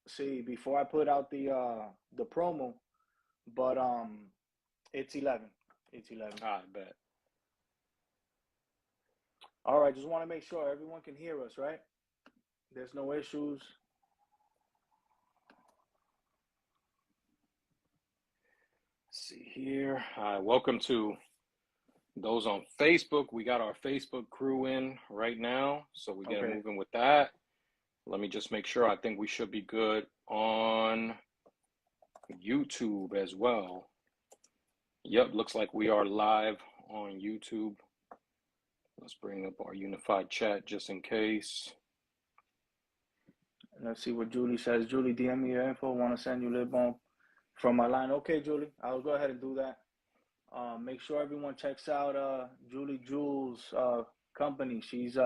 see before I put out the promo, but it's 11. It's 11. I bet. All right, just want to make sure everyone can hear us, right? There's no issues. Let's see here. Welcome to those on Facebook. We got our Facebook crew in right now, so we get Okay. moving with that. Let me just make sure. I think we should be good on YouTube as well. Yep, looks like we are live on YouTube. Let's bring up our unified chat just in case. Let's see what Julie says. Julie, DM me your info. Want to send you lip balm from my line. Okay, Julie, I'll go ahead and do that. Make sure everyone checks out Julie Jules company. She's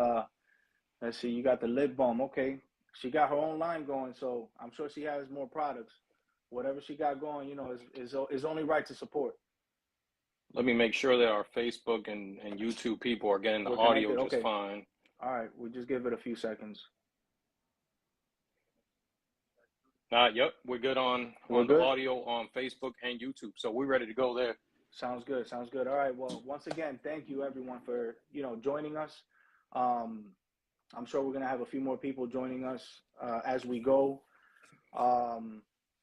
let's see, you got the lip balm. Okay, she got her own line going, so I'm sure she has more products. Whatever she got going, is only right to support. Let me make sure that our Facebook and YouTube people are getting the We're audio connected. just Okay. fine. All right. We'll just give it a few seconds. Yep, we're good on We're the good. audio on Facebook and YouTube, so we're ready to go there. Sounds good. Sounds good. All right. Well, once again, thank you everyone for joining us. I'm sure we're gonna have a few more people joining us as we go.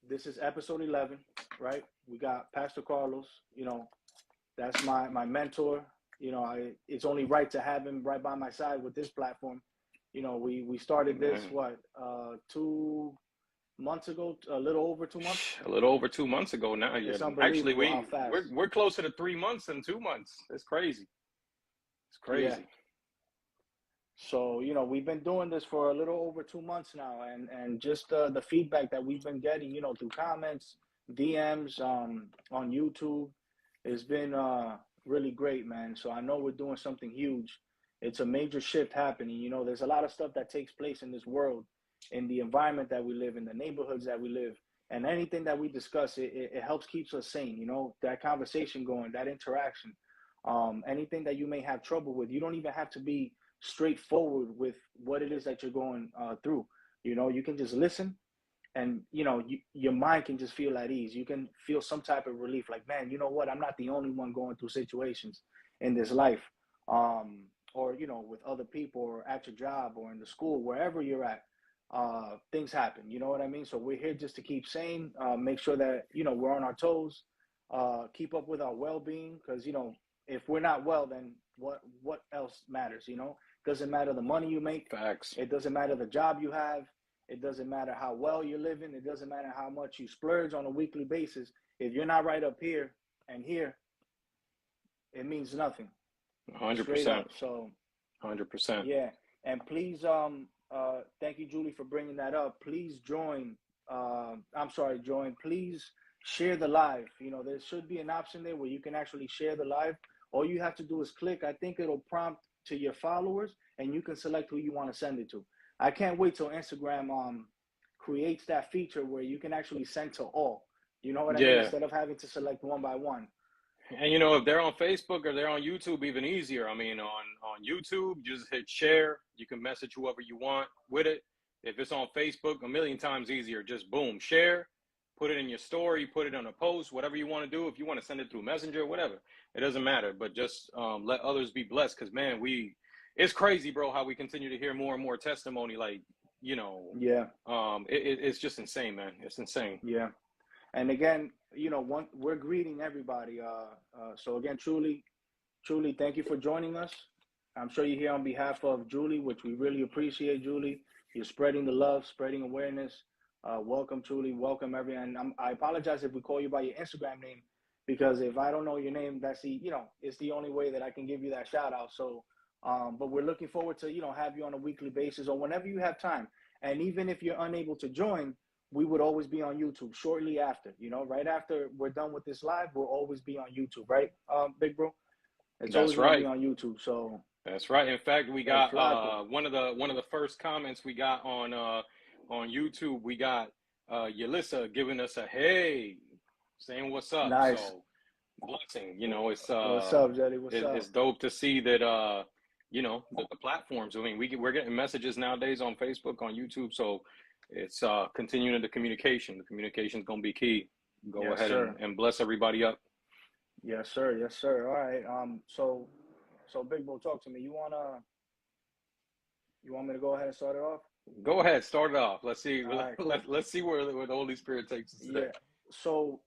This is episode 11, right? We got Pastor Carlos. That's my mentor. It's only right to have him right by my side with this platform. We started this Amen. what 2 months ago, a little over 2 months. A little over 2 months ago now. Yeah, It's actually, unbelievable how fast. we're closer to 3 months than 2 months. It's crazy. It's Yeah. crazy. So, we've been doing this for a little over 2 months now, and just the feedback that we've been getting, through comments, DMs, on YouTube, has been really great, man. So I know we're doing something huge. It's a major shift happening. There's a lot of stuff that takes place in this world, in the environment that we live in, the neighborhoods that we live, and anything that we discuss, it helps keeps us sane. That conversation going, that interaction. Anything that you may have trouble with, you don't even have to be straightforward with what it is that you're going through. You can just listen, and your mind can just feel at ease. You can feel some type of relief, like, man, you know what, I'm not the only one going through situations in this life, or with other people, or at your job, or in the school, wherever you're at. Things happen, you know what I mean? So we're here just to keep sane, make sure that we're on our toes, keep up with our well-being, because if we're not well, then what else matters? Doesn't matter the money you make. Facts. It doesn't matter the job you have. It doesn't matter how well you're living. It doesn't matter how much you splurge on a weekly basis. If you're not right up here and here, it means nothing. Straight 100%. up. So 100%. yeah. And please, thank you, Julie, for bringing that up. Please join. Join. Please share the live. There should be an option there where you can actually share the live. All you have to do is click. I think it'll prompt to your followers, and you can select who you want to send it to. I can't wait till Instagram creates that feature where you can actually send to all. You know what I mean? Yeah. Instead of having to select one by one. And if they're on Facebook or they're on YouTube, even easier. I mean, on YouTube, you just hit share. You can message whoever you want with it. If it's on Facebook, a million times easier. Just boom, share, put it in your story, put it on a post, whatever you want to do. If you want to send it through Messenger, whatever, it doesn't matter. But just let others be blessed, because man, it's crazy, bro, how we continue to hear more and more testimony. Like, Yeah. It's just insane, man. It's insane. Yeah. And again, we're greeting everybody. So again, truly, thank you for joining us. I'm sure you're here on behalf of Julie, which we really appreciate, Julie. You're spreading the love, spreading awareness. Welcome, Julie. Welcome, everyone. I apologize if we call you by your Instagram name, because if I don't know your name, that's it's the only way that I can give you that shout out. So, but we're looking forward to, have you on a weekly basis or whenever you have time. And even if you're unable to join, we would always be on YouTube shortly after, right after we're done with this live, we'll always be on YouTube, right, big bro? It's always That's going to be right. on YouTube. So That's right. In fact, we El got Flaco. one of the first comments we got on YouTube. We got Yelissa giving us a hey, saying what's up. Nice. So blessing. What's up, Jetty? What's It's up? dope to see that the platforms. I mean, we're getting messages nowadays on Facebook, on YouTube. So It's continuing the communication. The communication is going to be key. Go Yes, ahead sir. and bless everybody up. Yes, sir. Yes, sir. All right. So Big Bro, talk to me. You want me to go ahead and start it off? Go ahead, start it off. Let's see. All right, cool. Let's see where the Holy Spirit takes us today. Yeah. So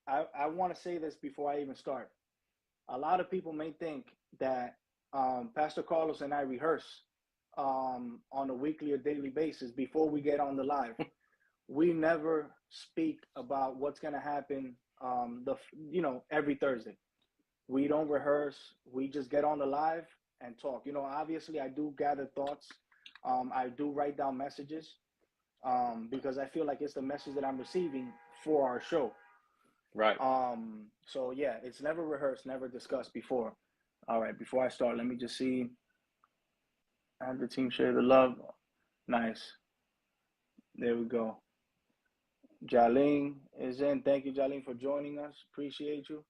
I want to say this before I even start. A lot of people may think that Pastor Carlos and I rehearse on a weekly or daily basis before we get on the live. We never speak about what's going to happen every Thursday. We don't rehearse. We just get on the live and talk. Obviously I do gather thoughts. I do write down messages because I feel like it's the message that I'm receiving for our show. Right. So yeah, it's never rehearsed, never discussed before. All right, before I start, let me just see. Have the team share the love. Nice. There we go. Jaleen is in. Thank you, Jaleen, for joining us. Appreciate you.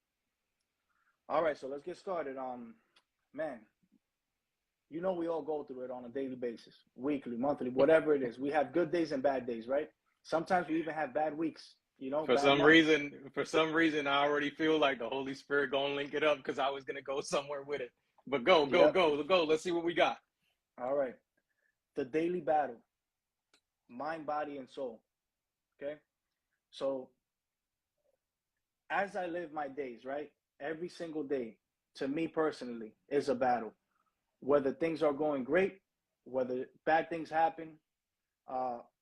All right, so let's get started. Man, we all go through it on a daily basis, weekly, monthly, whatever it is. We have good days and bad days, right? Sometimes we even have bad weeks, For bad some months. reason, I already feel like the Holy Spirit gonna link it up because I was gonna go somewhere with it. But go. Yep. Let's see what we got. All right. The daily battle, mind, body, and soul. Okay. So as I live my days, right? Every single day, to me personally, is a battle. Whether things are going great, whether bad things happen,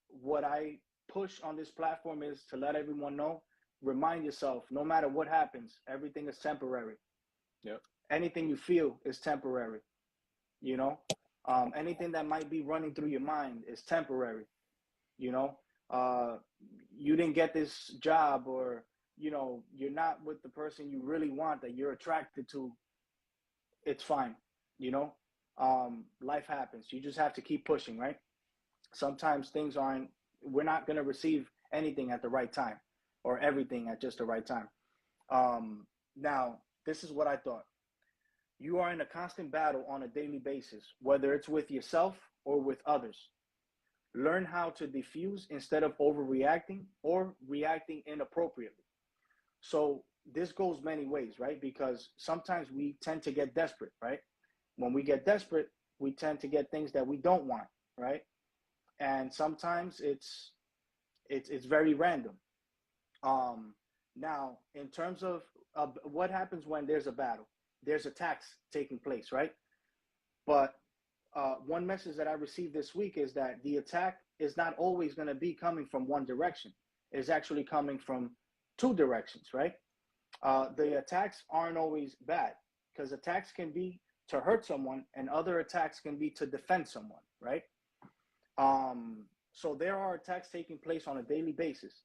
what I push on this platform is to let everyone know, remind yourself, no matter what happens, everything is temporary. Yep. Anything you feel is temporary. Anything that might be running through your mind is temporary. You didn't get this job, or you're not with the person you really want, that you're attracted to. It's fine. Life happens. You just have to keep pushing, right? Sometimes we're not going to receive anything at the right time, or everything at just the right time. Now, this is what I thought. You are in a constant battle on a daily basis, whether it's with yourself or with others. Learn how to diffuse instead of overreacting or reacting inappropriately. So this goes many ways, right? Because sometimes we tend to get desperate, right? When we get desperate, we tend to get things that we don't want, right? And sometimes it's very random. Now, in terms of what happens when there's a battle, there's attacks taking place, right? But one message that I received this week is that the attack is not always going to be coming from one direction. It's actually coming from two directions, right? The attacks aren't always bad, because attacks can be to hurt someone, and other attacks can be to defend someone, right? So there are attacks taking place on a daily basis.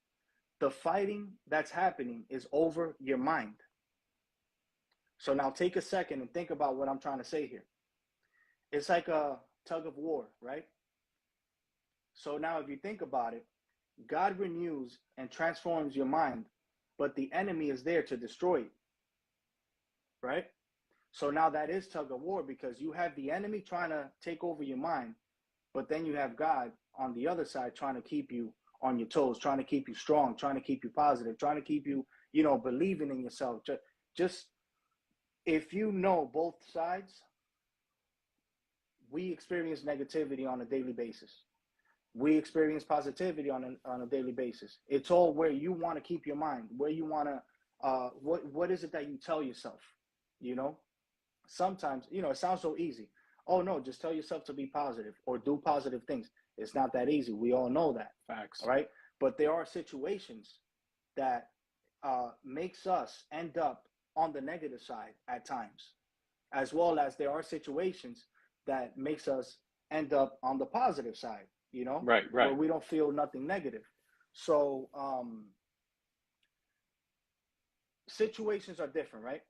The fighting that's happening is over your mind. So now take a second and think about what I'm trying to say here. It's like a tug of war, right? So now if you think about it, God renews and transforms your mind, but the enemy is there to destroy it, right? So now that is tug of war, because you have the enemy trying to take over your mind, but then you have God on the other side trying to keep you on your toes, trying to keep you strong, trying to keep you positive, trying to keep you, believing in yourself. Just if you know both sides, we experience negativity on a daily basis. We experience positivity on a daily basis. It's all where you want to keep your mind, where you want to, what is it that you tell yourself, Sometimes, it sounds so easy. Oh no, just tell yourself to be positive or do positive things. It's not that easy. We all know that. Facts. Right? But there are situations that makes us end up on the negative side at times, as well as there are situations that makes us end up on the positive side, Right. where we don't feel nothing negative. So situations are different, right?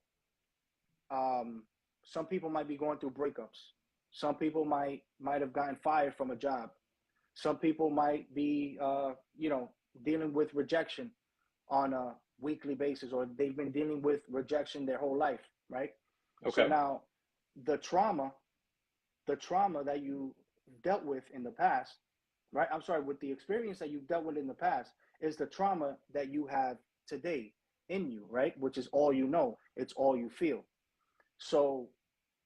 Some people might be going through breakups. Some people might have gotten fired from a job. Some people might be, dealing with rejection on a weekly basis, or they've been dealing with rejection their whole life, right? Okay. So now the trauma that you dealt with in the past right? I'm sorry, with the experience that you've dealt with in the past is the trauma that you have today in you, right? Which is all you know. It's all you feel. So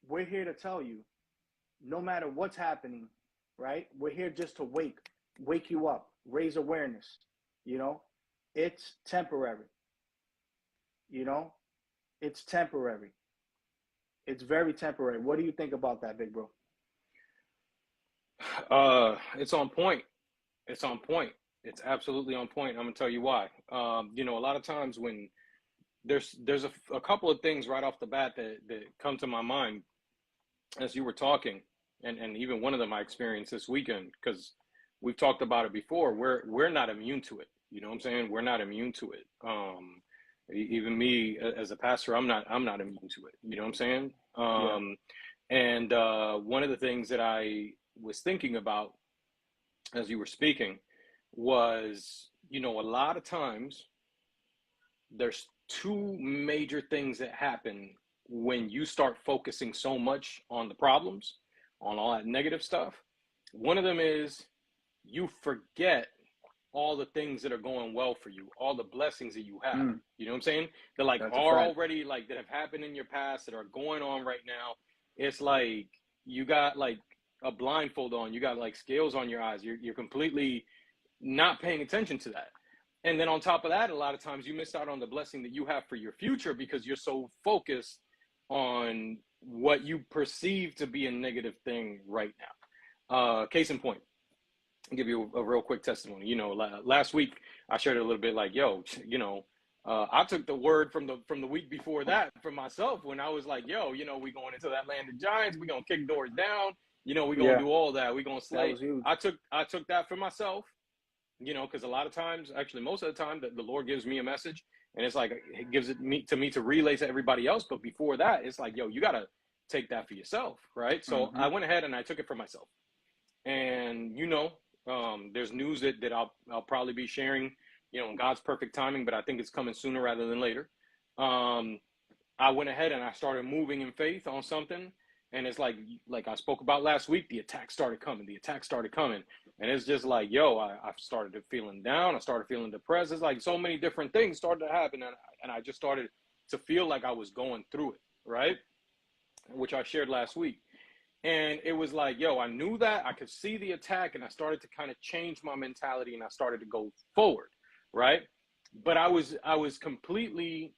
we're here to tell you, no matter what's happening, right? We're here just to wake you up, raise awareness. You know, it's temporary. You know, it's temporary. It's very temporary. What do you think about that, big bro? It's on point. It's on point. It's absolutely on point. I'm gonna tell you why. You know, a lot of times when there's a couple of things right off the bat that come to my mind as you were talking, and even one of them I experienced this weekend because we've talked about it before. We're not immune to it. You know what I'm saying? We're not immune to it. Even me as a pastor, I'm not immune to it. You know what I'm saying? Yeah. And one of the things that I was thinking about as you were speaking was, you know, a lot of times there's two major things that happen when you start focusing so much on the problems, on all that negative stuff. One of them is you forget all the things that are going well for you, all the blessings that you have. Mm, You know what I'm saying? That like that's a are fact. already like that have happened in your past that are going on right now. It's like you got like a blindfold on, you got like scales on your eyes. You're completely not paying attention to that. And then on top of that, a lot of times you miss out on the blessing that you have for your future because you're so focused on what you perceive to be a negative thing right now. Case in point, I'll give you a real quick testimony. You know, last week I shared a little bit like, yo, you know, I took the word from the week before that for myself when I was like, yo, you know, we going into that land of giants, we gonna kick doors down, you know, we gonna Yeah, do all that, we gonna that slay. was huge. I took that for myself, you know, because a lot of times, actually most of the time, the Lord gives me a message, and it's like it gives it me to relay to everybody else. But before that, it's like, yo, you gotta take that for yourself, right? So Mm-hmm. I went ahead and I took it for myself. And you know, there's news that I'll probably be sharing, you know, in God's perfect timing, but I think it's coming sooner rather than later. Um, I went ahead and I started moving in faith on something, and it's like I spoke about last week. The attack started coming. The attack started coming, and it's just like, yo, I started feeling down. I started feeling depressed. It's like so many different things started to happen, and I just started to feel like I was going through it, right? Which I shared last week. And it was like, yo, I knew that I could see the attack, and I started to kind of change my mentality, and I started to go forward, right? But I was completely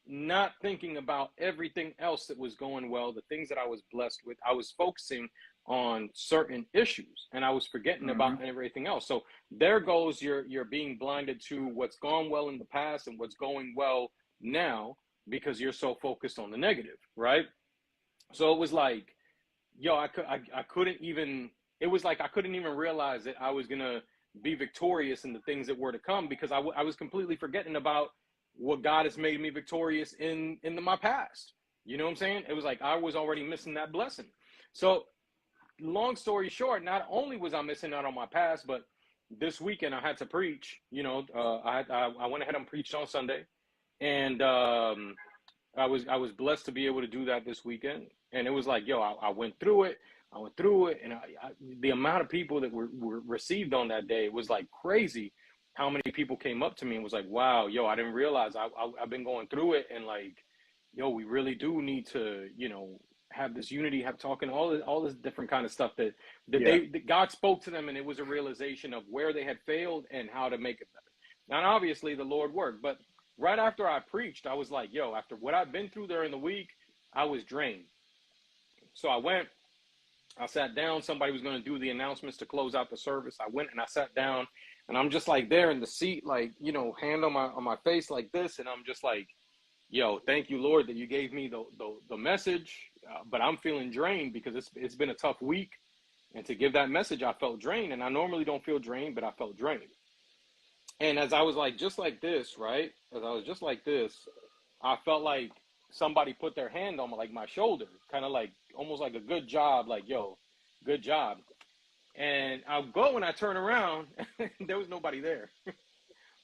not thinking about everything else that was going well, the things that I was blessed with. I was focusing on certain issues, and I was forgetting Mm-hmm. about everything else. So there goes you're being blinded to what's gone well in the past and what's going well now because you're so focused on the negative, right? So it was like, yo, I couldn't even. It was like I couldn't even realize that I was gonna be victorious in the things that were to come because I was completely forgetting about what God has made me victorious in my past. You know what I'm saying? It was like I was already missing that blessing. So long story short, not only was I missing out on my past, but this weekend I had to preach. You know, I went ahead and preached on Sunday, and I was blessed to be able to do that this weekend, and it was like, yo, I went through it. I went through it, and the amount of people that were received on that day was like crazy. How many people came up to me and was like, "Wow, yo, I didn't realize I've been going through it, and like, yo, we really do need to, you know, have this unity, have talking, all this different kind of stuff Yeah. that God spoke to them, and it was a realization of where they had failed and how to make it better. Now, obviously, the Lord worked, but right after I preached, I was like, yo, after what I've been through during the week, I was drained. So I sat down. Somebody was going to do the announcements to close out the service. I went and I sat down, and I'm just like there in the seat, like, you know, hand on my face like this, and I'm just like, yo, thank you, Lord, that you gave me the message, but I'm feeling drained because it's been a tough week, and to give that message, I felt drained, and I normally don't feel drained, but I felt drained. And as I was like just like this, right? As I was just like this, I felt like somebody put their hand on my, like my shoulder, kind of like almost like a good job, like, yo, good job. And I'll go and I turn around, there was nobody there.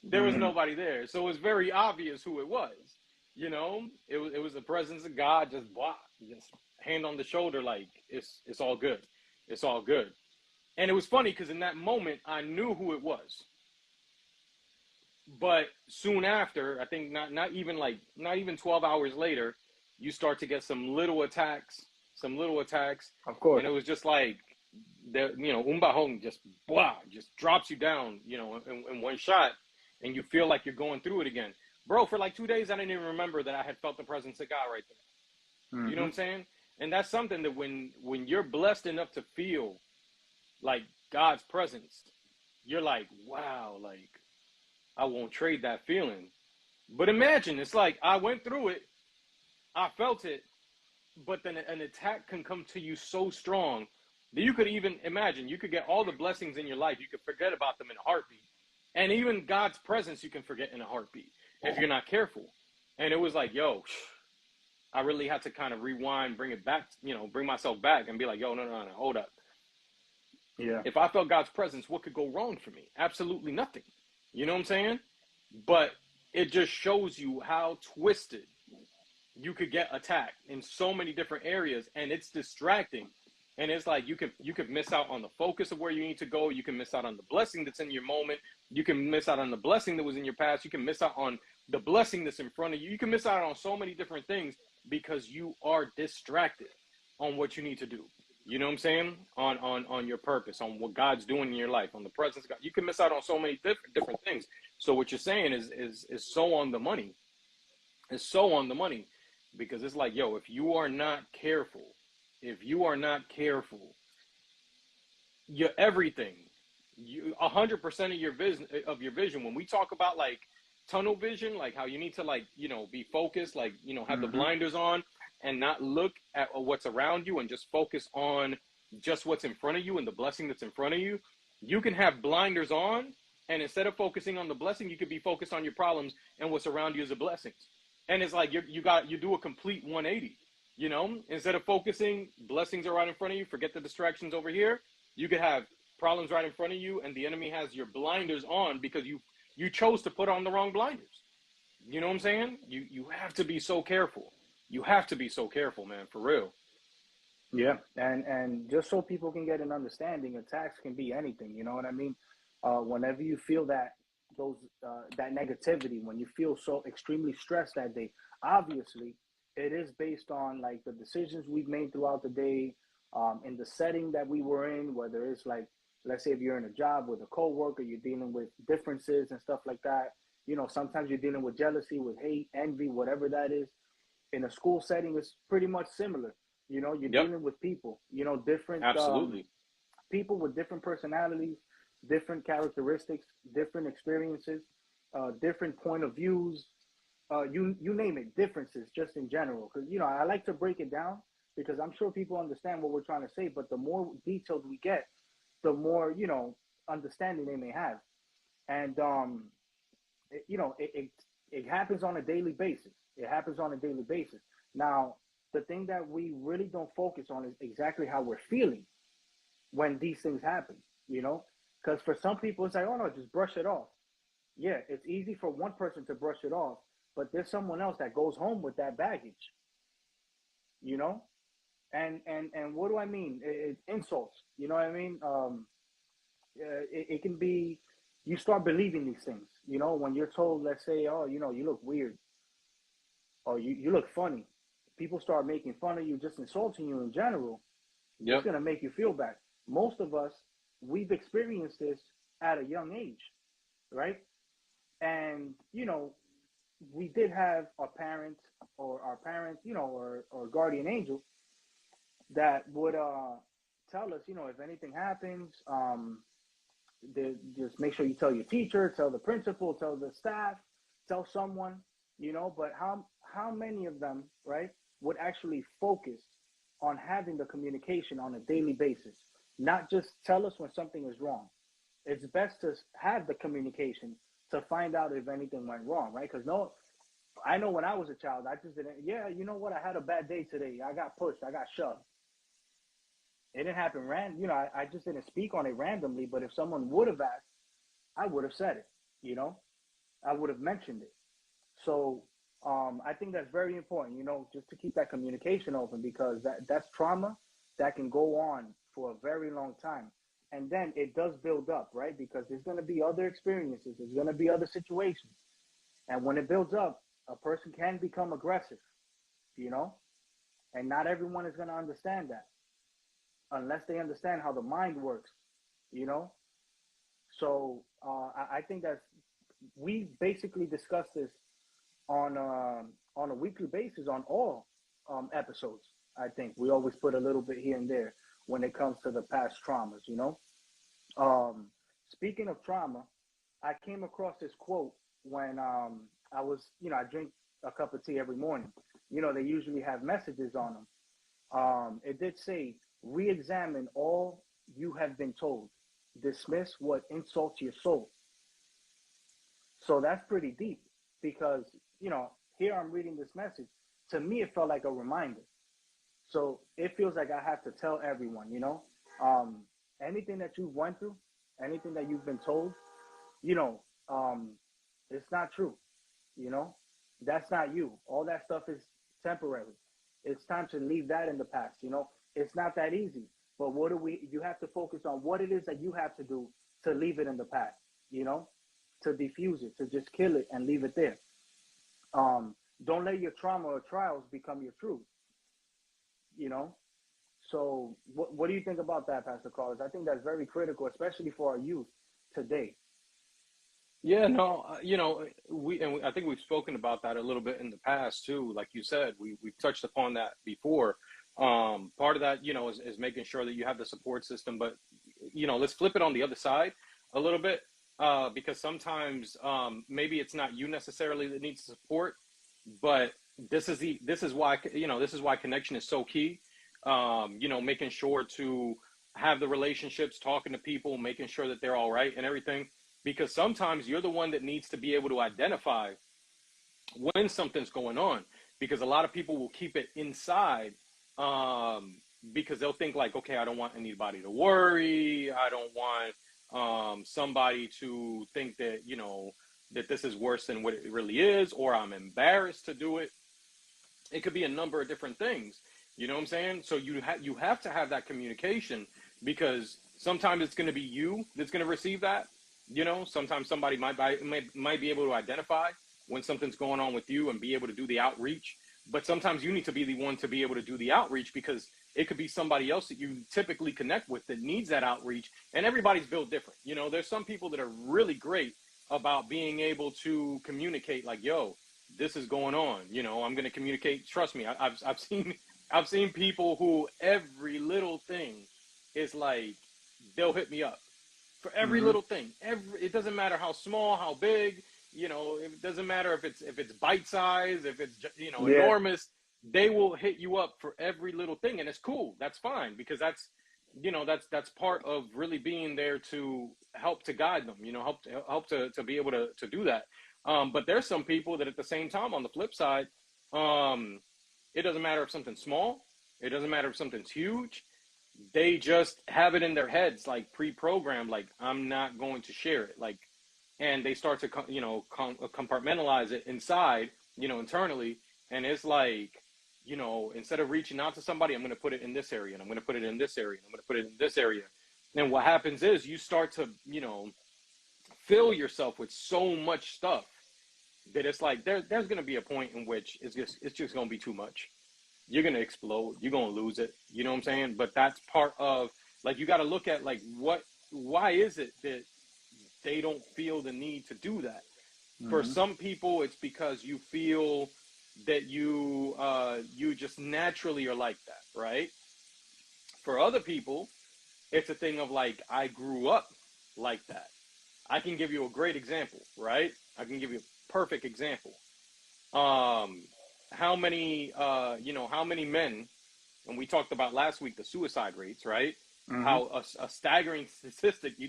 There was Mm-hmm. nobody there. So it was very obvious who it was. You know, it was the presence of God, just blah, just hand on the shoulder, like it's all good. It's all good. And it was funny because in that moment, I knew who it was. But soon after, I think not even 12 hours later, you start to get some little attacks, Of course. and it was just like Umbahong just blah, just drops you down, in one shot, and you feel like you're going through it again. Bro, for like 2 days, I didn't even remember that I had felt the presence of God right there. You know what I'm saying? And that's something that when you're blessed enough to feel like God's presence, you're like, wow, like I won't trade that feeling. But imagine, it's like I went through it, I felt it, but then an attack can come to you so strong that you could even imagine you could get all the blessings in your life, you could forget about them in a heartbeat. And even God's presence you can forget in a heartbeat if you're not careful. And it was like, yo, I really had to kind of rewind, bring it back, bring myself back and be like, yo, no, hold up. Yeah. If I felt God's presence, what could go wrong for me? Absolutely nothing. You know what I'm saying? But it just shows you how twisted you could get attacked in so many different areas, and it's distracting. And it's like you could miss out on the focus of where you need to go. You can miss out on the blessing that's in your moment. You can miss out on the blessing that was in your past. You can miss out on the blessing that's in front of you. You can miss out on so many different things because you are distracted on what you need to do. You know what I'm saying? On your purpose, on what God's doing in your life, on the presence of God. You can miss out on so many different things. So what you're saying is so on the money. It's so on the money because it's like, yo, if you are not careful, you're everything. 100% of your vision. When we talk about like tunnel vision, like how you need to be focused, have the blinders on and not look at what's around you and just focus on just what's in front of you and the blessing that's in front of you. You can have blinders on, and instead of focusing on the blessing, you could be focused on your problems and what's around you as a blessings. And it's like you do a complete 180. Instead of focusing, blessings are right in front of you. Forget the distractions over here. You could have problems right in front of you, and the enemy has your blinders on because you chose to put on the wrong blinders. You know what I'm saying? You have to be so careful. You have to be so careful, man, for real. Yeah, and just so people can get an understanding, attacks can be anything. You know what I mean? Whenever you feel that negativity, when you feel so extremely stressed that day, obviously it is based on like the decisions we've made throughout the day, in the setting that we were in. Whether it's like, let's say if you're in a job with a coworker, you're dealing with differences and stuff like that. Sometimes you're dealing with jealousy, with hate, envy, whatever that is. In a school setting, it's pretty much similar. You're Yep, dealing with people, different absolutely. people with different personalities, different characteristics, different experiences, different point of views. You name it, differences just in general. Because I like to break it down because I'm sure people understand what we're trying to say. But the more detailed we get, the more understanding they may have. And it happens on a daily basis. It happens on a daily basis. Now, the thing that we really don't focus on is exactly how we're feeling when these things happen, because for some people it's like, oh no, just brush it off. Yeah, it's easy for one person to brush it off, but there's someone else that goes home with that baggage, you know. And what do I mean? It's insults. You know what I mean? It can be, you start believing these things. When you're told, let's say, oh, you look weird, or you look funny, people start making fun of you, just insulting you in general. It's Yep. going to make you feel bad. Most of us, we've experienced this at a young age, right? And, we did have our parents, or guardian angel that would tell us, if anything happens, just make sure you tell your teacher, tell the principal, tell the staff, tell someone, but how many of them, right, would actually focus on having the communication on a daily basis, not just tell us when something is wrong. It's best to have the communication to find out if anything went wrong, right? Because no, I know when I was a child, I just didn't. Yeah, you know what? I had a bad day today. I got pushed. I got shoved. It didn't happen random. I just didn't speak on it randomly. But if someone would have asked, I would have said it. You know, I would have mentioned it. So I think that's very important. Just to keep that communication open, because that's trauma that can go on for a very long time. and then it does build up, right? Because there's going to be other experiences, there's going to be other situations, and when it builds up, a person can become aggressive, you know, and not everyone is going to understand that unless they understand how the mind works, you know. So I think that we basically discuss this on a weekly basis on all episodes. I think we always put a little bit here and there when it comes to the past traumas, you know. Um, Speaking of trauma, I came across this quote when I was, you know, I drink a cup of tea every morning. You know, they usually have messages on them. It did say, re-examine all you have been told. Dismiss what insults your soul. So that's pretty deep because, you know, here I'm reading this message. To me, it felt like a reminder. So it feels like I have to tell everyone, you know, um, anything that you've went through, anything that you've been told, you know, it's not true. You know, that's not you. All that stuff is temporary. It's time to leave that in the past. You know, it's not that easy. But what do we? You have to focus on what it is that you have to do to leave it in the past. You know, to diffuse it, to just kill it and leave it there. Um, don't let your trauma or trials become your truth. You know. So, what do you think about that, Pastor Carlos? I think that's very critical, especially for our youth today. Yeah, no, I think we've spoken about that a little bit in the past too. Like you said, we've touched upon that before. Part of that, is making sure that you have the support system. But let's flip it on the other side a little bit, because sometimes maybe it's not you necessarily that needs support, but this is why connection is so key. Making sure to have the relationships, talking to people, making sure that they're all right and everything, because sometimes you're the one that needs to be able to identify when something's going on, because a lot of people will keep it inside, because they'll think like, okay, I don't want anybody to worry, I don't want somebody to think that that this is worse than what it really is, or I'm embarrassed to do it. It could be a number of different things. You know what I'm saying? So you have to have that communication, because sometimes it's going to be you that's going to receive that. Sometimes somebody might be able to identify when something's going on with you and be able to do the outreach. But sometimes you need to be the one to be able to do the outreach, because it could be somebody else that you typically connect with that needs that outreach. And everybody's built different. There's some people that are really great about being able to communicate, like, yo, this is going on. I'm going to communicate. Trust me, I've seen people who every little thing is like, they'll hit me up for every Mm-hmm. little thing. It doesn't matter how small, how big. It doesn't matter if it's bite size, if it's Yeah. enormous. They will hit you up for every little thing, and it's cool. That's fine, because that's part of really being there to help to guide them. Help to be able to do that. But there's some people that at the same time, on the flip side, um, it doesn't matter if something's small. It doesn't matter if something's huge. They just have it in their heads, like pre-programmed, like, I'm not going to share it. Like, and they start to, compartmentalize it inside, internally. And it's like, instead of reaching out to somebody, I'm going to put it in this area, and I'm going to put it in this area, and I'm going to put it in this area. And what happens is you start to, fill yourself with so much stuff that it's like there's going to be a point in which it's just going to be too much. You're going to explode. You're going to lose it. You know what I'm saying? But that's part of, like, you got to look at, like, why is it that they don't feel the need to do that? For Mm-hmm. some people, it's because you feel that you just naturally are like that, right? For other people, it's a thing of like, I grew up like that. I can give you a great example, right? I can give you a perfect example. Um, how many men, and we talked about last week the suicide rates, right? Mm-hmm. How a staggering statistic. You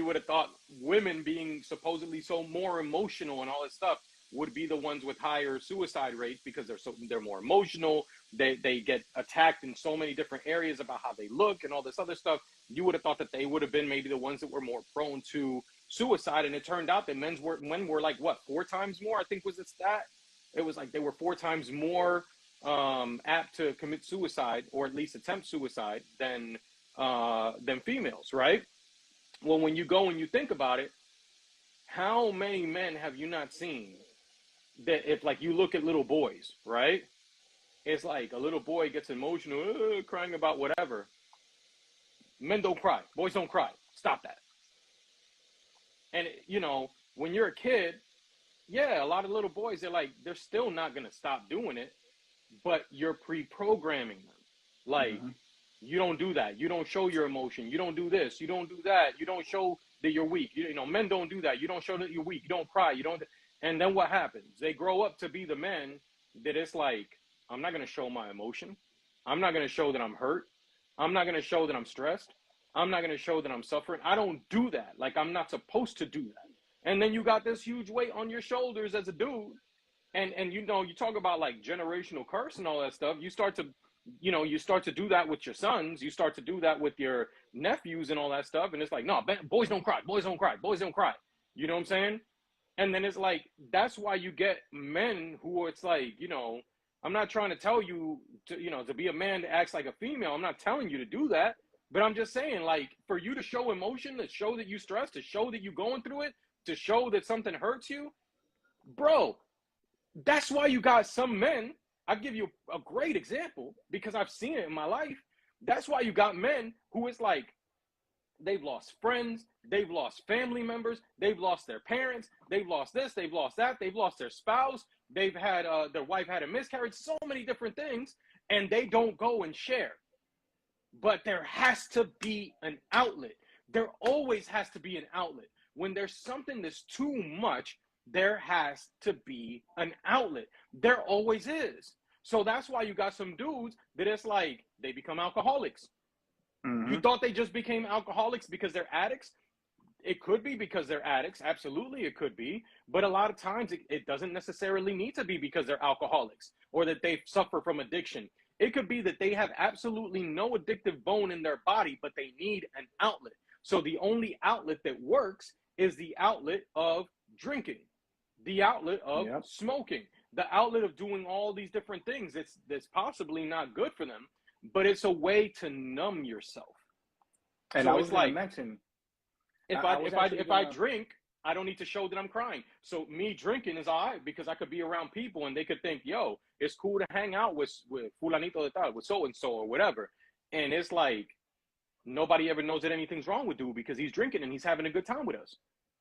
would have thought women, being supposedly so more emotional and all this stuff, would be the ones with higher suicide rates, because they're more emotional. They get attacked in so many different areas about how they look and all this other stuff. You would have thought that they would have been maybe the ones that were more prone to suicide, and it turned out that men were like, what, 4 times more, I think was the stat. It was like they were 4 times more apt to commit suicide, or at least attempt suicide, than than females, right? Well, when you go and you think about it, how many men have you not seen that if like you look at little boys, right? It's like a little boy gets emotional, crying about whatever. Men don't cry. Boys don't cry. Stop that. And you know, when you're a kid, yeah, a lot of little boys, they're still not gonna stop doing it, but you're pre-programming them. Like, Mm-hmm. you don't do that. You don't show your emotion. You don't do this. You don't do that. You don't show that you're weak. You know, men don't do that. You don't show that you're weak. You don't cry. You don't. And then what happens? They grow up to be the men that it's like, I'm not gonna show my emotion. I'm not gonna show that I'm hurt. I'm not gonna show that I'm stressed. I'm not gonna show that I'm suffering. I don't do that. Like, I'm not supposed to do that. And then you got this huge weight on your shoulders as a dude. And you know, you talk about like generational curse and all that stuff. You start to do that with your sons. You start to do that with your nephews and all that stuff. And it's like, no, boys don't cry. Boys don't cry. Boys don't cry. You know what I'm saying? And then it's like, that's why you get men who it's like, you know, I'm not trying to tell you to be a man that acts like a female. I'm not telling you to do that. But I'm just saying, like, for you to show emotion, to show that you stressed, to show that you're going through it, to show that something hurts you, bro, that's why you got some men. I'll give you a great example because I've seen it in my life. That's why you got men who is like, they've lost friends, they've lost family members, they've lost their parents, they've lost this, they've lost that, they've lost their spouse, they've had their wife had a miscarriage, so many different things, and they don't go and share. But there has to be an outlet. There always has to be an outlet. When there's something that's too much, there has to be an outlet. There always is. So that's why you got some dudes that it's like they become alcoholics. Mm-hmm. You thought they just became alcoholics because they're addicts? It could be because they're addicts. Absolutely, it could be. But a lot of times it doesn't necessarily need to be because they're alcoholics or that they suffer from addiction. It could be that they have absolutely no addictive bone in their body, but they need an outlet. So the only outlet that works is the outlet of drinking, the outlet of smoking, the outlet of doing all these different things. That's possibly not good for them, but it's a way to numb yourself. And so I was it's like, mention, if I drink, I don't need to show that I'm crying. So me drinking is all right because I could be around people and they could think, yo, it's cool to hang out with fulanito de tal, with so-and-so or whatever. And it's like, nobody ever knows that anything's wrong with dude because he's drinking and he's having a good time with us.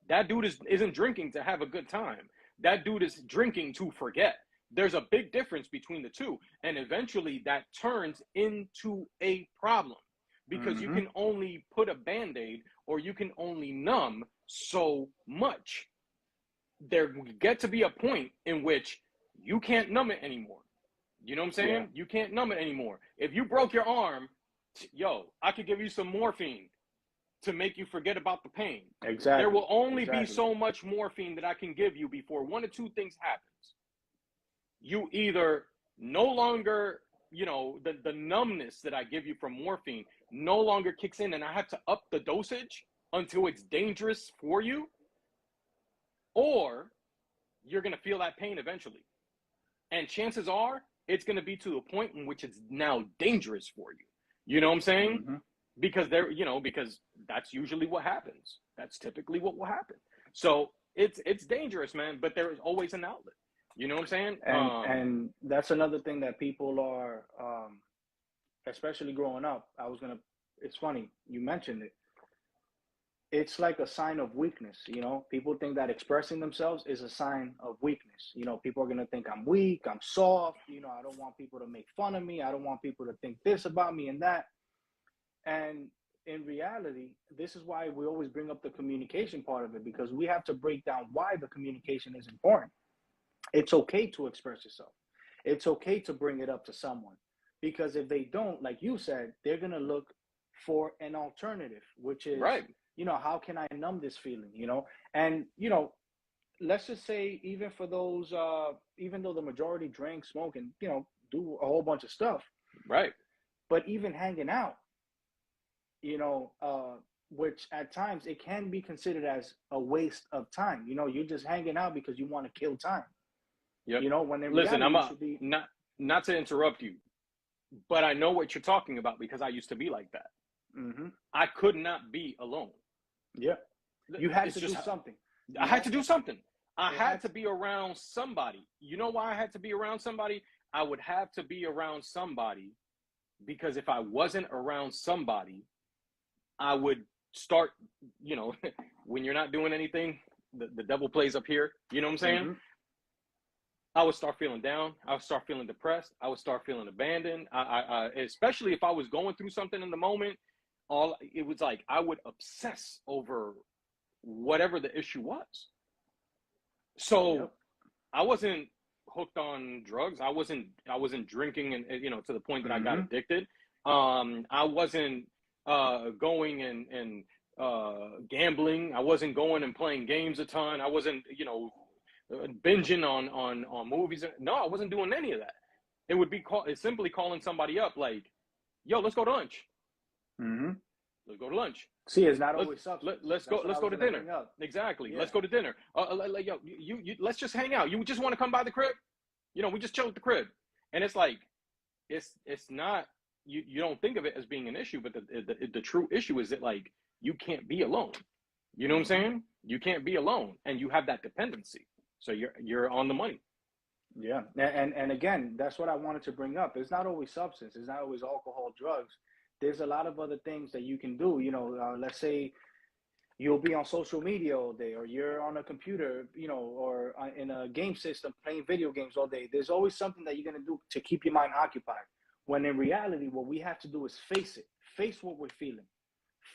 That dude isn't drinking to have a good time. That dude is drinking to forget. There's a big difference between the two. And eventually that turns into a problem because you can only put a Band-Aid or you can only numb so much. There get to be a point in which you can't numb it anymore. You know what I'm saying? Yeah. You can't numb it anymore. If you broke your arm, yo, I could give you some morphine to make you forget about the pain. Exactly. There will only be so much morphine that I can give you before one of two things happens. You either no longer, you know, the numbness that I give you from morphine no longer kicks in and I have to up the dosage until it's dangerous for you, or you're going to feel that pain eventually. And chances are it's going to be to a point in which it's now dangerous for you. You know what I'm saying? Because because that's usually what happens. That's typically what will happen. So it's dangerous, man, but there is always an outlet. You know what I'm saying? And that's another thing that people are, especially growing up. It's funny, you mentioned it. It's like a sign of weakness, you know? People think that expressing themselves is a sign of weakness. You know, people are going to think I'm weak, I'm soft, you know, I don't want people to make fun of me. I don't want people to think this about me and that. And in reality, this is why we always bring up the communication part of it, because we have to break down why the communication is important. It's okay to express yourself. It's okay to bring it up to someone, because if they don't, like you said, they're going to look for an alternative, which is, right. You know, how can I numb this feeling, you know? And, you know, let's just say even for those, even though the majority drink, smoke, and, you know, do a whole bunch of stuff. Right. But even hanging out, you know, which at times it can be considered as a waste of time. You know, you're just hanging out because you want to kill time. Yep. You know, when in listen, reality, not to interrupt you, but I know what you're talking about because I used to be like that. Mm-hmm. I could not be alone. Yeah. You had It's to do just, something, I you had know? to do something. I It had had to be around somebody. You know why I had to be around somebody? I would have to be around somebody because if I wasn't around somebody, I would start, you know, when you're not doing anything, the devil plays up here. You know what I'm saying? Mm-hmm. I would start feeling down. I would start feeling depressed. I would start feeling abandoned. Especially if I was going through something in the moment, all it was like I would obsess over whatever the issue was. So Yep. I wasn't hooked on drugs. I wasn't drinking and to the point that I got Mm-hmm. addicted. I wasn't going and gambling. I wasn't going and playing games a ton. I wasn't binging on movies. No, I wasn't doing any of that. It would be it's simply calling somebody up like, "Yo, let's go to lunch. Mm-hmm. Let's go to lunch. See, it's not Let's always substance. let's go That's what I let's was go to gonna dinner. bring up. Exactly. Yeah. Let's go to dinner. Yo, you let's just hang out. You just want to come by the crib? We just chill at the crib." And it's like it's not you don't think of it as being an issue, but the true issue is that like you can't be alone. You know what I'm Mm-hmm. saying? You can't be alone, and you have that dependency. So you're on the money. Yeah. And again, that's what I wanted to bring up. It's not always substance. It's not always alcohol, drugs. There's a lot of other things that you can do. Let's say you'll be on social media all day, or you're on a computer, or in a game system playing video games all day. There's always something that you're going to do to keep your mind occupied. When in reality, what we have to do is face it, face what we're feeling,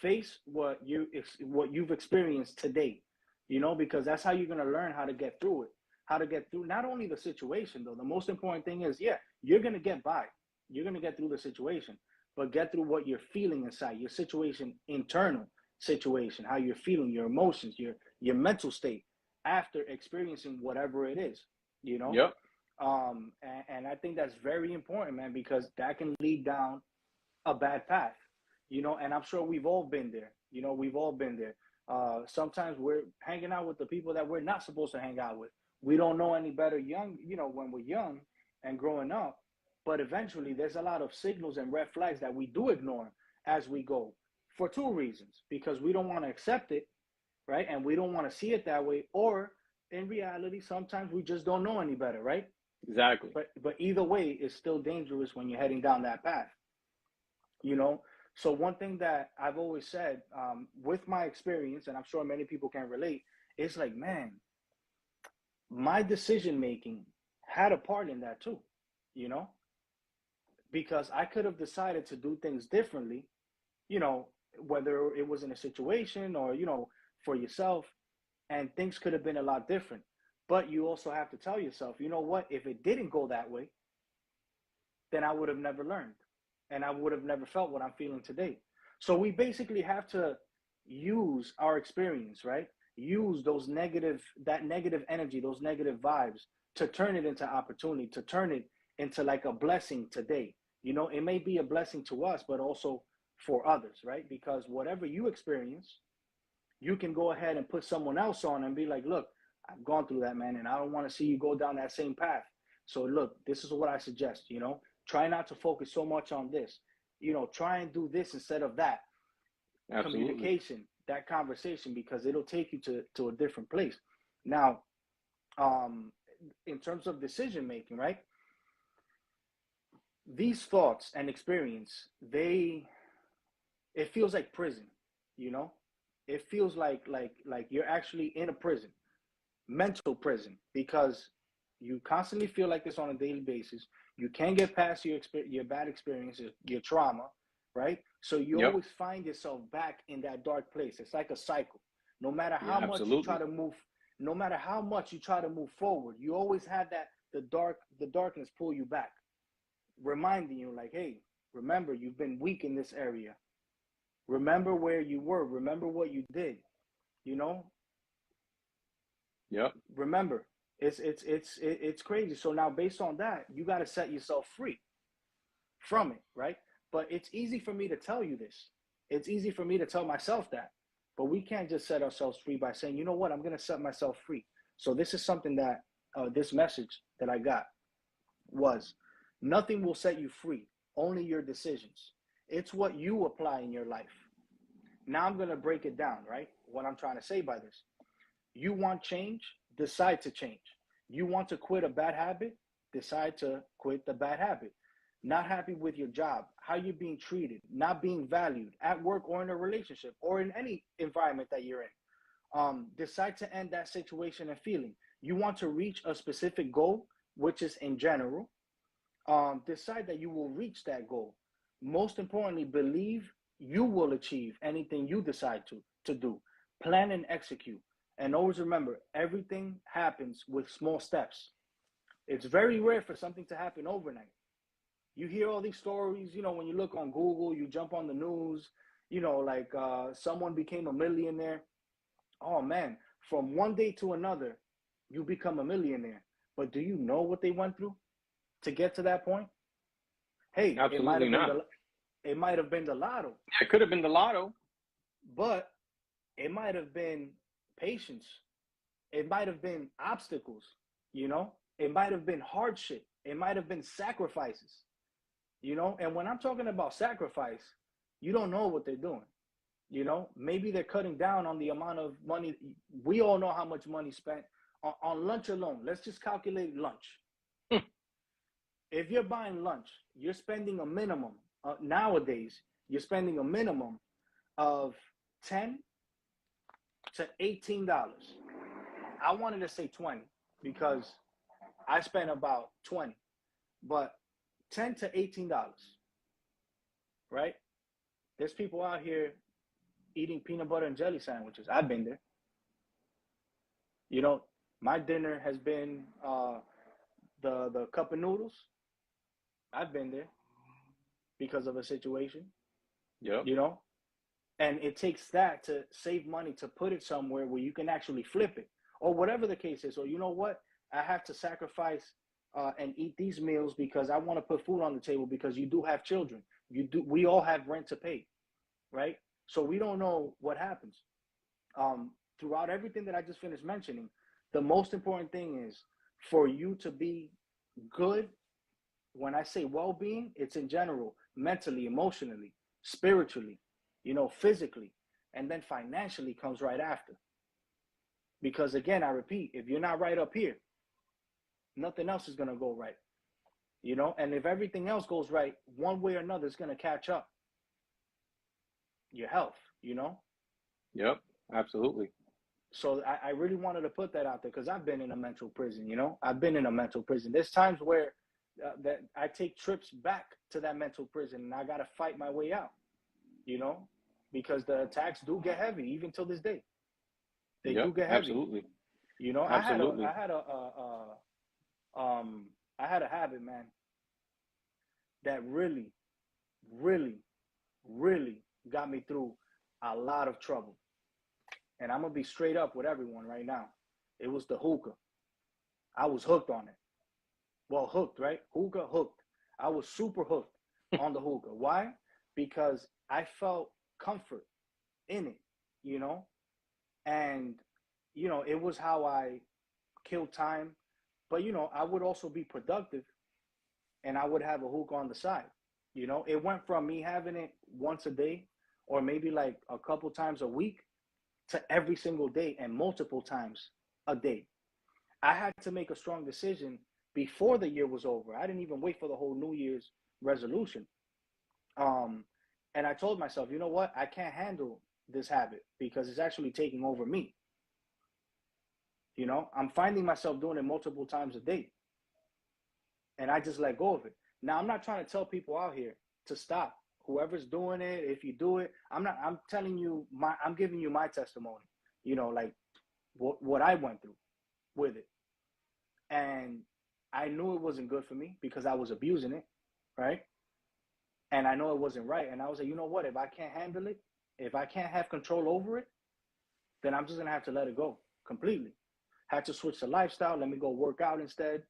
face what you've experienced today, because that's how you're going to learn how to get through it, how to get through not only the situation, though. The most important thing is, yeah, you're going to get by. You're going to get through the situation, but get through what you're feeling inside, your situation, internal situation, how you're feeling, your emotions, your mental state after experiencing whatever it is, you know. Yep. And I think that's very important, man, because that can lead down a bad path, and I'm sure we've all been there. We've all been there. Sometimes we're hanging out with the people that we're not supposed to hang out with. We don't know any better when we're young and growing up, but eventually there's a lot of signals and red flags that we do ignore as we go, for two reasons: because we don't want to accept it, right? And we don't want to see it that way, or in reality, sometimes we just don't know any better, right? Exactly. But either way, it's still dangerous when you're heading down that path, you know. So one thing that I've always said, with my experience, and I'm sure many people can relate, it's like, man, my decision making had a part in that too, you know, because I could have decided to do things differently, you know, whether it was in a situation or, for yourself, and things could have been a lot different. But you also have to tell yourself, you know what, if it didn't go that way, then I would have never learned, and I would have never felt what I'm feeling today. So we basically have to use our experience, right? Use that negative energy, those negative vibes, to turn it into opportunity, to turn it into like a blessing today. It may be a blessing to us, but also for others, right? Because whatever you experience, you can go ahead and put someone else on and be like, look, I've gone through that, man, and I don't want to see you go down that same path. So look, this is what I suggest, try not to focus so much on this, try and do this instead of that. Absolutely. Communication, that conversation, because it'll take you to a different place. Now, in terms of decision making, right? These thoughts and experience, it feels like prison, you know? It feels like you're actually in a prison, mental prison, because you constantly feel like this on a daily basis. You can't get past your bad experiences, your trauma, right? So you Yep. always find yourself back in that dark place. It's like a cycle. No matter how Yeah, much you try absolutely. to move, no matter how much you try to move forward, you always have that the darkness pull you back, reminding you like, hey, remember, you've been weak in this area. Remember where you were. Remember what you did. You know. Yep. Remember, it's crazy. So now, based on that, you got to set yourself free from it, right? But it's easy for me to tell you this. It's easy for me to tell myself that. But we can't just set ourselves free by saying, you know what, I'm going to set myself free. So this is something that this message that I got was: nothing will set you free, only your decisions. It's what you apply in your life. Now I'm going to break it down, right? What I'm trying to say by this. You want change? Decide to change. You want to quit a bad habit? Decide to quit the bad habit. Not happy with your job, how you're being treated, not being valued at work or in a relationship or in any environment that you're in. Decide to end that situation and feeling. You want to reach a specific goal, which is in general. Decide that you will reach that goal. Most importantly, believe you will achieve anything you decide to do. Plan and execute. And always remember, everything happens with small steps. It's very rare for something to happen overnight. You hear all these stories, when you look on Google, you jump on the news, like someone became a millionaire. Oh man, from one day to another, you become a millionaire. But do you know what they went through to get to that point? Hey, Absolutely not. It might have been the lotto. Yeah, it could have been the lotto. But it might have been patience. It might have been obstacles, It might have been hardship. It might have been sacrifices, And when I'm talking about sacrifice, you don't know what they're doing. Maybe they're cutting down on the amount of money. We all know how much money spent on lunch alone. Let's just calculate lunch. If you're buying lunch, you're spending a minimum, nowadays, you're spending a minimum of $10 to $18. I wanted to say 20 because I spent about 20, but $10 to $18, right? There's people out here eating peanut butter and jelly sandwiches. I've been there. My dinner has been the cup of noodles. I've been there because of a situation. Yep. And it takes that to save money to put it somewhere where you can actually flip it or whatever the case is. Or you know what? I have to sacrifice and eat these meals because I want to put food on the table because you do have children. We all have rent to pay, right? So we don't know what happens. Throughout everything that I just finished mentioning, the most important thing is for you to be good. When I say well-being, it's in general, mentally, emotionally, spiritually, physically, and then financially comes right after. Because again, I repeat, if you're not right up here, nothing else is going to go right. And if everything else goes right, one way or another, it's going to catch up. Your health, Yep, absolutely. So I really wanted to put that out there because I've been in a mental prison, I've been in a mental prison. There's times where that I take trips back to that mental prison and I got to fight my way out, because the attacks do get heavy even till this day. They do get heavy. Absolutely. Absolutely. I had a habit, man, that really, really, really got me through a lot of trouble. And I'm going to be straight up with everyone right now. It was the hookah. I was hooked on it. Well, hooked, right? Hookah, hooked. I was super hooked on the hookah. Why? Because I felt comfort in it, And, it was how I killed time. But, I would also be productive and I would have a hookah on the side. It went from me having it once a day or maybe like a couple times a week to every single day and multiple times a day. I had to make a strong decision before the year was over. I didn't even wait for the whole New Year's resolution. And I told myself, you know what? I can't handle this habit because it's actually taking over me. I'm finding myself doing it multiple times a day. And I just let go of it. Now, I'm not trying to tell people out here to stop. Whoever's doing it, if you do it, I'm telling you, I'm giving you my testimony, like what I went through with it. And I knew it wasn't good for me because I was abusing it, right? And I know it wasn't right. And I was like, you know what? If I can't handle it, if I can't have control over it, then I'm just going to have to let it go completely. Had to switch the lifestyle. Let me go work out instead,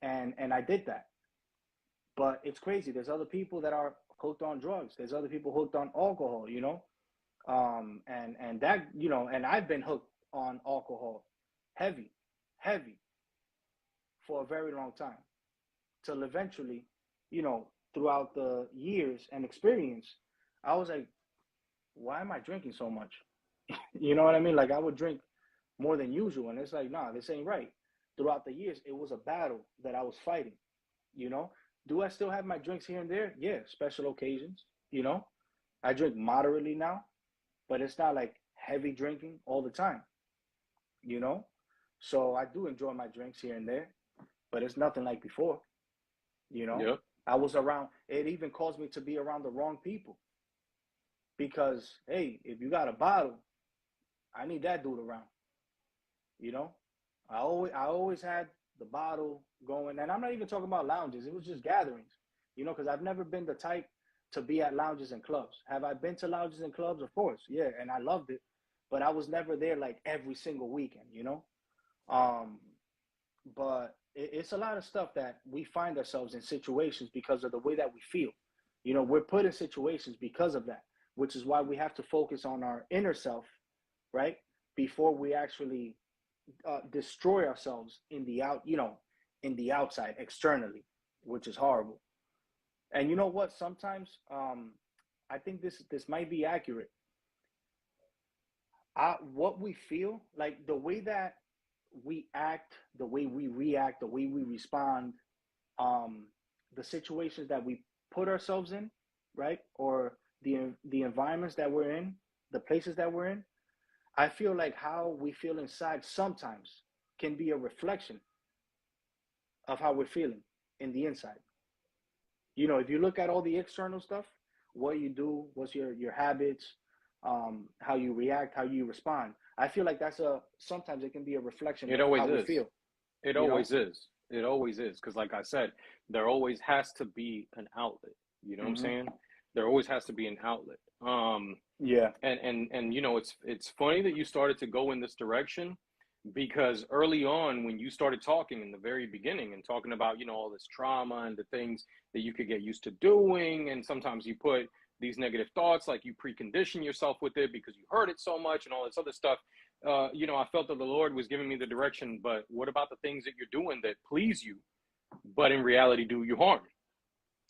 and I did that. But it's crazy. There's other people that are hooked on drugs. There's other people hooked on alcohol, and that, and I've been hooked on alcohol heavy for a very long time till eventually, throughout the years and experience, I was like, why am I drinking so much? You know what I mean? Like I would drink more than usual, and it's like, nah, this ain't right. Throughout the years, it was a battle that I was fighting. You know, do I still have my drinks here and there? Yeah, special occasions. You know, I drink moderately now, but it's not like heavy drinking all the time. You know, so I do enjoy my drinks here and there, but it's nothing like before. You know, Yep. I was around. It even caused me to be around the wrong people because hey, if you got a bottle, I need that dude around. You know, I always had the bottle going, and I'm not even talking about lounges. It was just gatherings, you know, because I've never been the type to be at lounges and clubs. Have I been to lounges and clubs? Of course, yeah, and I loved it, but I was never there like every single weekend, you know. Um, but it's a lot of stuff that we find ourselves in situations because of the way that we feel. You know, we're put in situations because of that, which is why we have to focus on our inner self, right? Before we actually destroy ourselves in the in the outside externally, which is horrible. And you know what? Sometimes I think this might be accurate. What we feel, like the way that we act, the way we react, the way we respond, um, the situations that we put ourselves in, right, or the environments that we're in, the places that we're in. I feel like how we feel inside sometimes can be a reflection of how we're feeling in the inside. You know, if you look at all the external stuff, what you do, what's your habits, how you react, how you respond. I feel like that's a sometimes it can be a reflection It of always how we is. feel. It You know. always is. It always is. Because, like I said, there always has to be an outlet. You know what I'm Hmm. saying? There always has to be an outlet. Yeah. And you know, it's funny that you started to go in this direction because early on, when you started talking in the very beginning and talking about, you know, all this trauma and the things that you could get used to doing, and sometimes you put these negative thoughts, like you precondition yourself with it because you heard it so much and all this other stuff. You know, I felt that the Lord was giving me the direction, but what about the things that you're doing that please you, but in reality do you harm?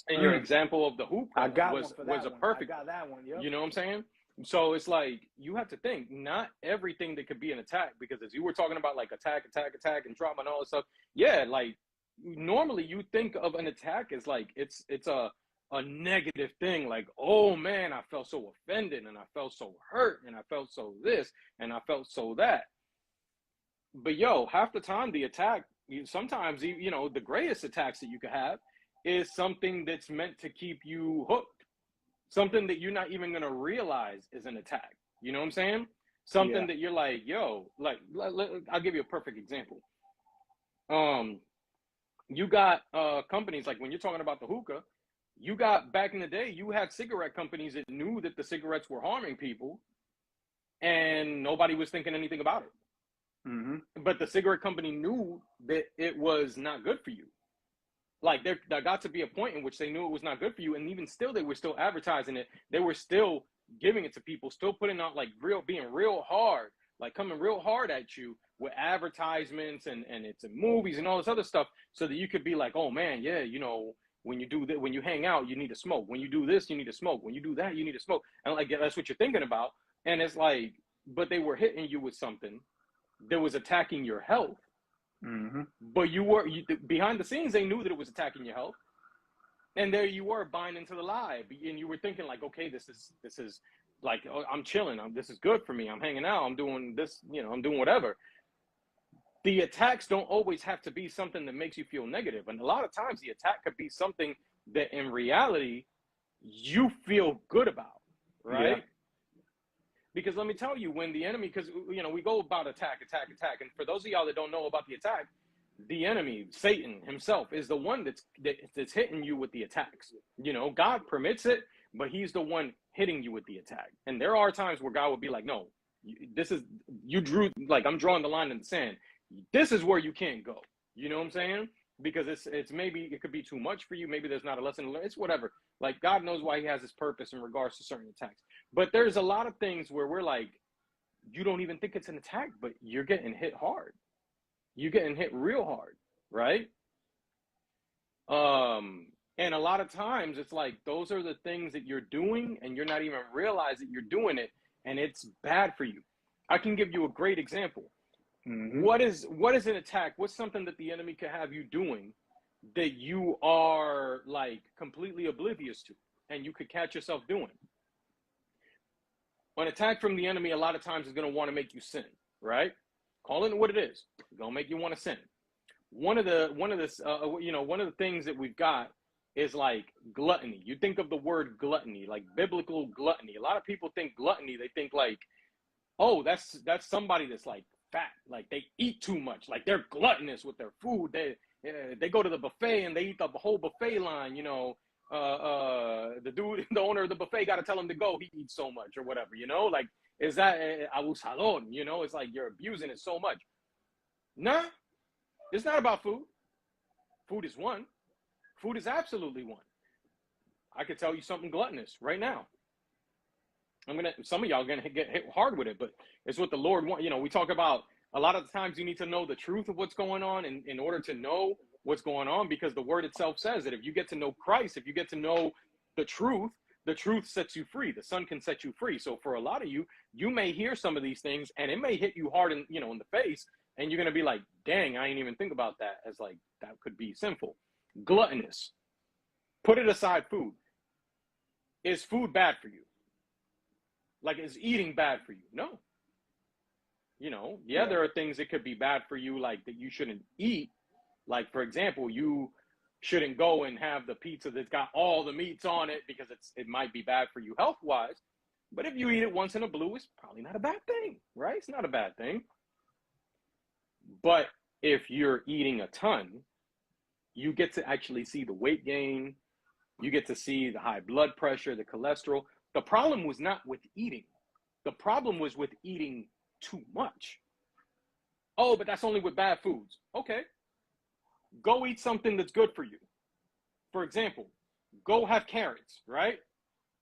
And your Mm. example of the I hookah got one was for was that a one. I perfect got one. that one. Yep. You know what I'm saying? So it's like you have to think not everything that could be an attack, because as you were talking about like attack and trauma and all this stuff, yeah, like normally you think of an attack as like it's a negative thing, like, oh man, I felt so offended and I felt so hurt and I felt so this and I felt so that. But yo, half the time the attack, sometimes you know, the greatest attacks that you could have is something that's meant to keep you hooked, something that you're not even going to realize is an attack. You know what I'm saying? Yeah. Something that you're like, yo, like I'll give you a perfect example. um you got companies, like when you're talking about the hookah, you got, back in the day, you had cigarette companies that knew that the cigarettes were harming people and nobody was thinking anything about it, Hmm. but the cigarette company knew that it was not good for you. Like there got to be a point in which they knew it was not good for you, and even still they were still advertising it, they were still giving it to people, still putting out like real, being real hard, like coming real hard at you with advertisements and it's in movies and all this other stuff, so that you could be like, oh man, yeah, you know, when you do that, when you hang out, you need to smoke, when you do this, you need to smoke, when you do that, you need to smoke, and like that's what you're thinking about. And it's like, but they were hitting you with something that was attacking your health, Hmm. but behind the scenes they knew that it was attacking your health, and there you were buying into the lie, and you were thinking like, okay, this is like, oh, I'm chilling, this is good for me, I'm hanging out, I'm doing this, you know, I'm doing whatever. The attacks don't always have to be something that makes you feel negative, and a lot of times the attack could be something that in reality you feel good about, Yeah. right? Because let me tell you, when the enemy, because you know, we go about attack, and for those of y'all that don't know about the attack, the enemy, Satan himself, is the one that's hitting you with the attacks. You know, God permits it, but he's the one hitting you with the attack. And there are times where God will be like, no, this is, you drew, like, I'm drawing the line in the sand. This is where you can't go. You know what I'm saying? Because it's maybe it could be too much for you. Maybe there's not a lesson to learn. It's whatever. Like, God knows why he has his purpose in regards to certain attacks. But there's a lot of things where we're like, you don't even think it's an attack, but you're getting hit hard. You're getting hit real hard, right? Um, And a lot of times it's like those are the things that you're doing and you're not even realize that you're doing it, and it's bad for you. I can give you a great example. Mm-hmm. What is an attack? What's something that the enemy could have you doing that you are like completely oblivious to and you could catch yourself doing? An attack from the enemy a lot of times is going to want to make you sin, right? Call it what it is. It's going to make you want to sin. One of the things that we've got is like gluttony. You think of the word gluttony, like biblical gluttony. A lot of people think gluttony, they think like, oh, that's somebody that's like fat, like they eat too much, like they're gluttonous with their food. They go to the buffet and they eat the whole buffet line. The dude, the owner of the buffet, got to tell him to go. He eats so much or whatever. Like is that abusador? It's like you're abusing it so much. Nah, it's not about food. Food is one. Food is absolutely one. I could tell you something gluttonous right now. Some of y'all are gonna get hit hard with it, but it's what the Lord wants. We talk about a lot of the times you need to know the truth of what's going on in order to know what's going on, because the word itself says that if you get to know Christ, if you get to know the truth sets you free. The Son can set you free. So for a lot of you, you may hear some of these things and it may hit you hard in the face, and you're gonna be like, dang, I ain't even think about that as like that could be sinful. Gluttonous. Put it aside food. Is food bad for you? Like, is eating bad for you? No. There are things that could be bad for you, like that you shouldn't eat. Like, for example, you shouldn't go and have the pizza that's got all the meats on it because it might be bad for you health-wise. But if you eat it once in a blue, it's probably not a bad thing, right? It's not a bad thing. But if you're eating a ton, you get to actually see the weight gain. You get to see the high blood pressure, the cholesterol. The problem was not with eating. The problem was with eating too much. Oh, but that's only with bad foods. Okay. Go eat something that's good for you. For example, go have carrots, right?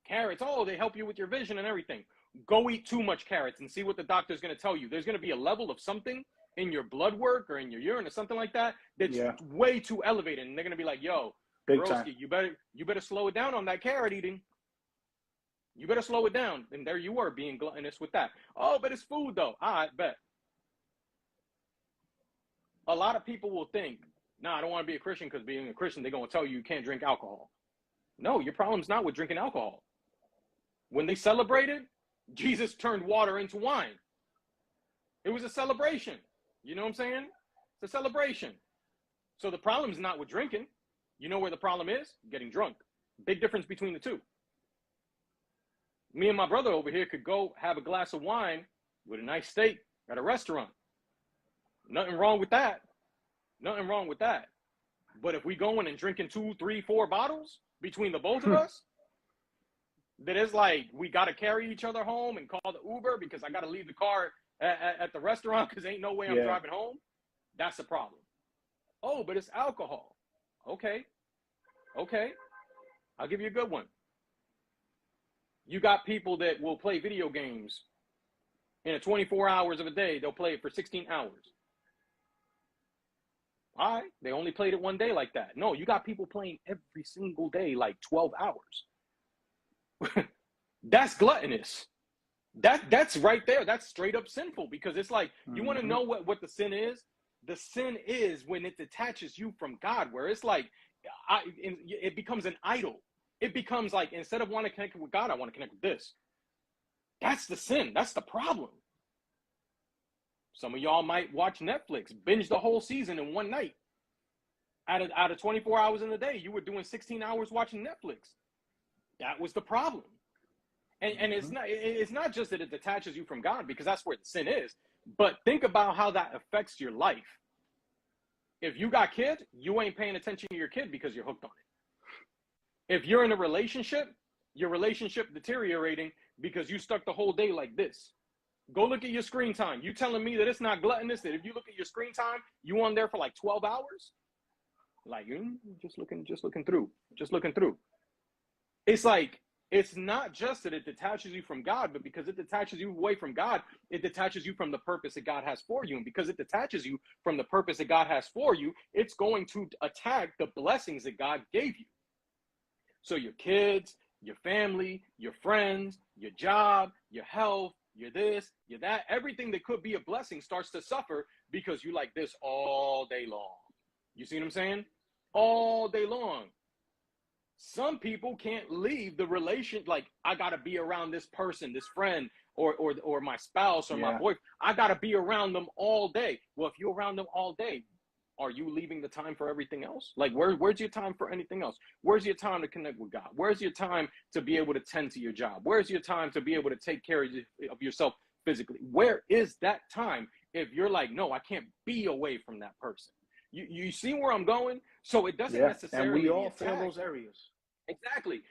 Carrots, oh, they help you with your vision and everything. Go eat too much carrots and see what the doctor's going to tell you. There's going to be a level of something in your blood work or in your urine or something like that that's way too elevated. And they're going to be like, yo, broski, you better slow it down on that carrot eating. You better slow it down. And there you were being gluttonous with that. Oh, but it's food though. I bet. A lot of people will think, I don't want to be a Christian because being a Christian, they're going to tell you can't drink alcohol. No, your problem's not with drinking alcohol. When they celebrated, Jesus turned water into wine. It was a celebration. You know what I'm saying? It's a celebration. So the problem is not with drinking. You know where the problem is? Getting drunk. Big difference between the two. Me and my brother over here could go have a glass of wine with a nice steak at a restaurant. Nothing wrong with that. Nothing wrong with that. But if we going and drinking 2, 3, 4 bottles between the both of us, that is like we got to carry each other home and call the Uber because I got to leave the car at the restaurant because ain't no way I'm driving home. That's a problem. Oh, but it's alcohol. Okay. I'll give you a good one. You got people that will play video games in a 24 hours of a day. They'll play it for 16 hours. All right, they only played it one day like that. No, you got people playing every single day, like 12 hours. That's gluttonous. That's right there. That's straight up sinful, because it's like, you want to know what the sin is? The sin is when it detaches you from God, where it's like, it becomes an idol. It becomes like, instead of wanting to connect with God, I want to connect with this. That's the sin. That's the problem. Some of y'all might watch Netflix, binge the whole season in one night. Out of 24 hours in the day, you were doing 16 hours watching Netflix. That was the problem. And it's not just that it detaches you from God, because that's where the sin is. But think about how that affects your life. If you got kids, you ain't paying attention to your kid because you're hooked on it. If you're in a relationship, your relationship deteriorating because you stuck the whole day like this. Go look at your screen time. You telling me that it's not gluttonous, that if you look at your screen time, you on there for like 12 hours? Like, just looking through. It's like, it's not just that it detaches you from God, but because it detaches you away from God, it detaches you from the purpose that God has for you. And because it detaches you from the purpose that God has for you, it's going to attack the blessings that God gave you. So your kids, your family, your friends, your job, your health, your this, your that, everything that could be a blessing starts to suffer because you like this all day long. You see what I'm saying? All day long. Some people can't leave the relation. Like, I gotta be around this person, this friend, or my spouse or my Yeah. boyfriend. I gotta be around them all day. Well, if you're around them all day, are you leaving the time for everything else? Like, where's your time for anything else? Where's your time to connect with God? Where's your time to be able to tend to your job? Where's your time to be able to take care of yourself physically? Where is that time if you're like, no, I can't be away from that person? You see where I'm going? So it doesn't Yeah. And we necessarily, the all fail attack. those areas. Exactly.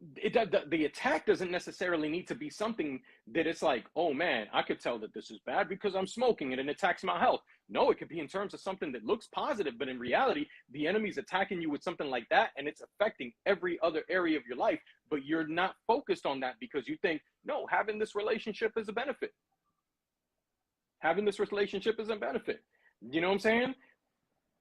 The attack doesn't necessarily need to be something that it's like, oh man, I could tell that this is bad because I'm smoking and it attacks my health. No, it could be in terms of something that looks positive, but in reality, the enemy's attacking you with something like that, and it's affecting every other area of your life, but you're not focused on that because you think, no, having this relationship is a benefit. Having this relationship is a benefit. You know what I'm saying?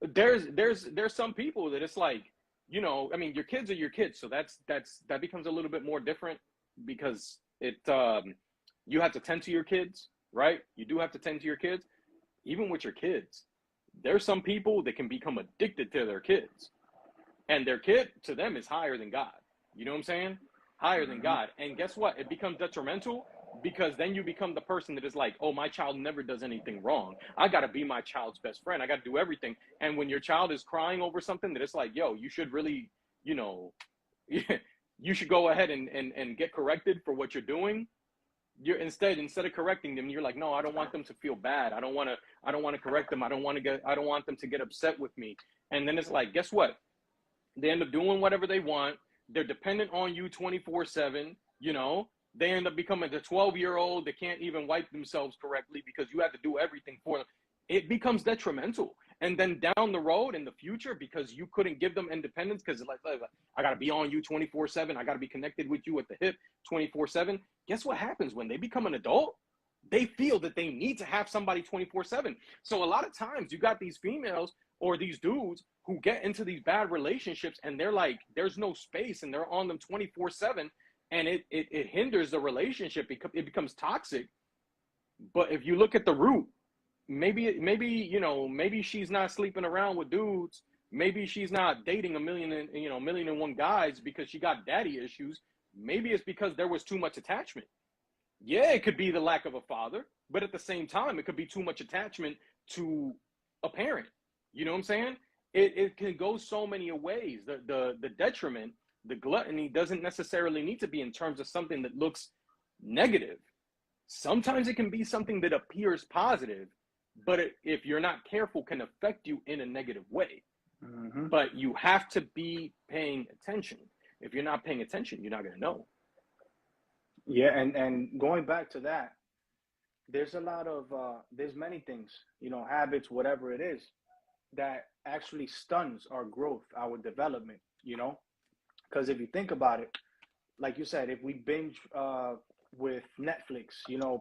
There's some people that it's like, I mean, your kids are your kids, so that becomes a little bit more different because you have to tend to your kids, right? You do have to tend to your kids. Even with your kids, there's some people that can become addicted to their kids, and their kid to them is higher than God. You know what I'm saying? Higher than Mm-hmm. God. And guess what? It becomes detrimental because then you become the person that is like, oh, my child never does anything wrong. I got to be my child's best friend. I got to do everything. And when your child is crying over something that it's like, yo, you should really, you should go ahead and get corrected for what you're doing. You're instead of correcting them, you're like, no, I don't want them to feel bad. I don't want to correct them. I don't want them to get upset with me. And then it's like, guess what? They end up doing whatever they want. They're dependent on you 24/7. They end up becoming the 12-year-old that can't even wipe themselves correctly because you have to do everything for them. It becomes detrimental. And then down the road in the future, because you couldn't give them independence, because like I got to be on you 24/7. I got to be connected with you at the hip 24/7. Guess what happens when they become an adult? They feel that they need to have somebody 24/7. So a lot of times you got these females or these dudes who get into these bad relationships and they're like, there's no space and they're on them 24/7, and it hinders the relationship. It becomes toxic. But if you look at the root, maybe she's not sleeping around with dudes. Maybe she's not dating a million and one guys because she got daddy issues. Maybe it's because there was too much attachment. Yeah, it could be the lack of a father, but at the same time, it could be too much attachment to a parent. You know what I'm saying? It can go so many ways. The detriment, the gluttony doesn't necessarily need to be in terms of something that looks negative. Sometimes it can be something that appears positive, but if you're not careful, can affect you in a negative way. Mm-hmm. But you have to be paying attention. If you're not paying attention, you're not going to know. Yeah, and going back to that, there's a lot of there's many things, habits, whatever it is, that actually stuns our growth, our development, because if you think about it, like you said, if we binge with Netflix,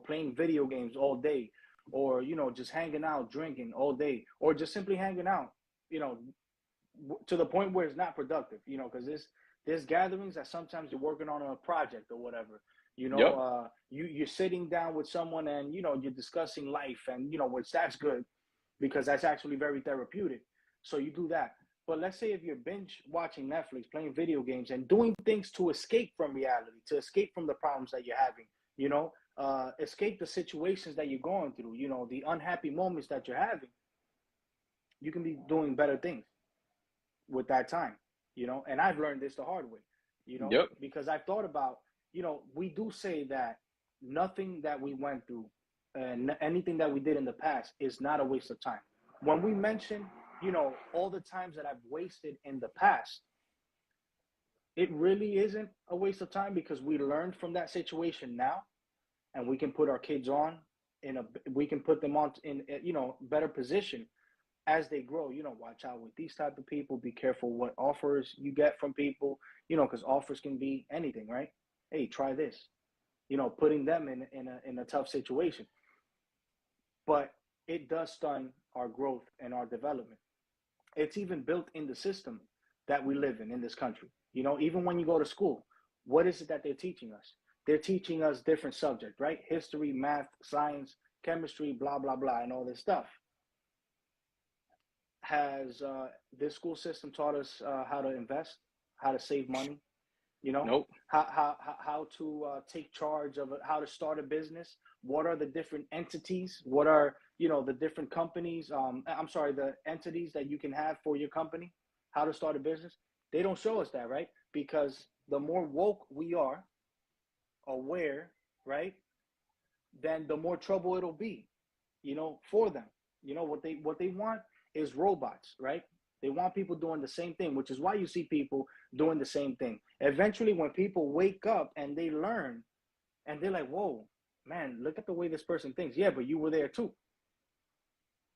playing video games all day, or just hanging out, drinking all day, or just simply hanging out, you know, to the point where it's not productive, because there's gatherings that sometimes you're working on a project or whatever, Yep. you're sitting down with someone and you're discussing life, and which that's good because that's actually very therapeutic. So you do that. But let's say if you're binge watching Netflix, playing video games, and doing things to escape from reality, to escape from the problems that you're having, escape the situations that you're going through, the unhappy moments that you're having, you can be doing better things with that time, and I've learned this the hard way, Yep. because I've thought about, we do say that nothing that we went through and anything that we did in the past is not a waste of time. When we mention, all the times that I've wasted in the past, it really isn't a waste of time because we learned from that situation now, and we can put our kids on we can put them on in better position as they grow. Watch out with these type of people, be careful what offers you get from people, because offers can be anything, right? Hey, try this, putting them in a tough situation. But it does stun our growth and our development. It's even built in the system that we live in this country. You know, even when you go to school, what is it that they're teaching us? They're teaching us different subjects, right? History, math, science, chemistry, blah, blah, blah, and all this stuff. Has this school system taught us how to invest, how to save money, you know, Nope. how to take charge of it, how to start a business? What are the different entities? What are, you know, the different companies? I'm sorry, the entities that you can have for your company, how to start a business? They don't show us that, right? Because the more woke we are, aware, right, then the more trouble it'll be, you know, for them. You know, what they want is robots, right? They want people doing the same thing, which is why you see people doing the same thing. Eventually, when people wake up and they learn and they're like, whoa, man, look at the way this person thinks. Yeah, but you were there too.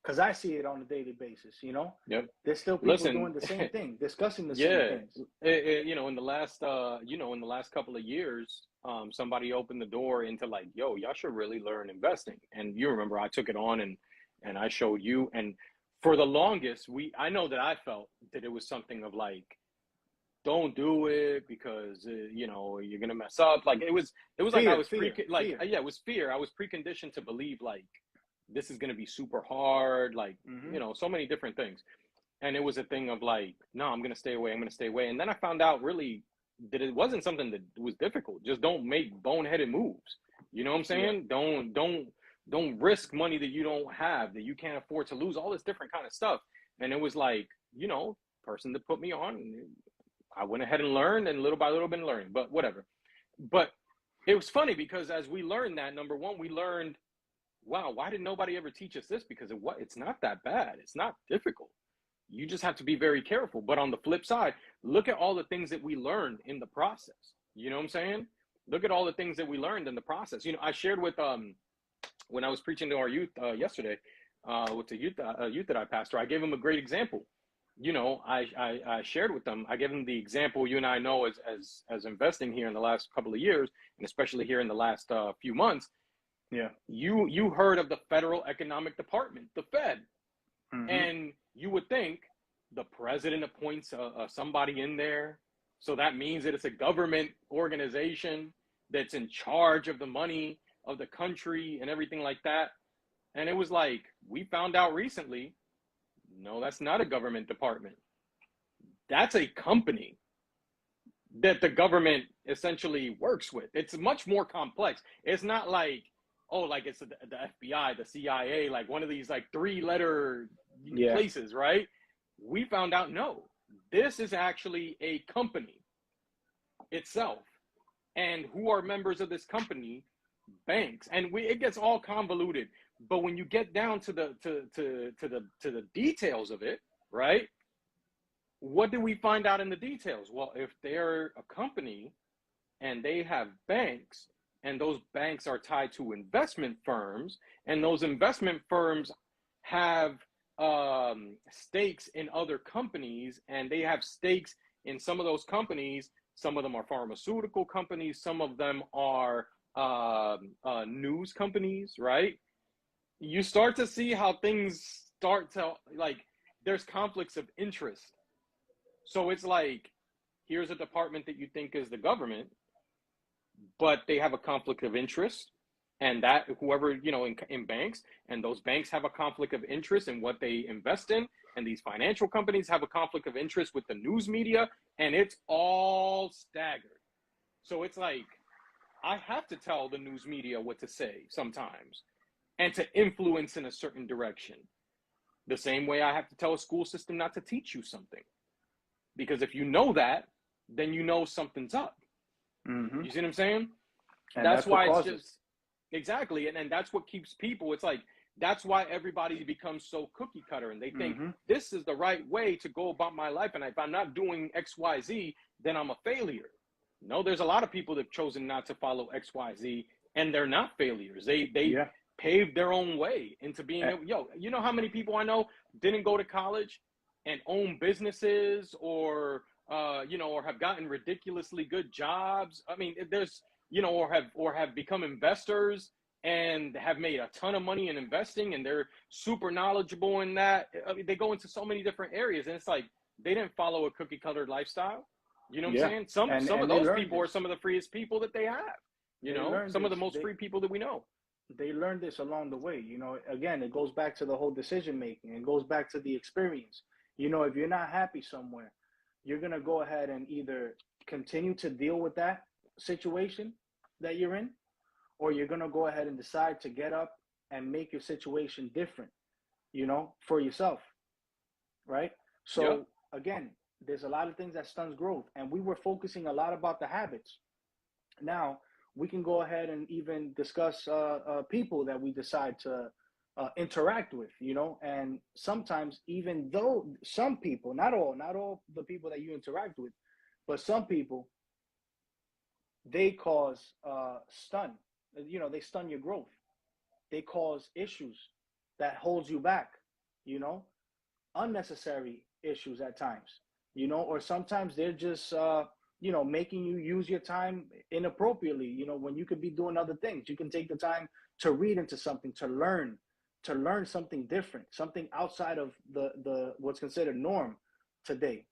Because I see it on a daily basis, you know? Yep. There's still people doing the same thing, discussing the same things. You know, in the last, in the last couple of years, somebody opened the door into like, yo, y'all should really learn investing. And you remember I took it on and I showed you. And for the longest, I know that I felt that it was something of like, don't do it because you know, you're gonna mess up. Like it was like I was fear. Yeah, it was fear. I was preconditioned to believe like this is gonna be super hard, like you know, so many different things. And it was a thing of like, no, I'm gonna stay away. And then I found out really that it wasn't something that was difficult. Just don't make boneheaded moves. You know what I'm saying? Yeah. Don't risk money that you don't have, that you can't afford to lose, all this different kind of stuff. And it was like, you know, person that put me on, I went ahead and learned, and little by little been learning, but whatever. But it was funny because as we learned that, number one, we learned, wow, why did nobody ever teach us this? Because it's not that bad. It's not difficult. You just have to be very careful. But on the flip side, look at all the things that we learned in the process. You know what I'm saying? Look at all the things that we learned in the process. You know, I shared with when I was preaching to our youth yesterday, with the youth that I pastor, I gave them a great example. You know, I shared with them, I gave them the example you and I know as investing here in the last couple of years, and especially here in the last few months. Yeah. You heard of the Federal Economic Department, the Fed. And you would think the president appoints somebody in there. So that means that it's a government organization that's in charge of the money of the country and everything like that. And it was like, we found out recently, no, that's not a government department. That's a company that the government essentially works with. It's much more complex. It's not like, oh, like it's the FBI, the CIA, like one of these like 3-letter places, right? We found out, no, this is actually a company itself. And who are members of this company? Banks. And it gets all convoluted. But when you get down to the details of it, right? What do we find out in the details? Well, if they're a company and they have banks, and those banks are tied to investment firms, and those investment firms have stakes in other companies, and they have stakes in some of those companies. Some of them are pharmaceutical companies. Some of them are news companies, right? You start to see how things start to, like, there's conflicts of interest. So it's like, here's a department that you think is the government, but they have a conflict of interest, and that whoever, you know, in banks, and those banks have a conflict of interest in what they invest in, and these financial companies have a conflict of interest with the news media, and it's all staggered. So it's like, I have to tell the news media what to say sometimes and to influence in a certain direction. The same way I have to tell a school system not to teach you something. Because if you know that, then you know something's up. You see what I'm saying? And that's why it's just, exactly. And that's what keeps people, it's like, that's why everybody becomes so cookie cutter, and they think this is the right way to go about my life. And if I'm not doing X, Y, Z, then I'm a failure. No, there's a lot of people that have chosen not to follow X, Y, Z, and they're not failures. They paved their own way into being, you know how many people I know didn't go to college and own businesses, or you know, or have gotten ridiculously good jobs. I mean, there's, you know, or have become investors and have made a ton of money in investing, and they're super knowledgeable in that. I mean, they go into so many different areas, and it's like, they didn't follow a cookie colored lifestyle. You know what I'm Yeah, saying? Some of and they those learned people are this. some of the freest people that they have. You They know, learned some of the this. most free people that we know. They learned this along the way. You know, again, it goes back to the whole decision making. It goes back to the experience. You know, if you're not happy somewhere, you're gonna go ahead and either continue to deal with that situation that you're in, or you're gonna go ahead and decide to get up and make your situation different, you know, for yourself, right? Yep. So again, there's a lot of things that stuns growth, and we were focusing a lot about the habits. Now we can go ahead and even discuss people that we decide to interact with, you know. And sometimes, even though some people, not all the people that you interact with, but some people, they cause stun. You know, they stun your growth. They cause issues that holds you back. You know, unnecessary issues at times, you know, or sometimes they're just, you know, making you use your time inappropriately, you know, when you could be doing other things. You can take the time to read into something, to learn something different, something outside of the what's considered norm today,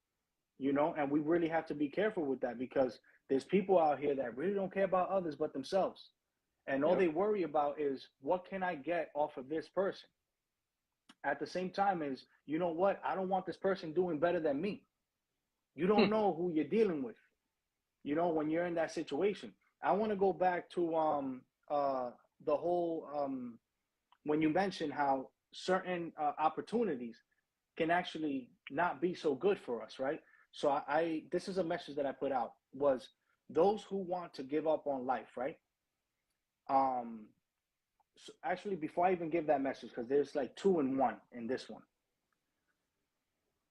you know. And we really have to be careful with that, because there's people out here that really don't care about others but themselves. And all Yep. they worry about is, what can I get off of this person? At the same time, is, you know what, I don't want this person doing better than me. You don't know who you're dealing with, you know, when you're in that situation. I want to go back to the whole when you mentioned how certain opportunities can actually not be so good for us, right? So I this is a message that I put out, was those who want to give up on life, right? um so actually, before I even give that message, because there's like two in one in this one.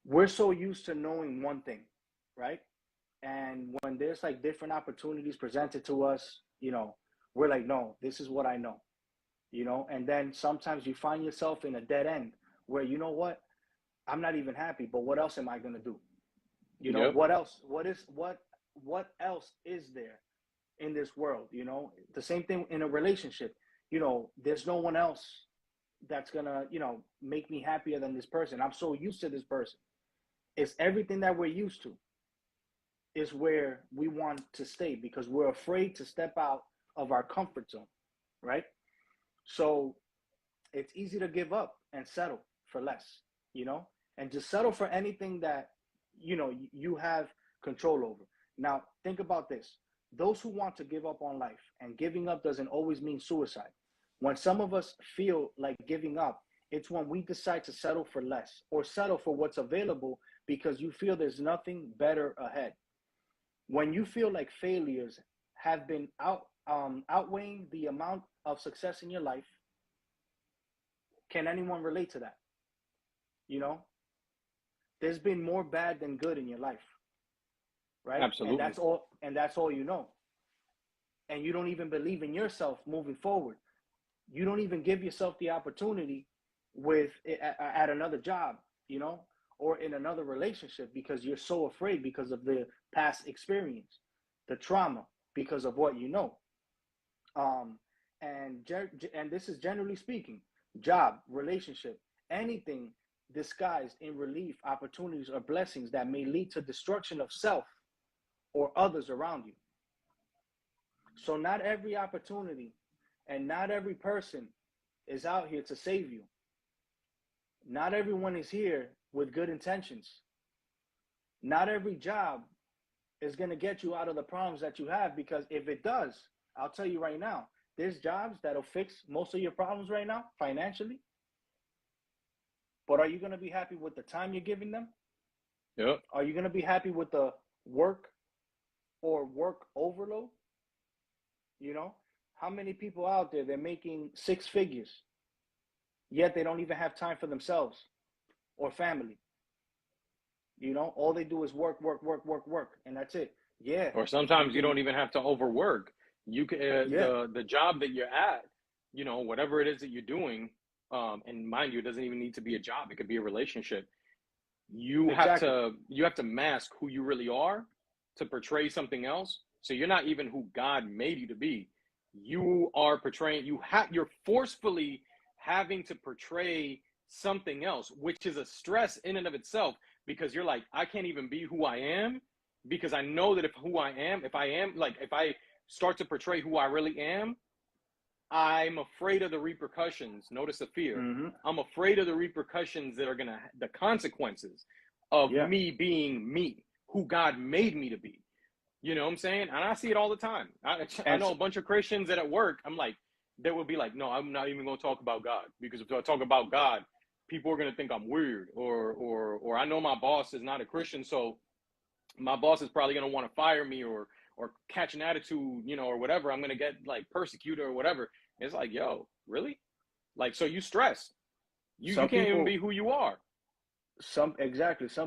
We're so used to knowing one thing, right? And when there's like different opportunities presented to us, you know, we're like, no, this is what I know, you know. And then sometimes you find yourself in a dead end where, you know what, I'm not even happy, but what else am I going to do? You know, Yep. what else? What else is there in this world? You know, the same thing in a relationship. You know, there's no one else that's gonna, you know, make me happier than this person. I'm so used to this person. It's everything that we're used to is where we want to stay, because we're afraid to step out of our comfort zone, right? So it's easy to give up and settle for less, you know, and just settle for anything that, you know, you have control over. Now, think about this. Those who want to give up on life, and giving up doesn't always mean suicide. When some of us feel like giving up, it's when we decide to settle for less, or settle for what's available because you feel there's nothing better ahead. When you feel like failures have been outweighing the amount of success in your life, can anyone relate to that? You know, there's been more bad than good in your life, right? And Absolutely. that's all you know. And you don't even believe in yourself moving forward. You don't even give yourself the opportunity with at another job, you know, or in another relationship, because you're so afraid, because of the past experience, the trauma, because of what you know. Um, and this is generally speaking, job, relationship, anything disguised in relief, opportunities, or blessings that may lead to destruction of self or others around you. So not every opportunity and not every person is out here to save you. Not everyone is here with good intentions. Not every job is going to get you out of the problems that you have, because if it does, I'll tell you right now, there's jobs that'll fix most of your problems right now financially. But are you going to be happy with the time you're giving them? Yep. Are you going to be happy with the work or work overload? You know, how many people out there, they're making six figures, yet they don't even have time for themselves or family. You know, all they do is work, work, work, work, work, and that's it. Yeah, Or you sometimes you can. don't even have to overwork. You can Yeah, the job that you're at, you know, whatever it is that you're doing, and mind you, it doesn't even need to be a job. It could be a relationship. exactly. You have to mask who you really are to portray something else. So you're not even who God made you to be. You are portraying, you're forcefully having to portray something else, which is a stress in and of itself, because you're like, I can't even be who I am, because I know that if I start to portray who I really am, I'm afraid of the repercussions. Notice the fear. Mm-hmm. I'm afraid of the repercussions that are the consequences of Yeah. me being me, who God made me to be. You know what I'm saying? And I see it all the time. I And know a bunch of Christians that at work, I'm like, they would be like, no, I'm not even going to talk about God, because if I talk about God, people are going to think I'm weird, or I know my boss is not a Christian, so my boss is probably going to want to fire me, or catch an attitude, or whatever. I'm going to get like persecuted or whatever. It's like, yo, really? Like, so you stress. You some can't even people, be who you are. some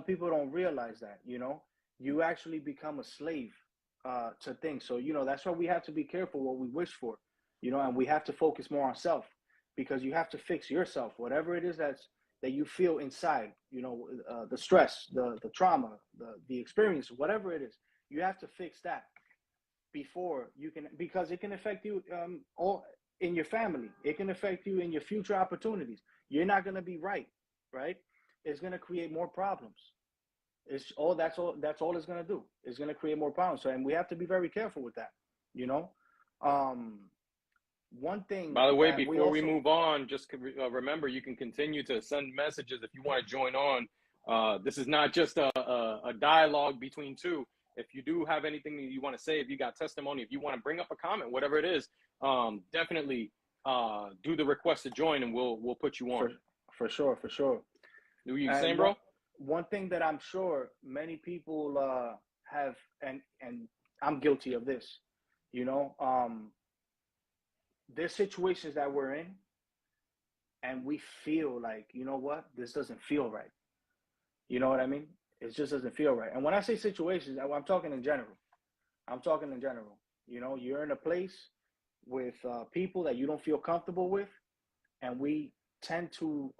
people don't realize that, you actually become a slave to things. So, that's why we have to be careful what we wish for, and we have to focus more on self, because you have to fix yourself, whatever it is that you feel inside, the stress, the trauma, the experience, whatever it is, you have to fix that before you can, because it can affect you all in your family. It can affect you in your future opportunities. You're not going to be right? It's going to create more problems. That's all it's going to do. It's going to create more problems. So, and we have to be very careful with that, you know um one thing By the way, that we before we also move on, just remember, you can continue to send messages if you want to join on. This is not just a dialogue between two. If you do have anything that you want to say, if you got testimony, if you want to bring up a comment, whatever it is, definitely do the request to join, and we'll put you on. for sure. Do you And saying, bro? one thing that I'm sure many people have, and I'm guilty of this, you know there's situations that we're in, and we feel like, what, this doesn't feel right. You know what I mean? It just doesn't feel right. And when I say situations, I'm talking in general. I'm talking in general. You're in a place with people that you don't feel comfortable with, and we tend to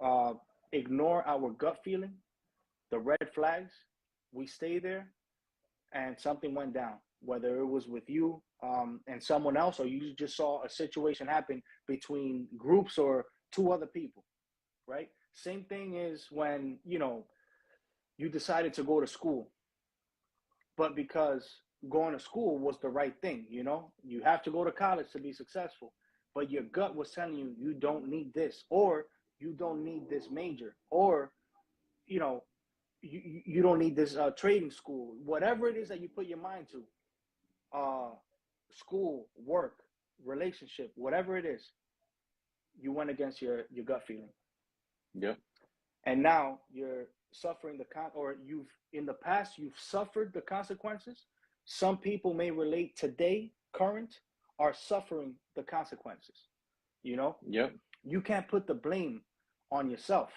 ignore our gut feeling, the red flags. We stay there, and something went down, whether it was with you and someone else, or you just saw a situation happen between groups or two other people, right? Same thing is when, you decided to go to school, but because going to school was the right thing, you have to go to college to be successful, but your gut was telling you, you don't need this, or you don't need this major, or, you know, you don't need this trading school, whatever it is that you put your mind to, uh, school, work, relationship, whatever it is, you went against your gut feeling. Yeah. And now you're suffering or you've, in the past, you've suffered the consequences. Some people may relate today, current, are suffering the consequences. Yep. You can't put the blame on yourself.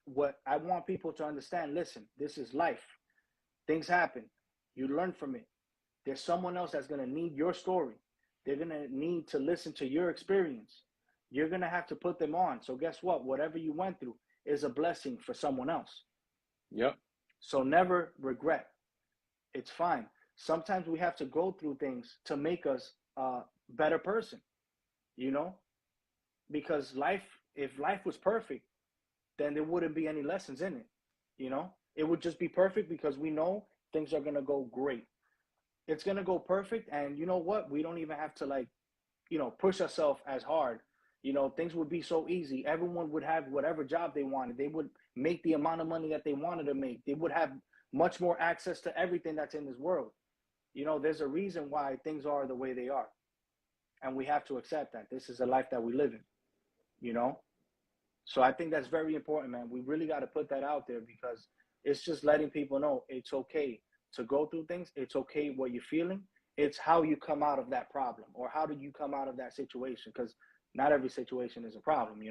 What I want people to understand, listen, this is life. Things happen. You learn from it. There's someone else that's going to need your story. They're going to need to listen to your experience. You're going to have to put them on. So guess what? Whatever you went through is a blessing for someone else. Yep. So never regret. It's fine. Sometimes we have to go through things to make us a better person, because if life was perfect, then there wouldn't be any lessons in it. It would just be perfect because we know things are going to go great. It's going to go perfect. And you know what? We don't even have to push ourselves as hard. Things would be so easy. Everyone would have whatever job they wanted. They would make the amount of money that they wanted to make. They would have much more access to everything that's in this world. There's a reason why things are the way they are. And we have to accept that. This is a life that we live in. So I think that's very important, man. We really got to put that out there, because it's just letting people know it's okay to go through things. It's okay what you're feeling. It's how you come out of that problem, or how do you come out of that situation, because not every situation is a problem.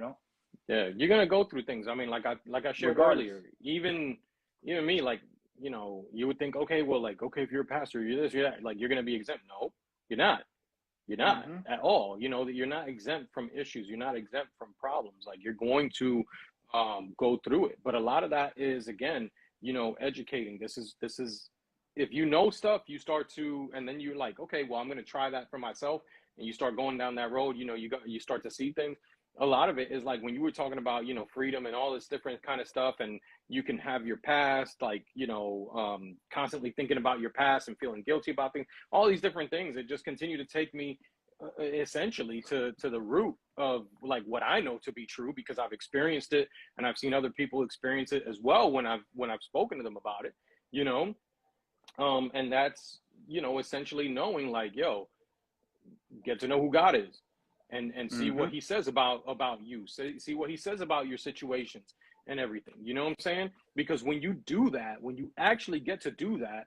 Yeah, you're gonna go through things. I mean, like I shared Regardless. earlier, even me, like, you would think, okay, well, like, okay, if you're a pastor, you're this, you're that, like, you're gonna be exempt. No, you're not. You're not Mm-hmm. at all. That you're not exempt from issues. You're not exempt from problems. Like, you're going to go through it. But a lot of that is, again, educating. This is if you know stuff, you start to, and then you're like, okay, well, I'm going to try that for myself, and you start going down that road. You start to see things. a lot of it is like when you were talking about, you know, freedom and all this different kind of stuff, and you can have your past, like, you know, constantly thinking about your past and feeling guilty about things, all these different things. It just continue to take me essentially to the root of like what I know to be true, because I've experienced it and I've seen other people experience it as well when I've spoken to them about it, you know. And that's, you know, essentially knowing like, yo, get to know who God is, and see what Mm-hmm. he says about you. See what he says about your situations and everything. You know what I'm saying? Because when you do that, when you actually get to do that,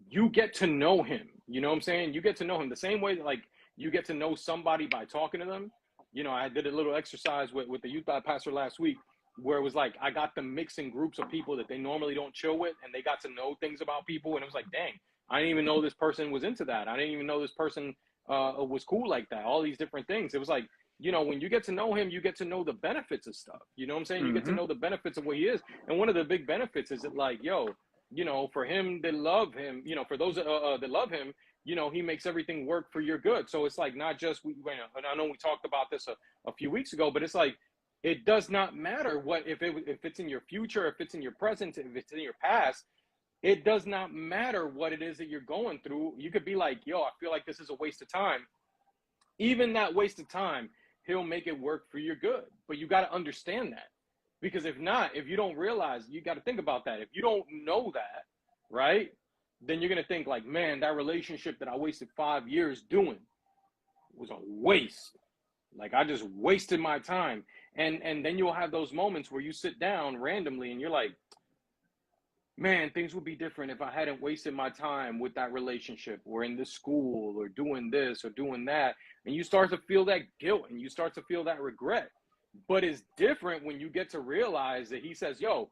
you get to know him. You know what I'm saying? You get to know him the same way that like you get to know somebody by talking to them. You know, I did a little exercise with the youth pastor last week where it was like I got them mixing groups of people that they normally don't chill with, and they got to know things about people, and it was like, dang, I didn't even know this person was into that. I didn't even know this person was cool like that. All these different things. It was like, you know, when you get to know him, you get to know the benefits of stuff. You know what I'm saying? You get to Mm-hmm. know the benefits of what he is, and one of the big benefits is that like, yo, you know, for him that love him, you know, for those that love him, you know, he makes everything work for your good. So it's like not just and I know we talked about this a few weeks ago, but it's like it does not matter what if it's in your future, if it's in your present, if it's in your past. It does not matter what it is that you're going through. You could be like, yo, I feel like this is a waste of time. Even that waste of time, he'll make it work for your good. But you got to understand that. Because if not, if you don't realize, you got to think about that. If you don't know that, right, then you're going to think like, man, that relationship that I wasted 5 years doing was a waste. Like I just wasted my time. And then you'll have those moments where you sit down randomly and you're like, man, things would be different if I hadn't wasted my time with that relationship or in this school or doing this or doing that. And you start to feel that guilt and you start to feel that regret. But it's different when you get to realize that he says, yo,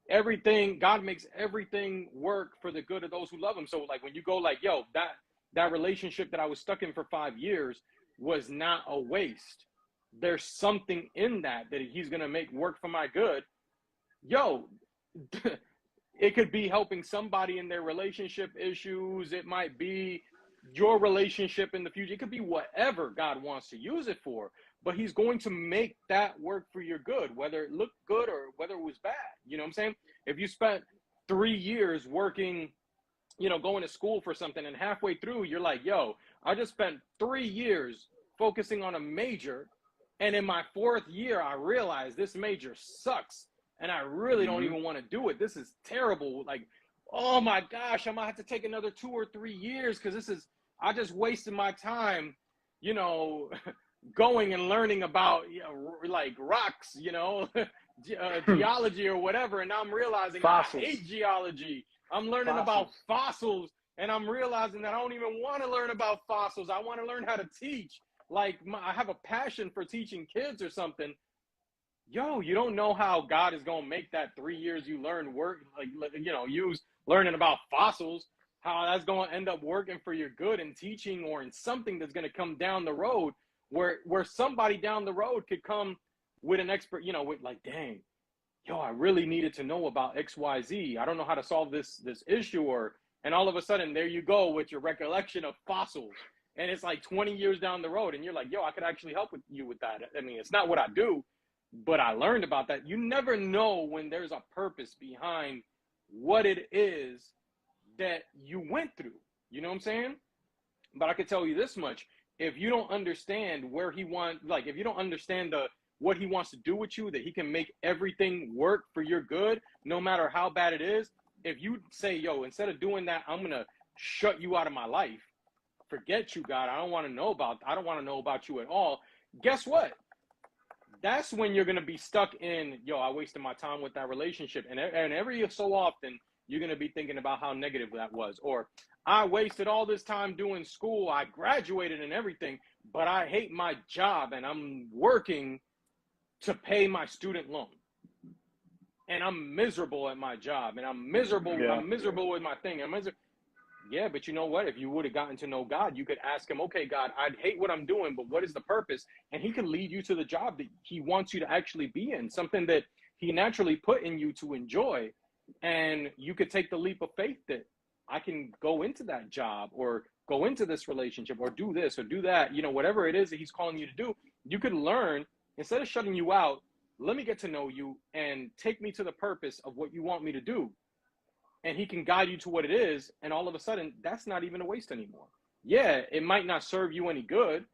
everything, God makes everything work for the good of those who love him. So like when you go like, yo, that relationship that I was stuck in for 5 years was not a waste. There's something in that he's going to make work for my good. Yo, it could be helping somebody in their relationship issues. It might be your relationship in the future. It could be whatever God wants to use it for, but he's going to make that work for your good, whether it looked good or whether it was bad. You know what I'm saying? If you spent 3 years working, you know, going to school for something, and halfway through you're like, yo, I just spent 3 years focusing on a major, and in my fourth year I realized this major sucks and I really don't Mm-hmm. even want to do it. This is terrible. Like, oh my gosh, I'm gonna have to take another 2 or 3 years because I just wasted my time, you know, going and learning about, you know, like rocks, you know, geology or whatever. And now I'm realizing I Fossils. hate geology. I'm learning about Fossils. fossils, and I'm realizing that I don't even want to learn about fossils. I want to learn how to teach. Like, I have a passion for teaching kids or something. Yo, you don't know how God is going to make that 3 years you learn work, like, you know, use learning about fossils, how that's going to end up working for your good in teaching or in something that's going to come down the road where somebody down the road could come with an expert, you know, with like, dang, yo, I really needed to know about XYZ. I don't know how to solve this issue, and all of a sudden there you go with your recollection of fossils. And it's like 20 years down the road, and you're like, yo, I could actually help you with that. I mean, it's not what I do, but I learned about that. You never know when there's a purpose behind what it is that you went through. You know what I'm saying? But I can tell you this much: if you don't understand where he wants, like, if you don't understand what he wants to do with you, that he can make everything work for your good, no matter how bad it is. If you say, yo, instead of doing that, I'm gonna shut you out of my life. Forget you, God. I don't want to know about you at all. Guess what? That's when you're going to be stuck in, yo, I wasted my time with that relationship. And every so often, you're going to be thinking about how negative that was. Or I wasted all this time doing school. I graduated and everything, but I hate my job and I'm working to pay my student loan. And I'm miserable at my job and I'm miserable. Yeah. I'm miserable with my thing. Yeah, but you know what? If you would have gotten to know God, you could ask him, okay, God, I hate what I'm doing, but what is the purpose? And he can lead you to the job that he wants you to actually be in, something that he naturally put in you to enjoy. And you could take the leap of faith that I can go into that job or go into this relationship or do this or do that, you know, whatever it is that he's calling you to do. You could learn, instead of shutting you out, let me get to know you and take me to the purpose of what you want me to do. And he can guide you to what it is. And all of a sudden, that's not even a waste anymore. Yeah, it might not serve you any good,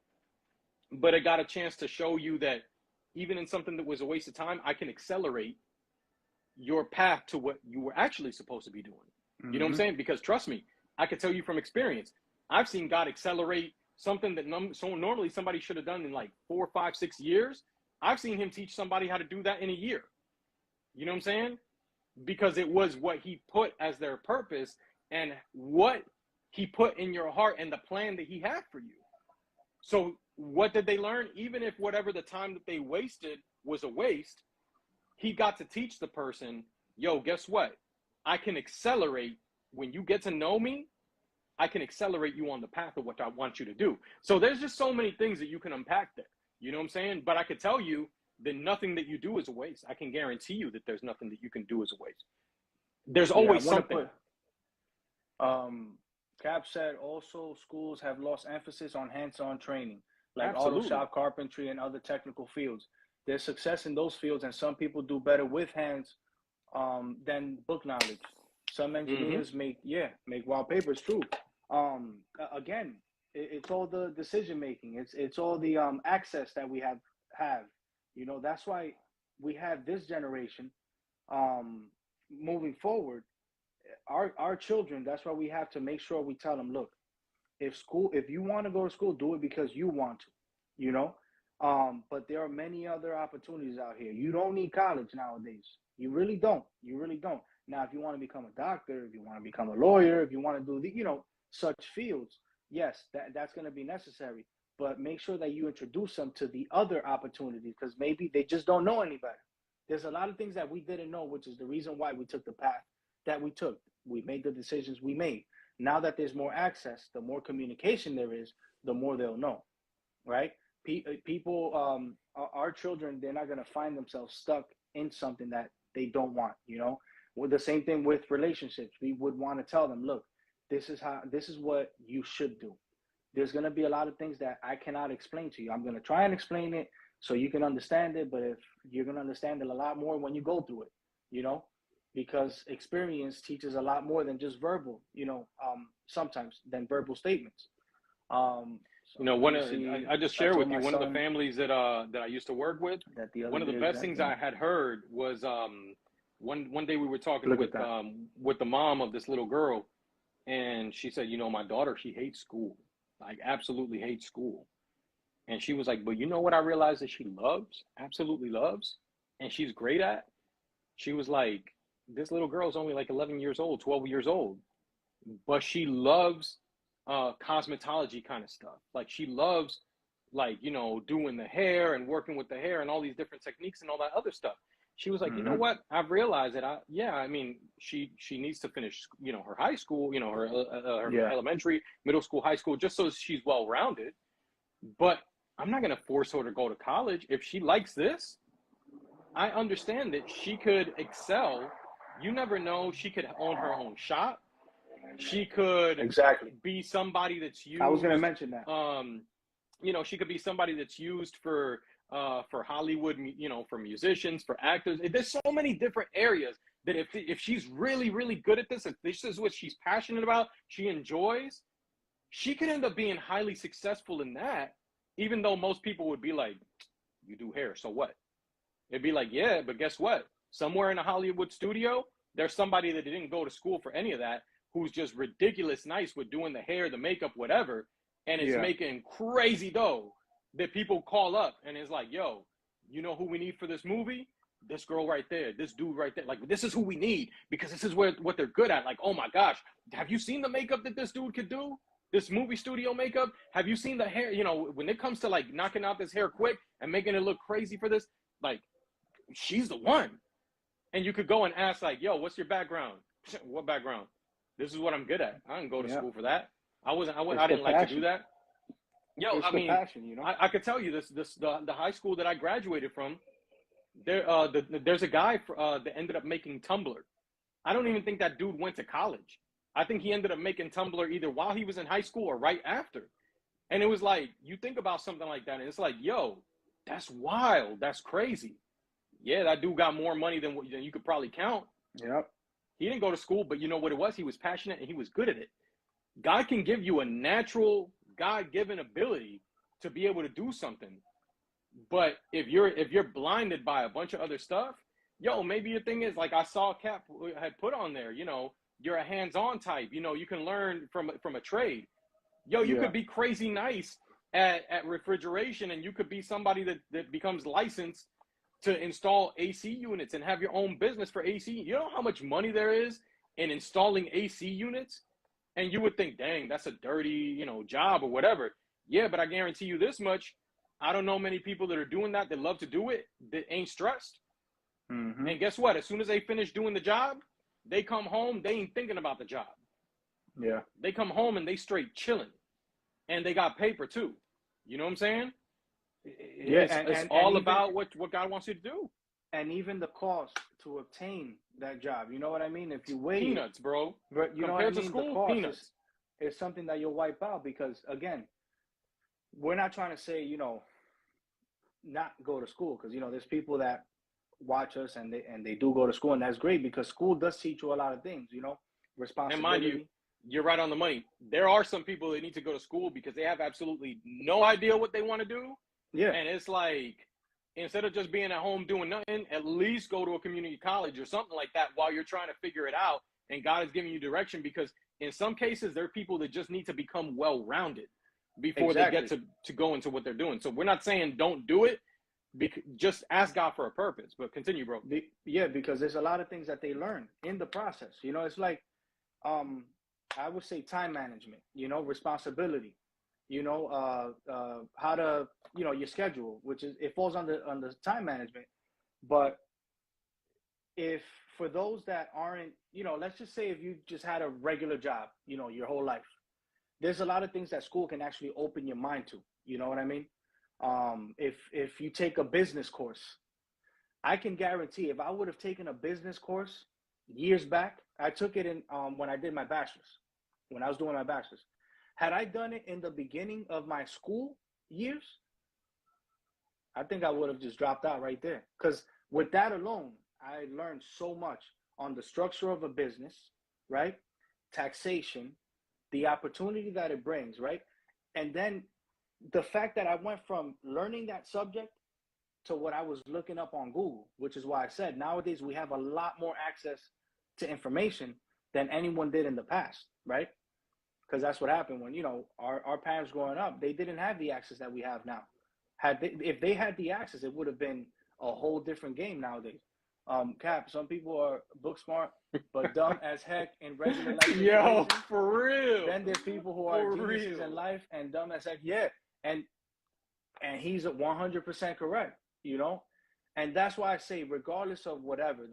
but it got a chance to show you that even in something that was a waste of time, I can accelerate your path to what you were actually supposed to be doing. You know what I'm saying? Because trust me, I can tell you from experience, I've seen God accelerate something that so normally somebody should have done in like 4, 5, 6 years. I've seen him teach somebody how to do that in a year. You know what I'm saying? Because it was what he put as their purpose and what he put in your heart and the plan that he had for you. So what did they learn? Even if whatever the time that they wasted was a waste, he got to teach the person, yo, guess what? I can accelerate. When you get to know me, I can accelerate you on the path of what I want you to do. So there's just so many things that you can unpack there. You know what I'm saying? But I could tell you that nothing that you do is a waste. I can guarantee you that there's nothing that you can do as a waste. There's always something. Cap said also schools have lost emphasis on hands-on training, like Absolutely. auto shop, carpentry, and other technical fields. There's success in those fields, and some people do better with hands than book knowledge. Some engineers make wallpaper. It's true. Again, it's all the decision making. It's all the access that we have. You know, that's why we have this generation moving forward. Our children. That's why we have to make sure we tell them, look, if you want to go to school, do it because you want to. You know, but there are many other opportunities out here. You don't need college nowadays. You really don't. You really don't. Now, if you want to become a doctor, if you want to become a lawyer, if you want to do such fields, yes, that's going to be necessary. But make sure that you introduce them to the other opportunities, because maybe they just don't know any better. There's a lot of things that we didn't know, which is the reason why we took the path that we took. We made the decisions we made. Now that there's more access, the more communication there is, the more they'll know, right? People, our children, they're not going to find themselves stuck in something that they don't want, Well, the same thing with relationships. We would want to tell them, look, this is what you should do. There's going to be a lot of things that I cannot explain to you. I'm going to try and explain it so you can understand it, but if you're going to understand it a lot more when you go through it, because experience teaches a lot more than just verbal, sometimes than verbal statements. I just share with you one of the families that I used to work with. One of the best things I had heard was one day we were talking with the mom of this little girl, and she said, my daughter, she hates school, like absolutely hates school. And she was like, but you know what I realized that she absolutely loves, and she's great at? She was like, this little girl is only like 11 years old, 12 years old, but she loves cosmetology kind of stuff. Like she loves doing the hair and working with the hair and all these different techniques and all that other stuff. She was like, you know what? I've realized that she needs to finish, her high school, her elementary, middle school, high school, just so she's well-rounded. But I'm not going to force her to go to college. If she likes this, I understand that she could excel. You never know. She could own her own shop. She could be somebody that's used. I was going to mention that. She could be somebody that's used for Hollywood, for musicians, for actors. There's so many different areas that if she's really, really good at this, if this is what she's passionate about, she enjoys, she could end up being highly successful in that, even though most people would be like, you do hair, so what? It'd be like, yeah, but guess what? Somewhere in a Hollywood studio, there's somebody that didn't go to school for any of that, who's just ridiculous nice with doing the hair, the makeup, whatever, and is making crazy dough that people call up and it's like, yo, you know who we need for this movie? This girl right there, this dude right there. Like, this is who we need because this is what they're good at. Like, oh my gosh, have you seen the makeup that this dude could do? This movie studio makeup? Have you seen the hair? When it comes to like knocking out this hair quick and making it look crazy for this, like, she's the one. And you could go and ask like, yo, what's your background? What background? This is what I'm good at. I didn't go to school for that. I didn't like to do that. Yo, it's passion, I could tell you the high school that I graduated from, there's a guy that ended up making Tumblr. I don't even think that dude went to college. I think he ended up making Tumblr either while he was in high school or right after. And it was like, you think about something like that, and it's like, yo, That's wild. That's crazy. Yeah, that dude got more money than you could probably count. Yep. He didn't go to school, but you know what it was? He was passionate and he was good at it. God can give you a natural, God-given ability to be able to do something. But if you're blinded by a bunch of other stuff, yo, maybe your thing is like I saw Cap had put on there, you know, you're a hands-on type, you know, you can learn from a trade. Yo, you Yeah. could be crazy nice at refrigeration, and you could be somebody that becomes licensed to install AC units and have your own business for AC. You know how much money there is in installing AC units? And you would think, dang, that's a dirty, you know, job or whatever. Yeah, but I guarantee you this much. I don't know many people that are doing that love to do it that ain't stressed. Mm-hmm. And guess what? As soon as they finish doing the job, they come home, they ain't thinking about the job. Yeah. They come home and they straight chilling. And they got paper too. You know what I'm saying? Yeah, It's all about what God wants you to do. And even the cost to obtain that job. You know what I mean? If you wait, peanuts, bro. But you know Compared what I mean? to school, the cost peanuts. is something that you'll wipe out because, again, we're not trying to say, you know, not go to school because, you know, there's people that watch us and they do go to school, and that's great because school does teach you a lot of things, you know, responsibility. And mind you, you're right on the money. There are some people that need to go to school because they have absolutely no idea what they want to do. Yeah. And it's like, instead of just being at home doing nothing, at least go to a community college or something like that while you're trying to figure it out. And God is giving you direction because in some cases, there are people that just need to become well-rounded before they get to go into what they're doing. So we're not saying don't do it. Just ask God for a purpose. But continue, bro. Yeah, because there's a lot of things that they learn in the process. You know, it's like, I would say time management, you know, responsibility, you know, how to, you know, your schedule, which is, it falls under time management. But if for those that aren't, you know, let's just say if you just had a regular job, you know, your whole life, there's a lot of things that school can actually open your mind to. You know what I mean? If you take a business course, I can guarantee if I would have taken a business course years back, I took it in when I did my bachelor's, when I was doing my bachelor's. Had I done it in the beginning of my school years, I think I would have just dropped out right there. Because with that alone, I learned so much on the structure of a business, right? Taxation, the opportunity that it brings, right? And then the fact that I went from learning that subject to what I was looking up on Google, which is why I said nowadays we have a lot more access to information than anyone did in the past, right? Because that's what happened when, you know, our parents growing up, they didn't have the access that we have now. If they had the access, it would have been a whole different game nowadays. Cap, some people are book smart, but dumb as heck in regular life. Yo, for real. Then there's people who are geniuses in life and dumb as heck. Yeah, and he's 100% correct, you know, and that's why I say, regardless of whatever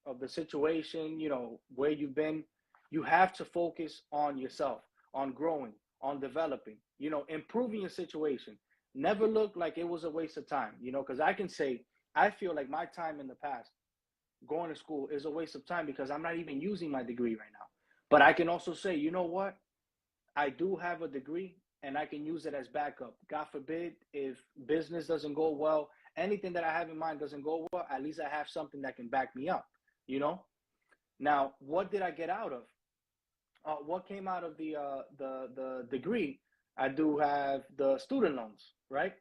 of the situation, you know, where you've been, you have to focus on yourself, on growing, on developing, you know, improving your situation. Never look like it was a waste of time, you know, because I can say, I feel like my time in the past going to school is a waste of time because I'm not even using my degree right now. But I can also say, you know what? I do have a degree and I can use it as backup. God forbid if business doesn't go well, anything that I have in mind doesn't go well, at least I have something that can back me up, you know? Now, what did I get out of? What came out of the degree? I do have the student loans, right?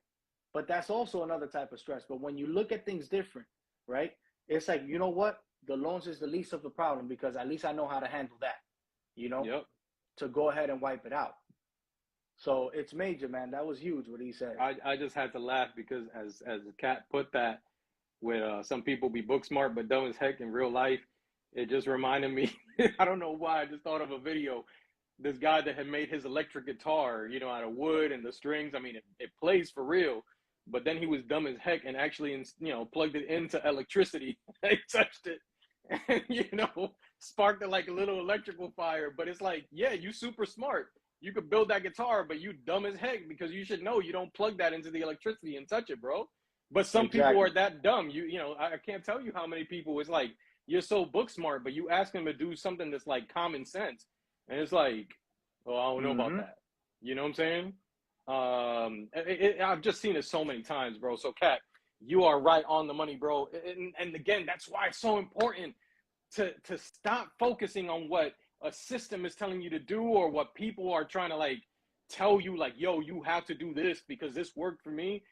But that's also another type of stress. But when you look at things different, right? It's like, you know what? The loans is the least of the problem because at least I know how to handle that, you know, to go ahead and wipe it out. So it's major, man. That was huge what he said. I just had to laugh because as Kat put that, with some people be book smart but dumb as heck in real life, it just reminded me, I don't know why, I just thought of a video. This guy that had made his electric guitar, you know, out of wood and the strings. I mean, it plays for real. But then he was dumb as heck and actually, you know, plugged it into electricity. He touched it and, you know, sparked it like a little electrical fire. But it's like, yeah, you super smart. You could build that guitar, but you dumb as heck because you should know you don't plug that into the electricity and touch it, bro. But some people are that dumb. You know, I can't tell you how many people, it's like, you're so book smart, but you ask them to do something that's like common sense. And it's like, oh, I don't know about that. You know what I'm saying? I've just seen it so many times, bro. So, Cat, you are right on the money, bro. And again, that's why it's so important to stop focusing on what a system is telling you to do or what people are trying to like tell you, like, yo, you have to do this because this worked for me.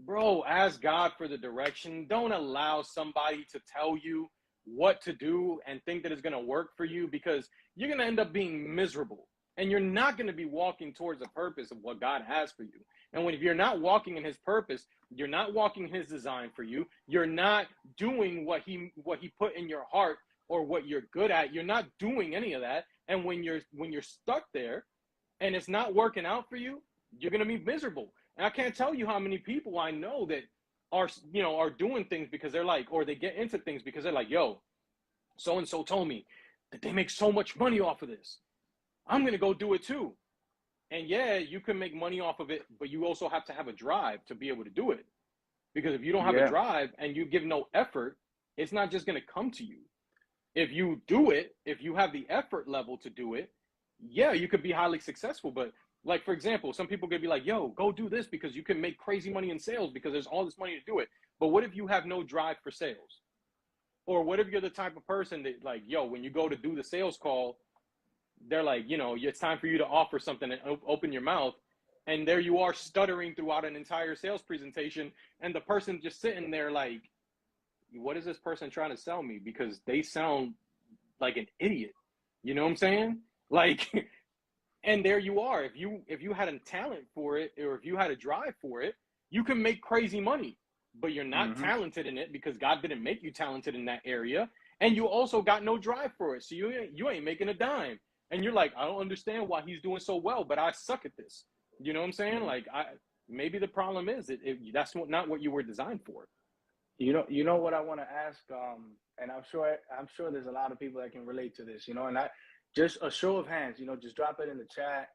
Bro, ask God for the direction. Don't allow somebody to tell you what to do and think that it's going to work for you, because you're going to end up being miserable and you're not going to be walking towards the purpose of what God has for you. And if you're not walking in his purpose, you're not walking his design for you. You're not doing what he put in your heart or what you're good at. You're not doing any of that. And when you're stuck there and it's not working out for you, you're going to be miserable. And I can't tell you how many people I know that are doing things because they're like, or they get into things because they're like, yo, so and so told me that they make so much money off of this. I'm going to go do it too. And yeah, you can make money off of it, but you also have to have a drive to be able to do it. Because if you don't have a Yeah. drive and you give no effort, it's not just going to come to you. If you do it, if you have the effort level to do it, yeah, you could be highly successful. But like, for example, some people could be like, yo, go do this because you can make crazy money in sales because there's all this money to do it. But what if you have no drive for sales? Or what if you're the type of person that, like, yo, when you go to do the sales call, they're like, it's time for you to offer something and open your mouth. And there you are stuttering throughout an entire sales presentation. And the person just sitting there like, what is this person trying to sell me? Because they sound like an idiot. You know what I'm saying? Like, and there you are. If you had a talent for it, or if you had a drive for it, you can make crazy money. But you're not Mm-hmm. talented in it because God didn't make you talented in that area, and you also got no drive for it. So you ain't making a dime. And you're like, I don't understand why he's doing so well, but I suck at this. You know what I'm saying? Mm-hmm. Like, maybe the problem is that that's not what you were designed for. You know what I want to ask, and I'm sure there's a lot of people that can relate to this, and I just a show of hands, just drop it in the chat.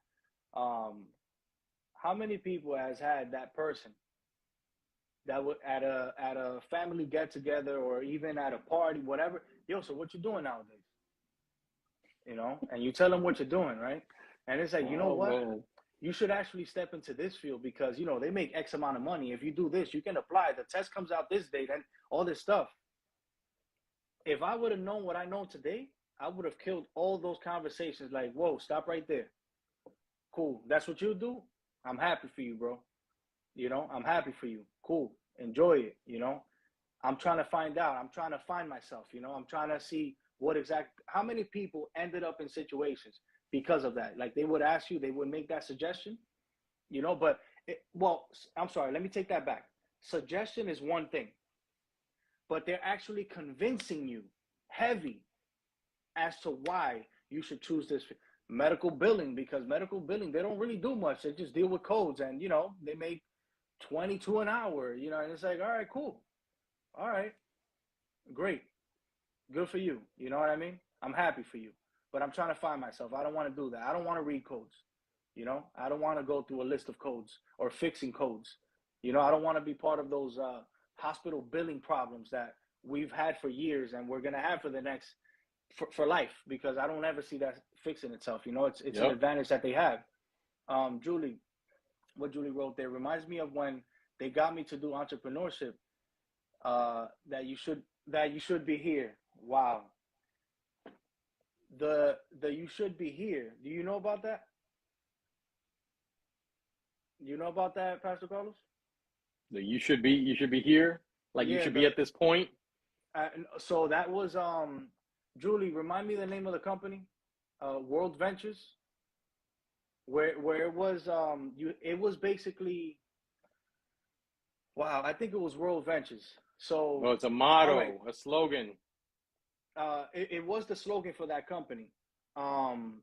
Um, how many people has had that person that would at a family get together or even at a party, whatever? Yo, so what you doing nowadays? And you tell them what you're doing, right? And it's like, you know Oh what? man. You should actually step into this field because they make X amount of money. If you do this, you can apply. The test comes out this date and all this stuff. If I would have known what I know today, I would have killed all those conversations. Like, whoa, stop right there. Cool. That's what you do. I'm happy for you, bro. I'm happy for you. Cool. Enjoy it. I'm trying to find out. I'm trying to find myself. I'm trying to see how many people ended up in situations because of that. Like they would ask you, they would make that suggestion, but well, I'm sorry. Let me take that back. Suggestion is one thing, but they're actually convincing you heavy as to why you should choose this medical billing, because medical billing, they don't really do much. They just deal with codes and, they make 22 an hour, and it's like, all right, cool. All right, great. Good for you. You know what I mean? I'm happy for you, but I'm trying to find myself. I don't want to do that. I don't want to read codes. I don't want to go through a list of codes or fixing codes. I don't want to be part of those hospital billing problems that we've had for years and we're gonna have for the next for life, because I don't ever see that fixing itself. It's an Yep. advantage that they have. Julie, what Julie wrote there reminds me of when they got me to do entrepreneurship. That you should be here. Wow. The you should be here. Do you know about that? You know about that, Pastor Carlos? You should be here. Like you Yeah. should be The at this point. so that was Julie. Remind me the name of the company. World Ventures. Where it was it was basically, wow, I think it was World Ventures. So Well, it's a all right, motto, a slogan. it was the slogan for that company. Um,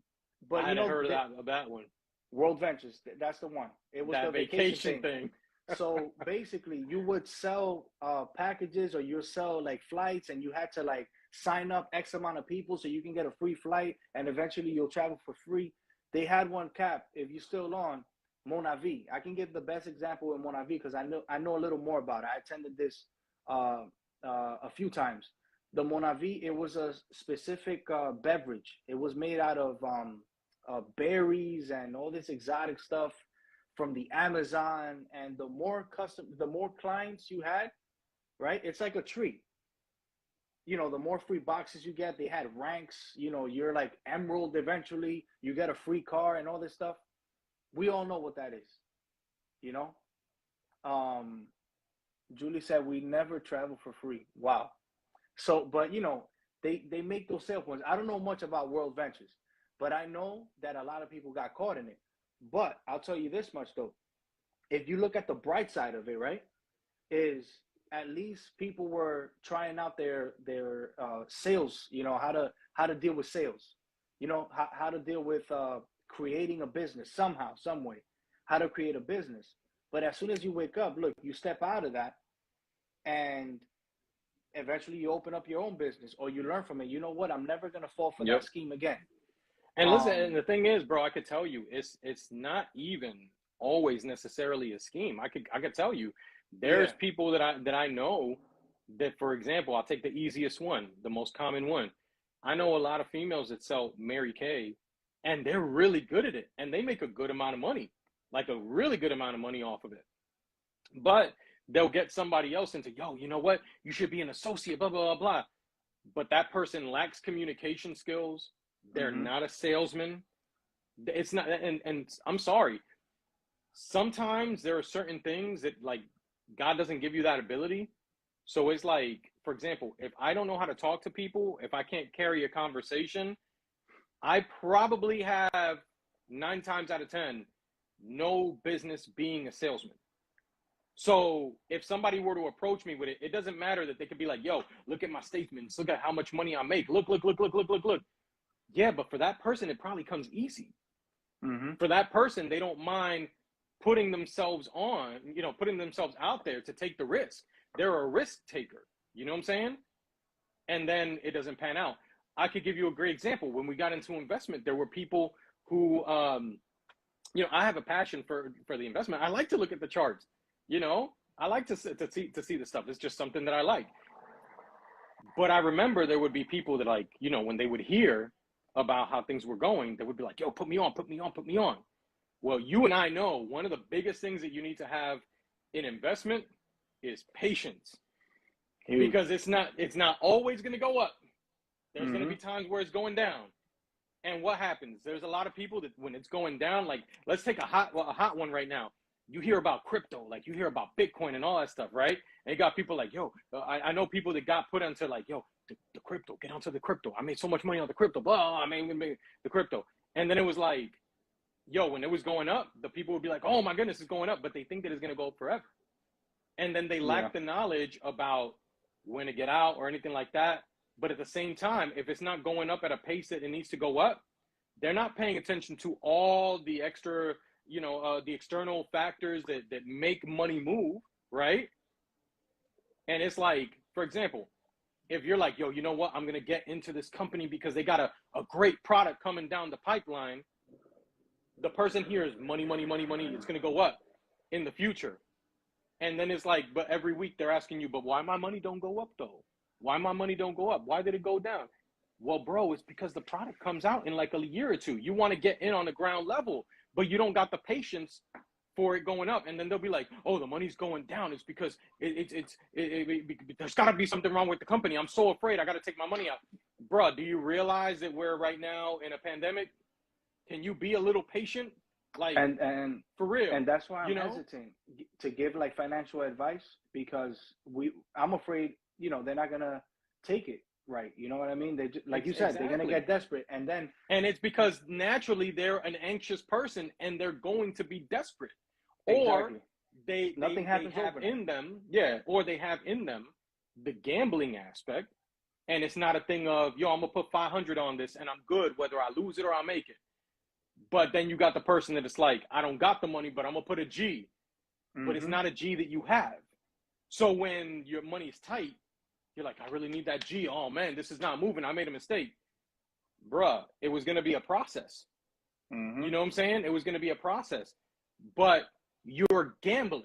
but I hadn't heard of that one. World Ventures, that's the one. It was the That vacation vacation thing. thing. So basically, you would sell packages, or you sell like flights, and you had to like sign up X amount of people so you can get a free flight, and eventually you'll travel for free. They had one cap. If you're still on Monavi, I can give the best example in Monavi because I know a little more about it. I attended this uh, a few times. The Monavi, it was a specific beverage. It was made out of berries and all this exotic stuff, from the Amazon, and the more clients you had, right? It's like a tree. You know, the more free boxes you get, they had ranks. You know, you're like emerald eventually. You get a free car and all this stuff. We all know what that is. You know, um, Julie said we never travel for free. Wow. So, but you know, they make those sale points. I don't know much about World Ventures, but I know that a lot of people got caught in it. But I'll tell you this much though: if you look at the bright side of it, right, is at least people were trying out their sales. You know, how to deal with sales. You know, how to deal with creating a business somehow, some way. How to create a business. But as soon as you wake up, look, you step out of that, and eventually you open up your own business, or you learn from it. You know what? I'm never gonna fall for Yep. that scheme again. And listen, and Um, the thing is, bro, I could tell you, it's not even always necessarily a scheme. I could tell you, there's yeah. people that I know that, for example, I'll take the easiest one, the most common one. I know a lot of females that sell Mary Kay, and they're really good at it, and they make a good amount of money, like a really good amount of money off of it. But they'll get somebody else into, yo, you know what? You should be an associate, blah, blah, blah, blah. But that person lacks communication skills. They're Mm-hmm. not a salesman. It's not, and I'm sorry. Sometimes there are certain things that, like, God doesn't give you that ability. So it's like, for example, if I don't know how to talk to people, if I can't carry a conversation, I probably have 9 times out of 10 no business being a salesman. So if somebody were to approach me with it, it doesn't matter that they could be like, yo, look at my statements. Look at how much money I make. Look, look, look, look, look, look, look. Yeah, but for that person, it probably comes easy. Mm-hmm. For that person, they don't mind putting themselves putting themselves out there to take the risk. They're a risk taker. You know what I'm saying? And then it doesn't pan out. I could give you a great example. When we got into investment, there were people who, I have a passion for the investment. I like to look at the charts. I like to see the stuff. It's just something that I like. But I remember there would be people that, like, when they would hear about how things were going, they would be like, yo, put me on, put me on, put me on. Well, you and I know one of the biggest things that you need to have in investment is patience, Huge. because it's not always going to go up. There's going to Mm-hmm. be times where it's going down. And what happens? There's a lot of people that when it's going down, like, let's take a hot one right now. You hear about crypto, like you hear about Bitcoin and all that stuff, right? And you got people like, yo, I know people that got put onto, like, yo, the crypto, get onto the crypto. I made so much money on the crypto, blah, I made the crypto. And then it was like, yo, when it was going up, the people would be like, oh my goodness, it's going up, but they think that it's going to go up forever. And then they Yeah. lack the knowledge about when to get out or anything like that. But at the same time, if it's not going up at a pace that it needs to go up, they're not paying attention to all the extra, the external factors that make money move, right? And it's like, for example, if you're like, yo, you know what, I'm going to get into this company because they got a great product coming down the pipeline, the person hears money, money, money, money, it's going to go up in the future. And then it's like, but every week they're asking you, but why my money don't go up though? Why my money don't go up? Why did it go down? Well, bro, it's because the product comes out in like a year or two. You want to get in on the ground level, but you don't got the patience for it going up. And then they'll be like, oh, the money's going down. It's because there's got to be something wrong with the company. I'm so afraid. I got to take my money out. Bro, do you realize that we're right now in a pandemic? Can you be a little patient? Like, And for real. and that's why I'm you know? hesitant to give like financial advice, because I'm afraid, they're not gonna take it right. You know what I mean? They like you said, they're gonna Exactly. get desperate, and then And it's because naturally they're an anxious person and they're going to be desperate. Or exactly they nothing happens have overnight. in them, or they have in them the gambling aspect. And it's not a thing of, yo, I'm gonna put 500 on this and I'm good whether I lose it or I make it. But then you got the person that it's like, I don't got the money, but I'm gonna put a G. But it's Mm-hmm. not a G that you have. So when your money's tight, you're like, I really need that G. Oh man, this is not moving. I made a mistake. Bruh, it was gonna be a process. Mm-hmm. You know what I'm saying? It was gonna be a process. But you're gambling.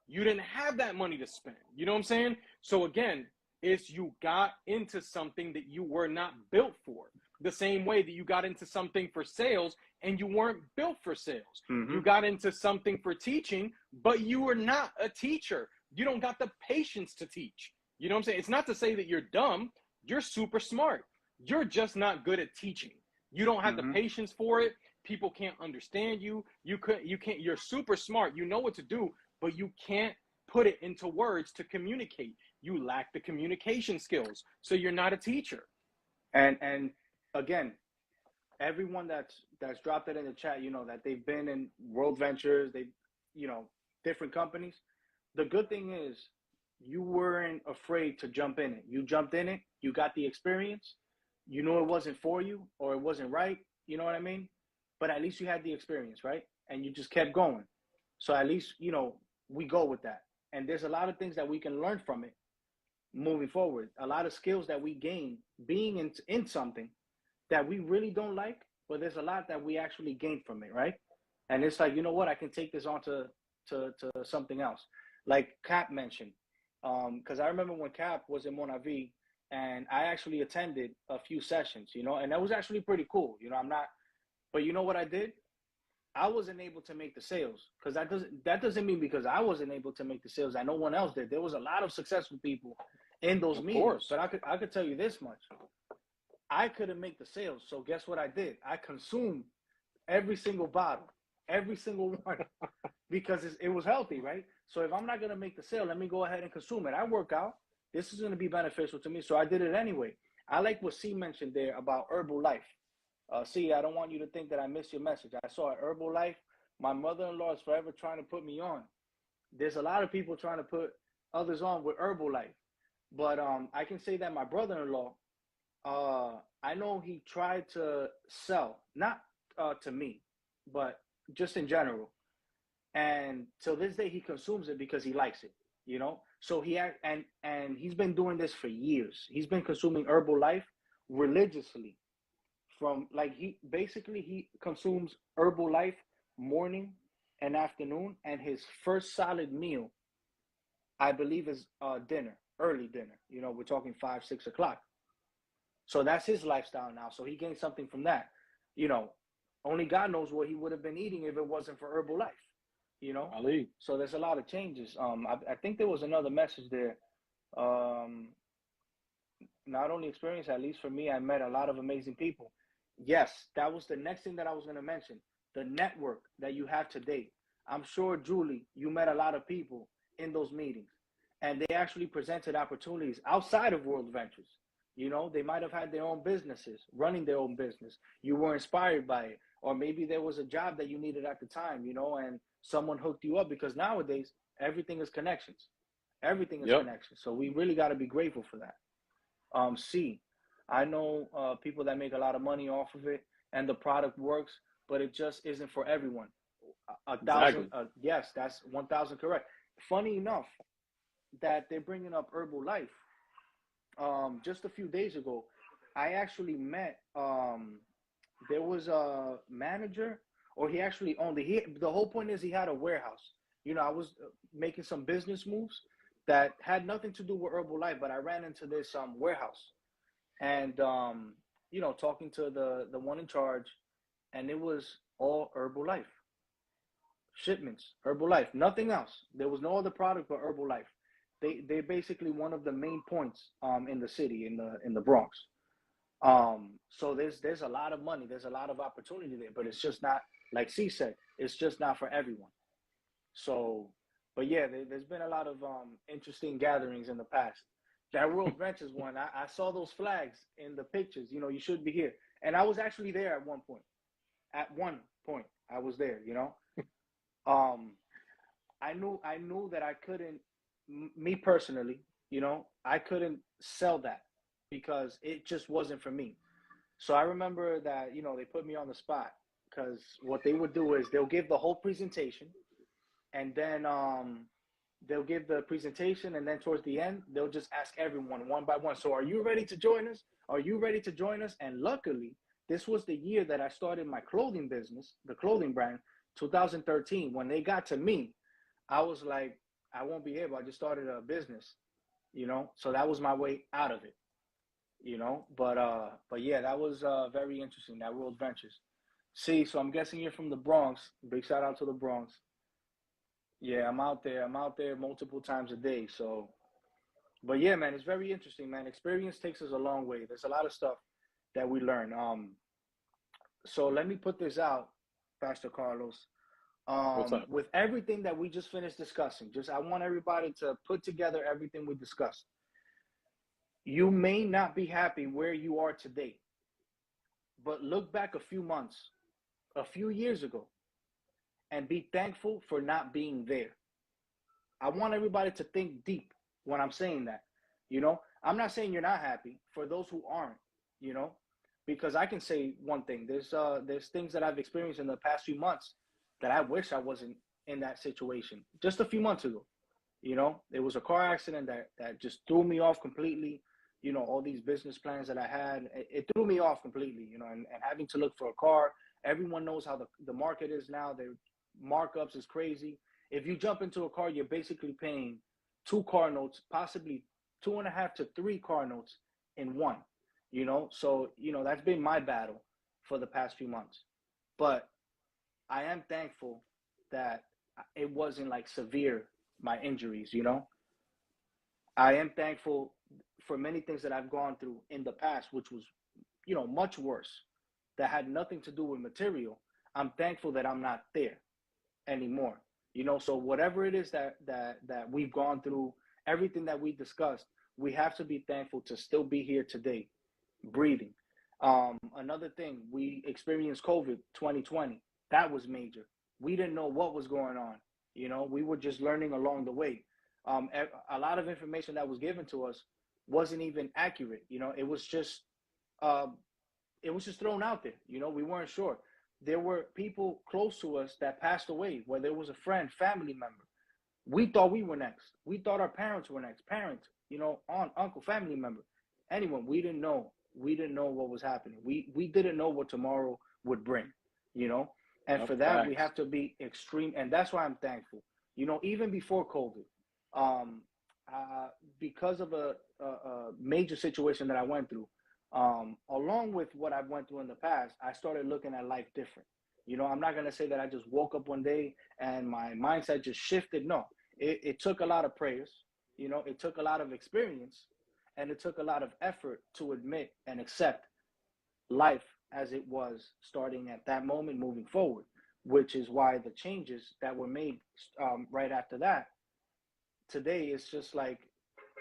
You didn't have that money to spend. You know what I'm saying? So again, it's you got into something that you were not built for. the same way that you got into something for sales and you weren't built for sales. Mm-hmm. You got into something for teaching, but you were not a teacher. You don't got the patience to teach. You know what I'm saying? It's not to say that you're dumb. You're super smart. You're just not good at teaching. You don't have Mm-hmm. the patience for it. People can't understand you. You can't, you're super smart. You know what to do, but you can't put it into words to communicate. You lack the communication skills. So you're not a teacher. And again, everyone that's dropped it in the chat, you know, that they've been in World Ventures, they, you know, different companies. The good thing is you weren't afraid to jump in it. You jumped in it, you got the experience, you knew it wasn't for you or it wasn't right, you know what I mean? But at least you had the experience, right? And you just kept going. So at least, you know, we go with that. And there's a lot of things that we can learn from it moving forward. A lot of skills that we gain being in something that we really don't like, but there's a lot that we actually gain from it, right? And it's like, you know what, I can take this on to something else. Like Cap mentioned, because I remember when Cap was in Monavi, and I actually attended a few sessions, you know, and that was actually pretty cool. You know, but you know what I did? I wasn't able to make the sales because that doesn't mean because I wasn't able to make the sales that no one else did. There was a lot of successful people in those meetings, but I could tell you this much: I couldn't make the sales. So guess what I did? I consumed every single bottle, every single one, because it was healthy, right? So if I'm not gonna make the sale, let me go ahead and consume it. I work out. This is gonna be beneficial to me, so I did it anyway. I like what C mentioned there about Herbalife. See, I don't want you to think that I missed your message. I saw Herbalife. My mother-in-law is forever trying to put me on. There's a lot of people trying to put others on with Herbalife. But I can say that my brother-in-law, I know he tried to sell, not to me, but just in general. And till this day, he consumes it because he likes it, you know? So and he's been doing this for years. He's been consuming Herbalife religiously from like he consumes Herbalife morning and afternoon, and his first solid meal, I believe, is dinner, early dinner. You know, we're talking 5, 6 o'clock. So that's his lifestyle now. So he gained something from that. You know, only God knows what he would have been eating if it wasn't for Herbalife. You know, Ali. so there's a lot of changes. I think there was another message there. Um, Not only experience, at least for me, I met a lot of amazing people. Yes, that was the next thing that I was going to mention. The network that you have today. I'm sure, Julie, you met a lot of people in those meetings, and they actually presented opportunities outside of World Ventures. You know, they might have had their own businesses, running their own business. You were inspired by it, or maybe there was a job that you needed at the time, you know, and someone hooked you up because nowadays everything is connections. Everything is connections. So we really got to be grateful for that. C, I know people that make a lot of money off of it, and the product works, but it just isn't for everyone. Exactly. Yes, that's 1,000 correct. Funny enough that they're bringing up Herbalife. Just a few days ago, I actually met. There was a manager, or he actually owned it. The whole point is he had a warehouse. You know, I was making some business moves that had nothing to do with Herbalife, but I ran into this warehouse, and you know, talking to the one in charge, and it was all Herbalife shipments, Herbalife, nothing else. There was no other product but Herbalife. They're basically one of the main points in the city, in the Bronx. So there's a lot of money, there's a lot of opportunity there, but it's just not, like C said, it's just not for everyone. So, but yeah, there's been a lot of interesting gatherings in the past. That World Ventures one, I saw those flags in the pictures. You know, you should be here, and I was actually there at one point. At one point, I was there. You know, um, I knew that I couldn't, me personally. You know, I couldn't sell that because it just wasn't for me. So I remember that, you know, they put me on the spot because what they would do is they'll give the whole presentation, and then they'll give the presentation, and then towards the end they'll just ask everyone one by one, so are you ready to join us, are you ready to join us? And luckily, this was the year that I started my clothing business, the clothing brand, 2013. When they got to me, I was like, I won't be able, I just started a business, you know. So that was my way out of it. But yeah, that was very interesting. That World Ventures. See, so I'm guessing you're from the Bronx. Big shout out to the Bronx. Yeah, I'm out there. I'm out there multiple times a day. So, but yeah, man, it's very interesting, man. Experience takes us a long way. There's a lot of stuff that we learn. So let me put this out, Pastor Carlos. What's up? With everything that we just finished discussing, just I want everybody to put together everything we discussed. You may not be happy where you are today, but look back a few months, a few years ago, and be thankful for not being there. I want everybody to think deep when I'm saying that. I'm not saying you're not happy for those who aren't, you know, because I can say one thing. There's things that I've experienced in the past few months that I wish I wasn't in that situation just a few months ago. It was a car accident that just threw me off completely. All these business plans that I had, it threw me off completely, and having to look for a car. Everyone knows how the market is now. Their markups is crazy. If you jump into a car, you're basically paying two car notes, possibly 2.5 to 3 car notes in one. So that's been my battle for the past few months. But I am thankful that it wasn't like severe, my injuries. I am thankful for many things that I've gone through in the past, which was much worse, that had nothing to do with material. I'm thankful that I'm not there anymore. So whatever it is that we've gone through, everything that we discussed, we have to be thankful to still be here today, breathing. Another thing, we experienced COVID 2020. That was major. We didn't know what was going on. We were just learning along the way. A lot of information that was given to us wasn't even accurate. Uh, it was just thrown out there. We weren't sure. There were people close to us that passed away, where there was a friend, family member. We thought we were next. We thought our parents were next. Parents, aunt, uncle, family member, anyone. We didn't know. We didn't know what was happening. We didn't know what tomorrow would bring. You know, and Yep, for that we facts. have to be extreme. And that's why I'm thankful. Even before COVID, um, uh, because of a major situation that I went through, along with what I went through in the past, I started looking at life different. I'm not gonna say that I just woke up one day and my mindset just shifted. No, it took a lot of prayers. It took a lot of experience, and it took a lot of effort to admit and accept life as it was starting at that moment moving forward, which is why the changes that were made right after that, today is just like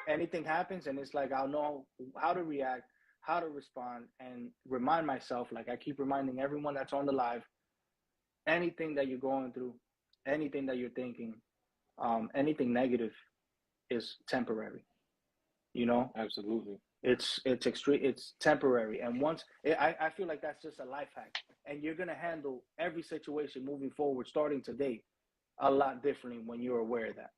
anything happens and it's like I'll know how to react, how to respond, and remind myself, like I keep reminding everyone that's on the live, anything that you're going through, anything that you're thinking, anything negative is temporary. You know, Absolutely. it's extreme, it's temporary, and I feel like that's just a life hack, and you're gonna handle every situation moving forward, starting today, a lot differently when you're aware of that.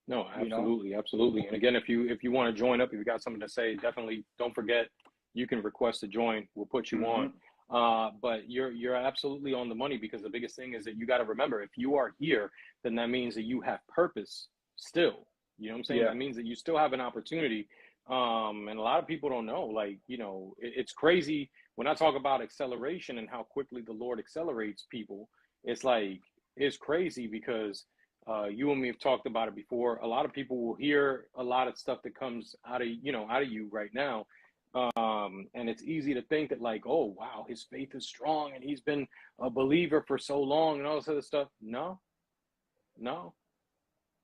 No, You know. absolutely, absolutely. And again, if you want to join up, if you got something to say, definitely don't forget you can request to join. We'll put you on. Hmm. But you're absolutely on the money, because the biggest thing is that you got to remember, if you are here, then that means that you have purpose still. You know what I'm saying? Yeah. That means that you still have an opportunity. And a lot of people don't know. Like, it's crazy when I talk about acceleration and how quickly the Lord accelerates people. It's like, it's crazy because you and me have talked about it before. A lot of people will hear a lot of stuff that comes out of you right now, and it's easy to think that, like, oh wow, his faith is strong and he's been a believer for so long and all this other stuff. No, no,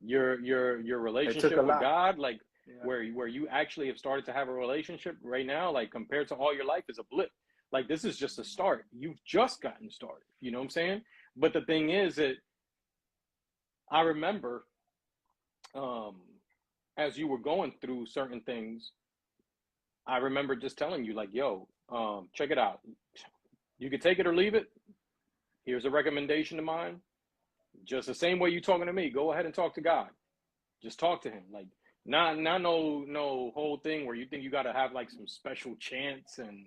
your It took a relationship with lot. God, like Yeah. where you actually have started to have a relationship right now, like compared to all your life, is a blip. Like, this is just a start. You've just gotten started. You know what I'm saying? But the thing is that I remember, um, as you were going through certain things, I remember just telling you, like, yo, check it out. You could take it or leave it. Here's a recommendation of mine. Just the same way you talking to me, go ahead and talk to God. Just talk to him. Like, not no whole thing where you think you got to have like some special chants and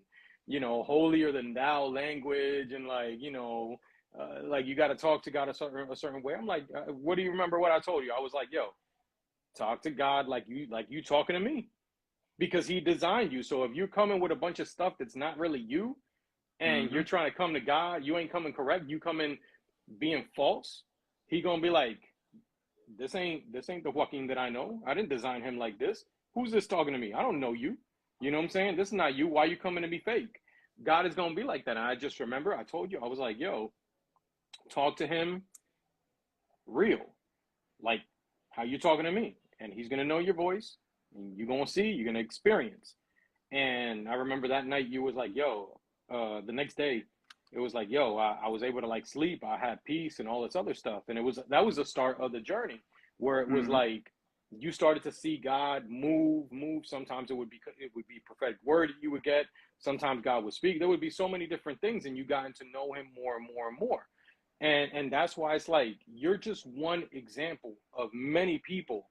holier than thou language, and like you got to talk to God a certain way. I'm like, what do you remember what I told you? I was like, yo, talk to God like you talking to me. because he designed you. So if you're coming with a bunch of stuff that's not really you, and Mm-hmm. you're trying to come to God, you ain't coming correct, you coming being false, he gonna be like, this ain't the Joaquin that I know. I didn't design him like this. Who's this talking to me? I don't know you. You know what I'm saying? This is not you. Why are you coming to be fake? God is gonna be like that. And I just remember I told you, I was like, yo, talk to him real. Like how you talking to me. And he's gonna know your voice, and you're gonna see, you're gonna experience. And I remember that night you was like, yo, the next day it was like, yo, I was able to like sleep. I had peace and all this other stuff. And that was the start of the journey where it was Mm-hmm. like you started to see God move. Sometimes it would be prophetic word that you would get. Sometimes God would speak. There would be so many different things, and you gotten to know him more and more and more. And that's why it's like you're just one example of many people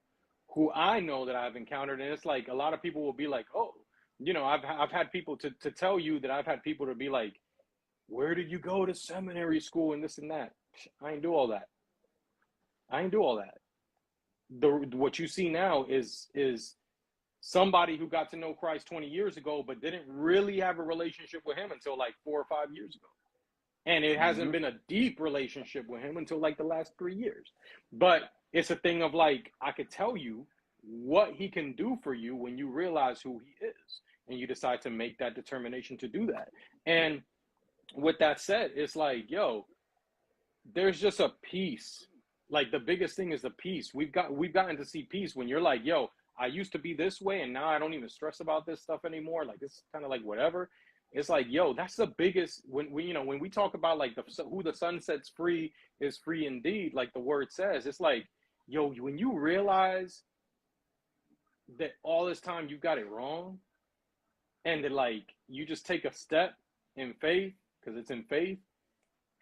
who I know that I've encountered. And it's like a lot of people will be like, oh, I've had people to tell you that I've had people to be like, where did you go to seminary school and this and that? I ain't do all that. I ain't do all that. What you see now is somebody who got to know Christ 20 years ago, but didn't really have a relationship with him until like 4 or 5 years ago. And it hasn't Mm-hmm. been a deep relationship with him until like the last 3 years. But it's a thing of like, I could tell you what he can do for you when you realize who he is and you decide to make that determination to do that. And with that said, it's like, yo, there's just a peace. Like the biggest thing is the peace. We've gotten to see peace when you're like, yo, I used to be this way and now I don't even stress about this stuff anymore. Like it's kind of like whatever. It's like, yo, that's the biggest when we talk about like who the sun sets free is free indeed, like the word says. It's like, yo, when you realize that all this time you got it wrong, and that like you just take a step in faith because it's in faith,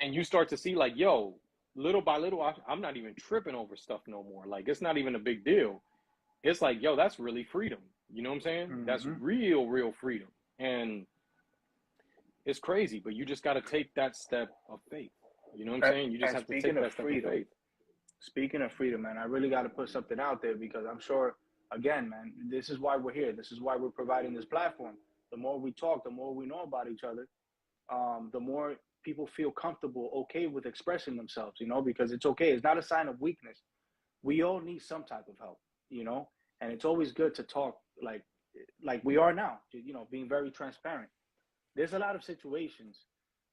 and you start to see like, yo, little by little, I'm not even tripping over stuff no more. Like it's not even a big deal. It's like, yo, that's really freedom. You know what I'm saying? That's Mm-hmm. real freedom. And it's crazy, but you just got to take that step of faith. You know what I'm saying? You just And have to take that step of faith. speaking of freedom, man, I really got to put something out there because I'm sure, again, man, this is why we're here. This is why we're providing this platform. The more we talk, the more we know about each other, the more people feel comfortable, okay with expressing themselves, because it's okay. It's not a sign of weakness. We all need some type of help, and it's always good to talk like we are now, being very transparent. There's a lot of situations,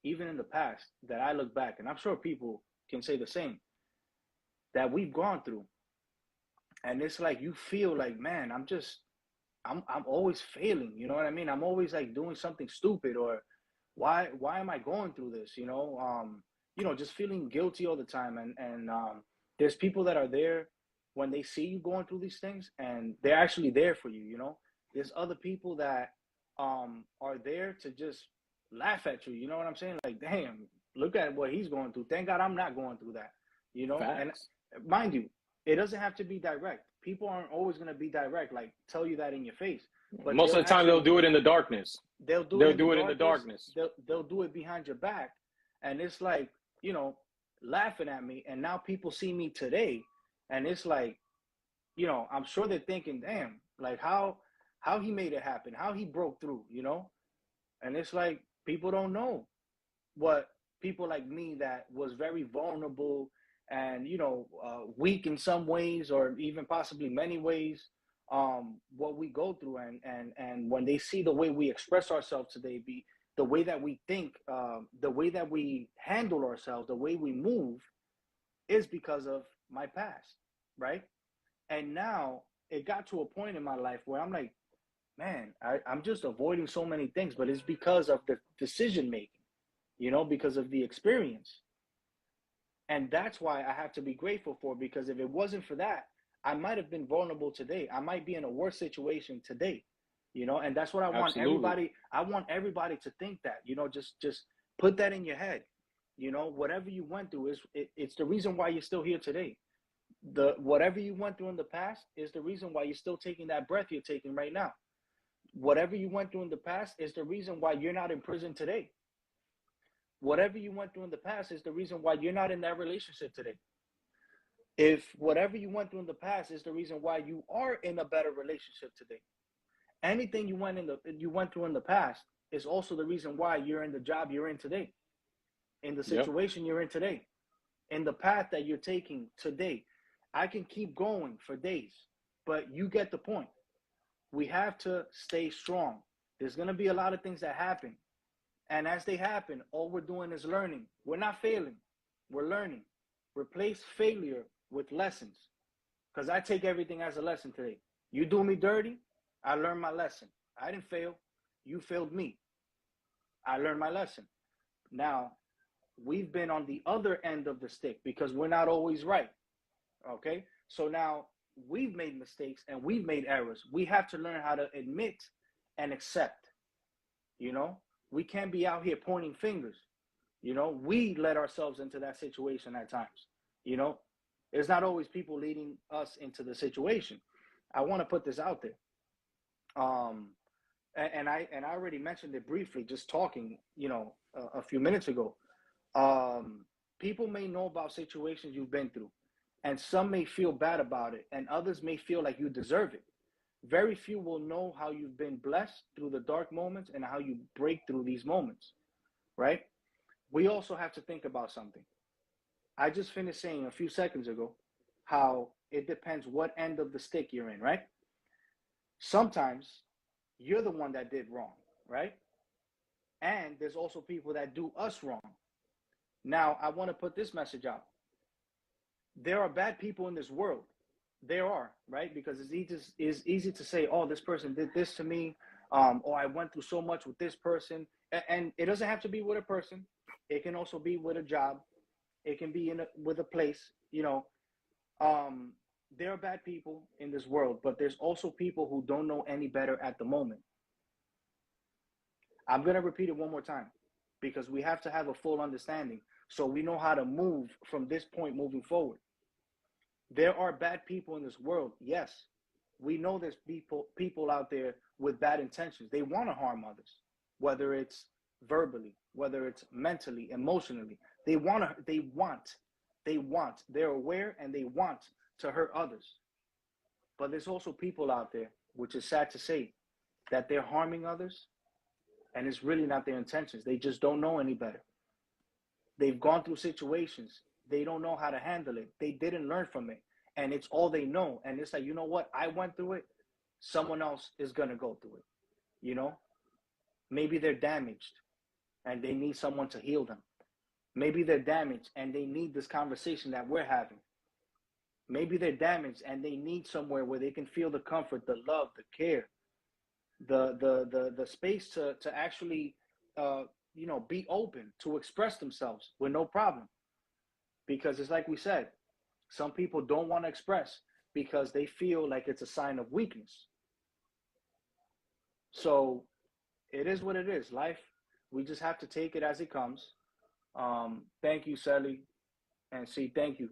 even in the past, that I look back, and I'm sure people can say the same, that we've gone through. And it's like you feel like, man, I'm always failing, you know what I mean? I'm always like doing something stupid, or why am I going through this? Just feeling guilty all the time. And there's people that are there when they see you going through these things, and they're actually there for you. There's other people that are there to just laugh at you, you know what I'm saying? Like, damn, look at what he's going through. Thank God I'm not going through that. And Facts. mind you, it doesn't have to be direct. People aren't always going to be direct, like tell you that in your face, but Most of the time, they'll do it in the darkness. they'll do it They'll in the do it in the darkness. darkness. They'll do it behind your back, and it's like, laughing at me. And now people see me today, and it's like, I'm sure they're thinking, damn, like how he made it happen, how he broke through. And it's like people don't know what people like me that was very vulnerable and weak in some ways, or even possibly many ways, what we go through. And when they see the way we express ourselves today, be the way that we think, the way that we handle ourselves, the way we move, is because of my past, right? And now it got to a point in my life where I'm like, man, I'm just avoiding so many things, but it's because of the decision making, because of the experience. And that's why I have to be grateful for, because if it wasn't for that, I might have been vulnerable today. I might be in a worse situation today, and that's what I want Absolutely. everybody. I want everybody to think that, just put that in your head. Whatever you went through it's the reason why you're still here today. Whatever you went through in the past is the reason why you're still taking that breath you're taking right now. Whatever you went through in the past is the reason why you're not in prison today. Whatever you went through in the past is the reason why you're not in that relationship today. If whatever you went through in the past is the reason why you are in a better relationship today. Anything you went through in the past is also the reason why you're in the job you're in today, in the Yep. situation you're in today, in the path that you're taking today. I can keep going for days, but you get the point. We have to stay strong. There's going to be a lot of things that happen. And as they happen, all we're doing is learning. We're not failing, we're learning. Replace failure with lessons. Because I take everything as a lesson today. You do me dirty, I learned my lesson. I didn't fail, you failed me. I learned my lesson. Now, we've been on the other end of the stick because we're not always right. Okay? So now we've made mistakes and we've made errors. We have to learn how to admit and accept. You know, we can't be out here pointing fingers. You know, we let ourselves into that situation at times. You know, there's not always people leading us into the situation. I want to put this out there. Um, and I already mentioned it briefly, just talking, a few minutes ago. People may know about situations you've been through, and some may feel bad about it, and others may feel like you deserve it. Very few will know how you've been blessed through the dark moments and how you break through these moments, right? We also have to think about something. I just finished saying a few seconds ago how it depends what end of the stick you're in, right? Sometimes you're the one that did wrong, right? And there's also people that do us wrong. Now, I want to put this message out. There are bad people in this world. There are, right? Because it's easy to say, oh, this person did this to me, or I went through so much with this person. And it doesn't have to be with a person. It can also be with a job. It can be with a place, there are bad people in this world, but there's also people who don't know any better at the moment. I'm going to repeat it one more time because we have to have a full understanding so we know how to move from this point moving forward. There are bad people in this world. Yes, we know there's people out there with bad intentions. They want to harm others, whether it's verbally, whether it's mentally, emotionally. They're aware and they want to hurt others. But there's also people out there, which is sad to say, that they're harming others and it's really not their intentions. They just don't know any better. They've gone through situations. They don't know how to handle it. They didn't learn from it. And it's all they know. And it's like, you know what? I went through it. Someone else is going to go through it. Maybe they're damaged and they need someone to heal them. Maybe they're damaged and they need this conversation that we're having. Maybe they're damaged and they need somewhere where they can feel the comfort, the love, the care, the space to actually be open to express themselves with no problem. Because it's like we said, some people don't want to express because they feel like it's a sign of weakness. So it is what it is. Life, we just have to take it as it comes. Thank you, Sally, and see, thank you.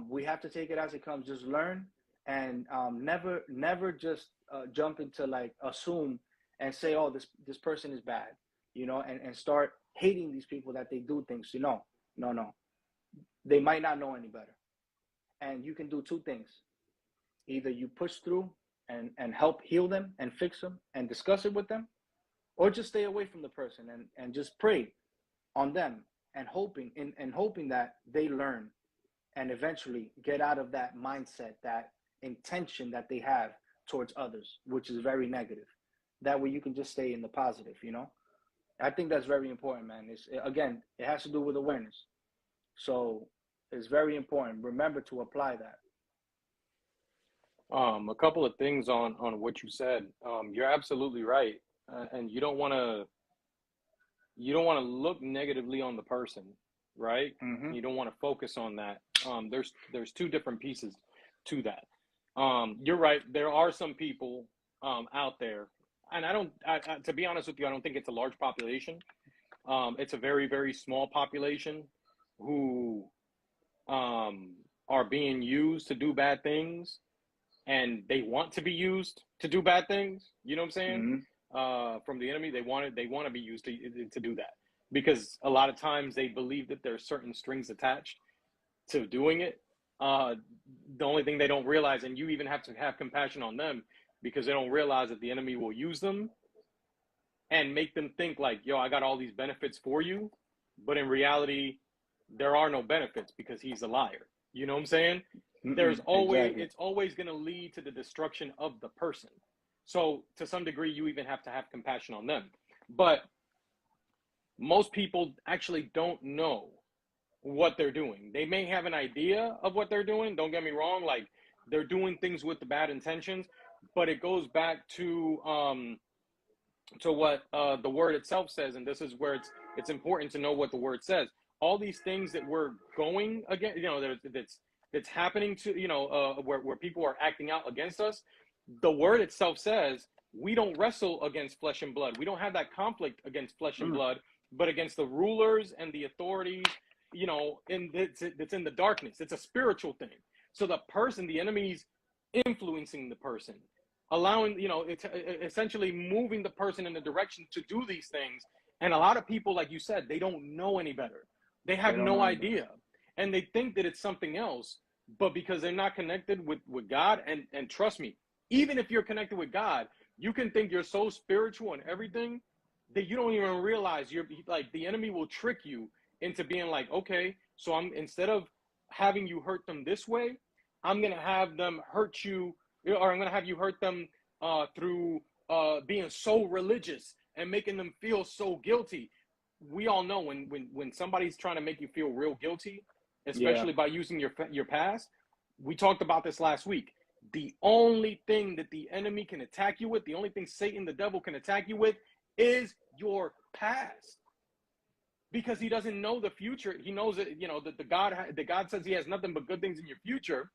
We have to take it as it comes. Just learn and never just jump into like assume and say, oh, this person is bad, and start hating these people that they do things. No. They might not know any better. And you can do two things. Either you push through and help heal them and fix them and discuss it with them, or just stay away from the person and just pray on them and hoping that they learn and eventually get out of that mindset, that intention that they have towards others, which is very negative. That way you can just stay in the positive, I think that's very important, man. Again, it has to do with awareness. So it's very important. Remember to apply that. A couple of things on what you said. You're absolutely right, and you don't want to look negatively on the person, right? Mm-hmm. You don't want to focus on that. There's two different pieces to that. You're right. There are some people out there, and to be honest with you, I don't think it's a large population. It's a very, very small population who are being used to do bad things, and they want to be used to do bad things. You know what I'm saying? Mm-hmm. From the enemy, they want to be used to do that, because a lot of times they believe that there's certain strings attached to doing it. The only thing they don't realize, and you even have to have compassion on them, because they don't realize that the enemy will use them and make them think like, yo, I got all these benefits for you. But in reality, there are no benefits because he's a liar. You know what I'm saying? There's always, Exactly. it's always going to lead to the destruction of the person. So to some degree, you even have to have compassion on them. But most people actually don't know what they're doing. They may have an idea of what they're doing. Don't get me wrong. Like, they're doing things with the bad intentions, but it goes back to what the word itself says. And this is where it's important to know what the word says. All these things that we're going against, that's happening to, where people are acting out against us. The word itself says we don't wrestle against flesh and blood. We don't have that conflict against flesh and blood, but against the rulers and the authorities, that's in the darkness. It's a spiritual thing. So the person, the enemy's influencing the person, allowing, it's essentially moving the person in the direction to do these things. And a lot of people, like you said, they don't know any better. They have no idea. And they think that it's something else, but because they're not connected with God, and trust me, even if you're connected with God, you can think you're so spiritual and everything that you don't even realize you're like, the enemy will trick you into being like, okay, so instead of having you hurt them this way, I'm going to have them hurt you, or I'm going to have you hurt them through being so religious and making them feel so guilty. We all know when somebody's trying to make you feel real guilty, especially by using your past. We talked about this last week. The only thing that the enemy can attack you with, the only thing Satan, the devil, can attack you with is your past. Because he doesn't know the future. He knows that, that God says he has nothing but good things in your future.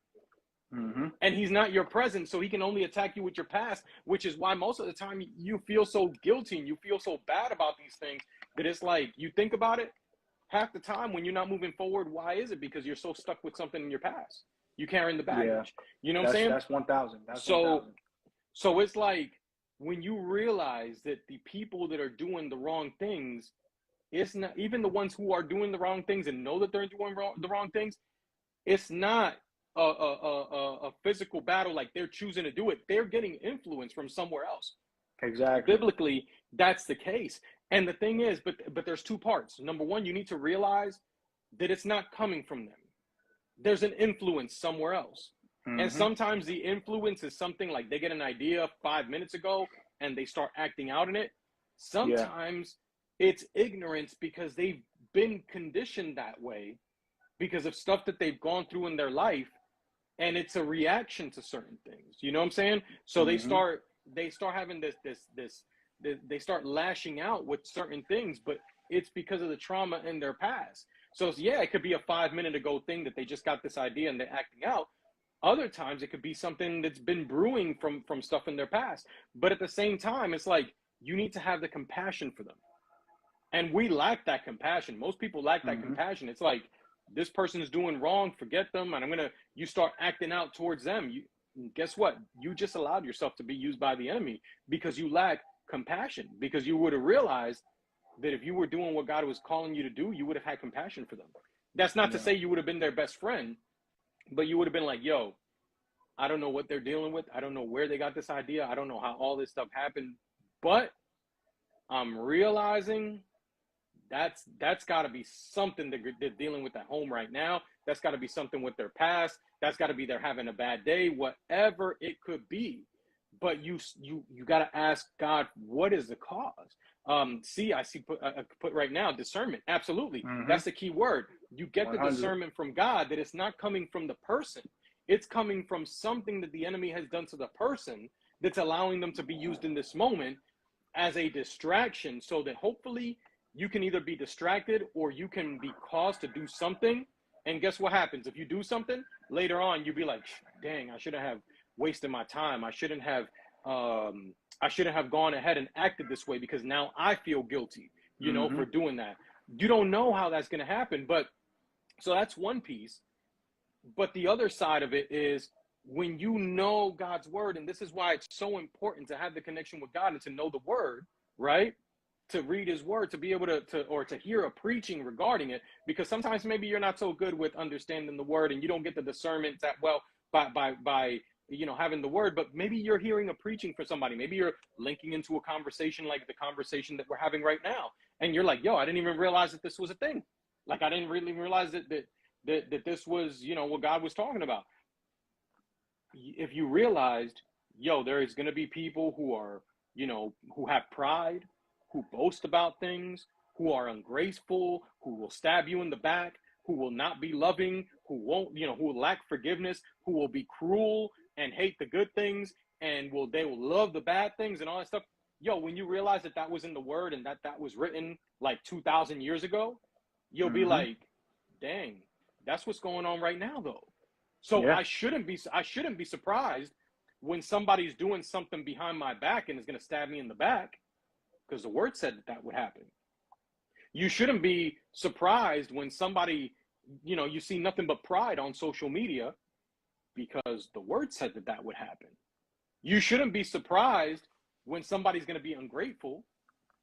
And he's not your present, so he can only attack you with your past, which is why most of the time you feel so guilty and you feel so bad about these things that it's like, you think about it, half the time when you're not moving forward, why is it? Because you're so stuck with something in your past. You're carrying the baggage. Yeah. You know what I'm saying? That's 1,000. So it's like, when you realize that the people that are doing the wrong things, it's not even the ones who are doing the wrong things and know that they're doing the wrong things. It's not a physical battle like they're choosing to do it. They're getting influence from somewhere else. Exactly. Biblically, that's the case. And the thing is, but there's two parts. Number one, you need to realize that it's not coming from them. There's an influence somewhere else. And sometimes the influence is something like they get an idea 5 minutes ago and they start acting out in it. Sometimes it's ignorance because they've been conditioned that way because of stuff that they've gone through in their life, and it's a reaction to certain things. You know what I'm saying? So they start having they start lashing out with certain things, but it's because of the trauma in their past. So it could be a 5 minute ago thing that they just got this idea and they're acting out. Other times it could be something that's been brewing from stuff in their past. But at the same time, it's like, you need to have the compassion for them. And we lack that compassion. Most people lack that compassion. It's like, this person is doing wrong, forget them, and you start acting out towards them. Guess what? You just allowed yourself to be used by the enemy because you lack compassion, because you would have realized that if you were doing what God was calling you to do, you would have had compassion for them. That's not to say you would have been their best friend, but you would have been like, yo, I don't know what they're dealing with. I don't know where they got this idea. I don't know how all this stuff happened, but I'm realizing that's got to be something that they're dealing with at home right now. That's got to be something with their past. That's got to be they're having a bad day, whatever it could be. But you got to ask God, what is the cause? I see put right now, discernment. Absolutely. That's the key word. You get 100. The discernment from God that it's not coming from the person. It's coming from something that the enemy has done to the person that's allowing them to be used in this moment as a distraction, so that hopefully you can either be distracted or you can be caused to do something. And guess what happens? If you do something, later on, you'll be like, dang, I shouldn't have wasted my time. I shouldn't have gone ahead and acted this way because now I feel guilty, for doing that. You don't know how that's going to happen. But so that's one piece. But the other side of it is when you know God's word, and this is why it's so important to have the connection with God and to know the word, right? To read his word, to be able to hear a preaching regarding it, because sometimes maybe you're not so good with understanding the word and you don't get the discernment that well by having the word, but maybe you're hearing a preaching for somebody. Maybe you're linking into a conversation like the conversation that we're having right now. And you're like, yo, I didn't even realize that this was a thing. Like, I didn't really realize that this was, what God was talking about. If you realized, yo, there is going to be people who are, who have pride, who boast about things, who are ungrateful, who will stab you in the back, who will not be loving, who won't, who will lack forgiveness, who will be cruel and hate the good things, and they will love the bad things and all that stuff. Yo, when you realize that was in the word and that was written like 2,000 years ago, you'll be like, dang, that's what's going on right now, though. So yeah. I shouldn't be surprised when somebody's doing something behind my back and is going to stab me in the back, because the word said that would happen. You shouldn't be surprised when somebody, you see nothing but pride on social media, because the word said that would happen. You shouldn't be surprised when somebody's going to be ungrateful,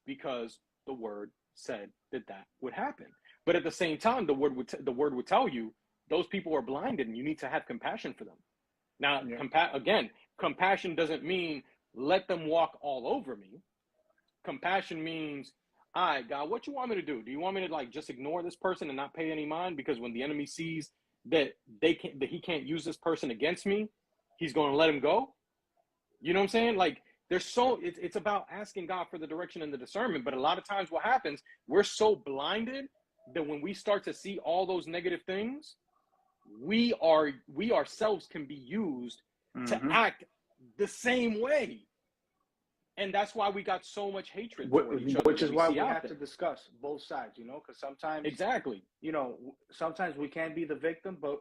because the word said that would happen. But at the same time, the word would tell you those people are blinded and you need to have compassion for them. Now, compassion doesn't mean let them walk all over me. Compassion means, all right, God, what you want me to do? Do you want me to like just ignore this person and not pay any mind? Because when the enemy sees that he can't use this person against me, he's going to let him go. You know what I'm saying? Like, it's about asking God for the direction and the discernment. But a lot of times what happens, we're so blinded that when we start to see all those negative things, we ourselves can be used to act the same way. And that's why we got so much hatred toward each other. Which is why we have to discuss both sides, because sometimes, sometimes we can be the victim, but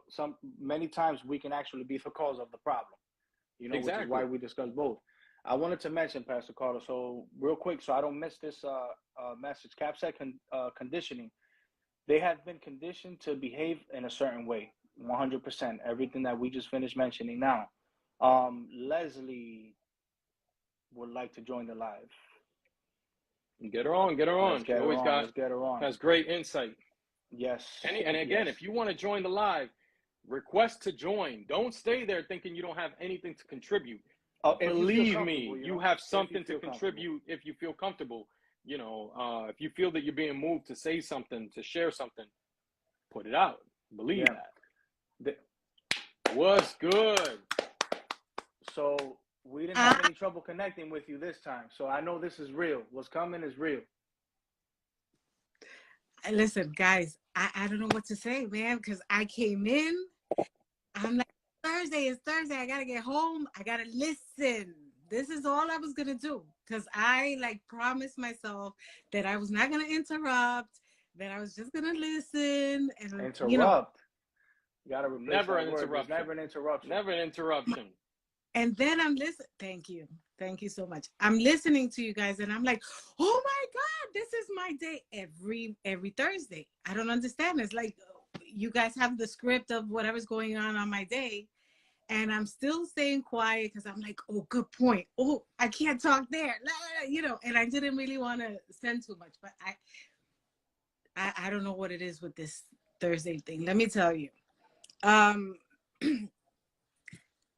many times we can actually be the cause of the problem, which is why we discuss both. I wanted to mention, Pastor Carter, so real quick, so I don't miss this message, Capsec conditioning. They have been conditioned to behave in a certain way, 100%, everything that we just finished mentioning now. Leslie would like to join the live. Get her on. Let's get her on. Has great insight. Yes. And again, if you want to join the live, request to join. Don't stay there thinking you don't have anything to contribute. Believe me, you have something to contribute if you feel comfortable. If you feel that you're being moved to say something, to share something, put it out. Believe that. What's good? So we didn't have any trouble connecting with you this time. So I know this is real. What's coming is real. Listen, guys, I don't know what to say, man, because I came in. I'm like, it's Thursday. I got to get home. I got to listen. This is all I was going to do, because I promised myself that I was not going to interrupt, that I was just going to listen. And interrupt. You got to never an interruption. Never an interruption. Never an interruption. And then I'm listening. Thank you. Thank you so much. I'm listening to you guys and I'm like, oh my God, this is my day every Thursday. I don't understand. It's like you guys have the script of whatever's going on my day. And I'm still staying quiet because I'm like, oh, good point. Oh, I can't talk there. And I didn't really want to spend too much. But I don't know what it is with this Thursday thing. Let me tell you.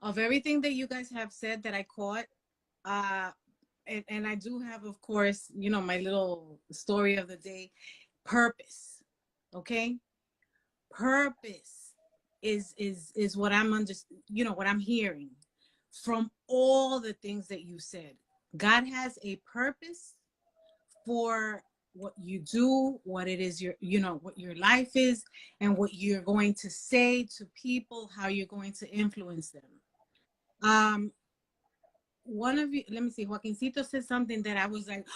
Of everything that you guys have said that I caught, and I do have, of course, my little story of the day, purpose, okay? Purpose is what I'm what I'm hearing from all the things that you said. God has a purpose for what you do, what it is what your life is, and what you're going to say to people, how you're going to influence them. One of you, let me see, Joaquincito said something that I was like,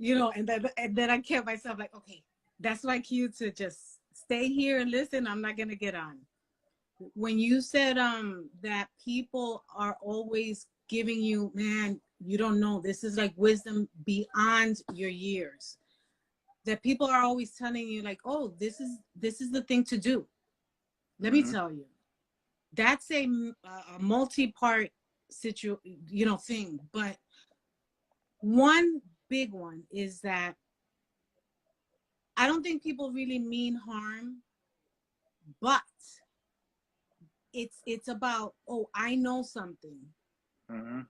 and then I kept myself like, okay, that's my cue to just stay here and listen. I'm not going to get on. When you said that people are always giving you, man, you don't know, this is like wisdom beyond your years. That people are always telling you like, oh, this is the thing to do. Let me tell you. That's a multi-part thing, but one big one is that I don't think people really mean harm, but it's about, oh, I know something. Mm-hmm.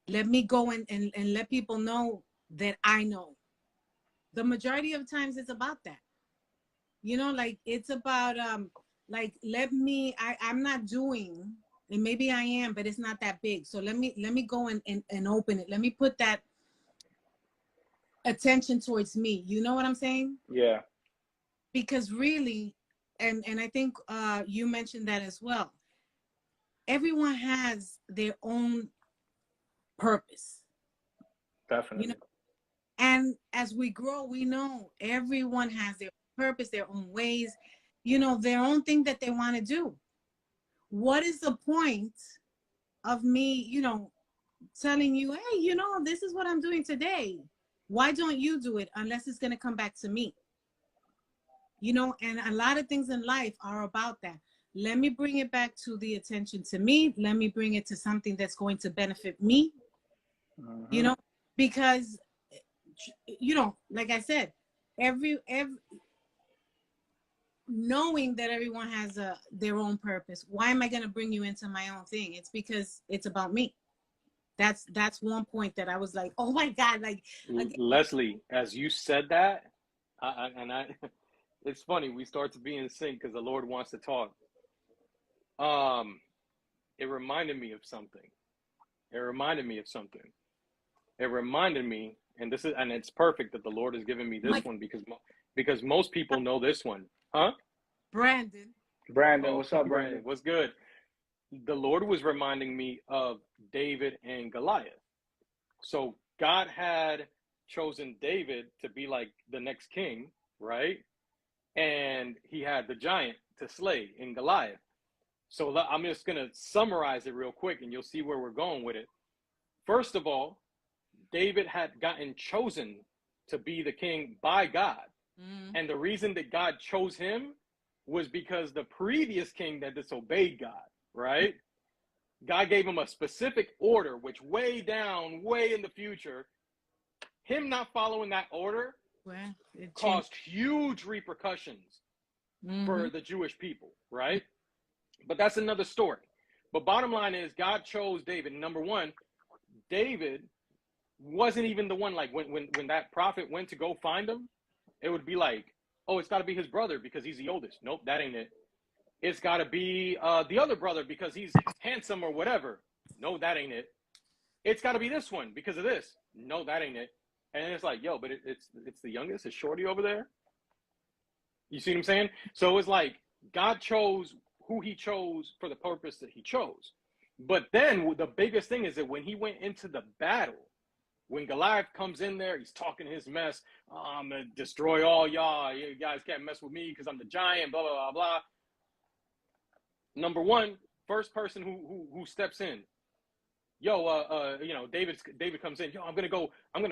Let me go and let people know that I know. The majority of times it's about that. You know, like it's about like I'm not doing, and maybe I am, but it's not that big. So let me go and open it. Let me put that attention towards me. You know what I'm saying? Yeah. Because really, and I think you mentioned that as well. Everyone has their own purpose. Definitely. You know, and as we grow, we know everyone has their purpose, their own ways, you know, their own thing that they want to do. What is the point of me, you know, telling you, hey, you know, this is what I'm doing today? Why don't you do it unless it's going to come back to me? You know, and a lot of things in life are about that. Let me bring it back to the attention to me. Let me bring it to something that's going to benefit me, you know, because, you know, like I said, every knowing that everyone has their own purpose. Why am I going to bring you into my own thing? It's because it's about me. That's one point that I was like, oh my God, like Leslie, as you said that, I it's funny, we start to be in sync because the Lord wants to talk. It reminded me of something. It reminded me of something. It reminded me, and it's perfect that the Lord has given me this one because most people know this one, huh? Brandon, What's up, Brandon? What's good? The Lord was reminding me of David and Goliath. So God had chosen David to be like the next king, right? And he had the giant to slay in Goliath. So I'm just going to summarize it real quick and you'll see where we're going with it. First of all, David had gotten chosen to be the king by God. And the reason that God chose him was because the previous king that disobeyed God, right? God gave him a specific order, which way in the future, him not following that order caused huge repercussions for the Jewish people, right? But that's another story. But bottom line is God chose David. Number one, David wasn't even the one, like when that prophet went to go find him, it would be like, oh, it's got to be his brother because he's the oldest. Nope, that ain't it. It's got to be the other brother because he's handsome or whatever. No, that ain't it. It's got to be this one because of this. No, that ain't it. And it's like, yo, but it's the youngest. It's Shorty over there. You see what I'm saying? So it's like God chose who he chose for the purpose that he chose. But then the biggest thing is that when he went into the battle, when Goliath comes in there, he's talking his mess. Oh, I'm going to destroy all y'all. You guys can't mess with me because I'm the giant, blah, blah, blah, blah. Number one, first person who steps in. Yo, you know, David comes in. Yo, I'm gonna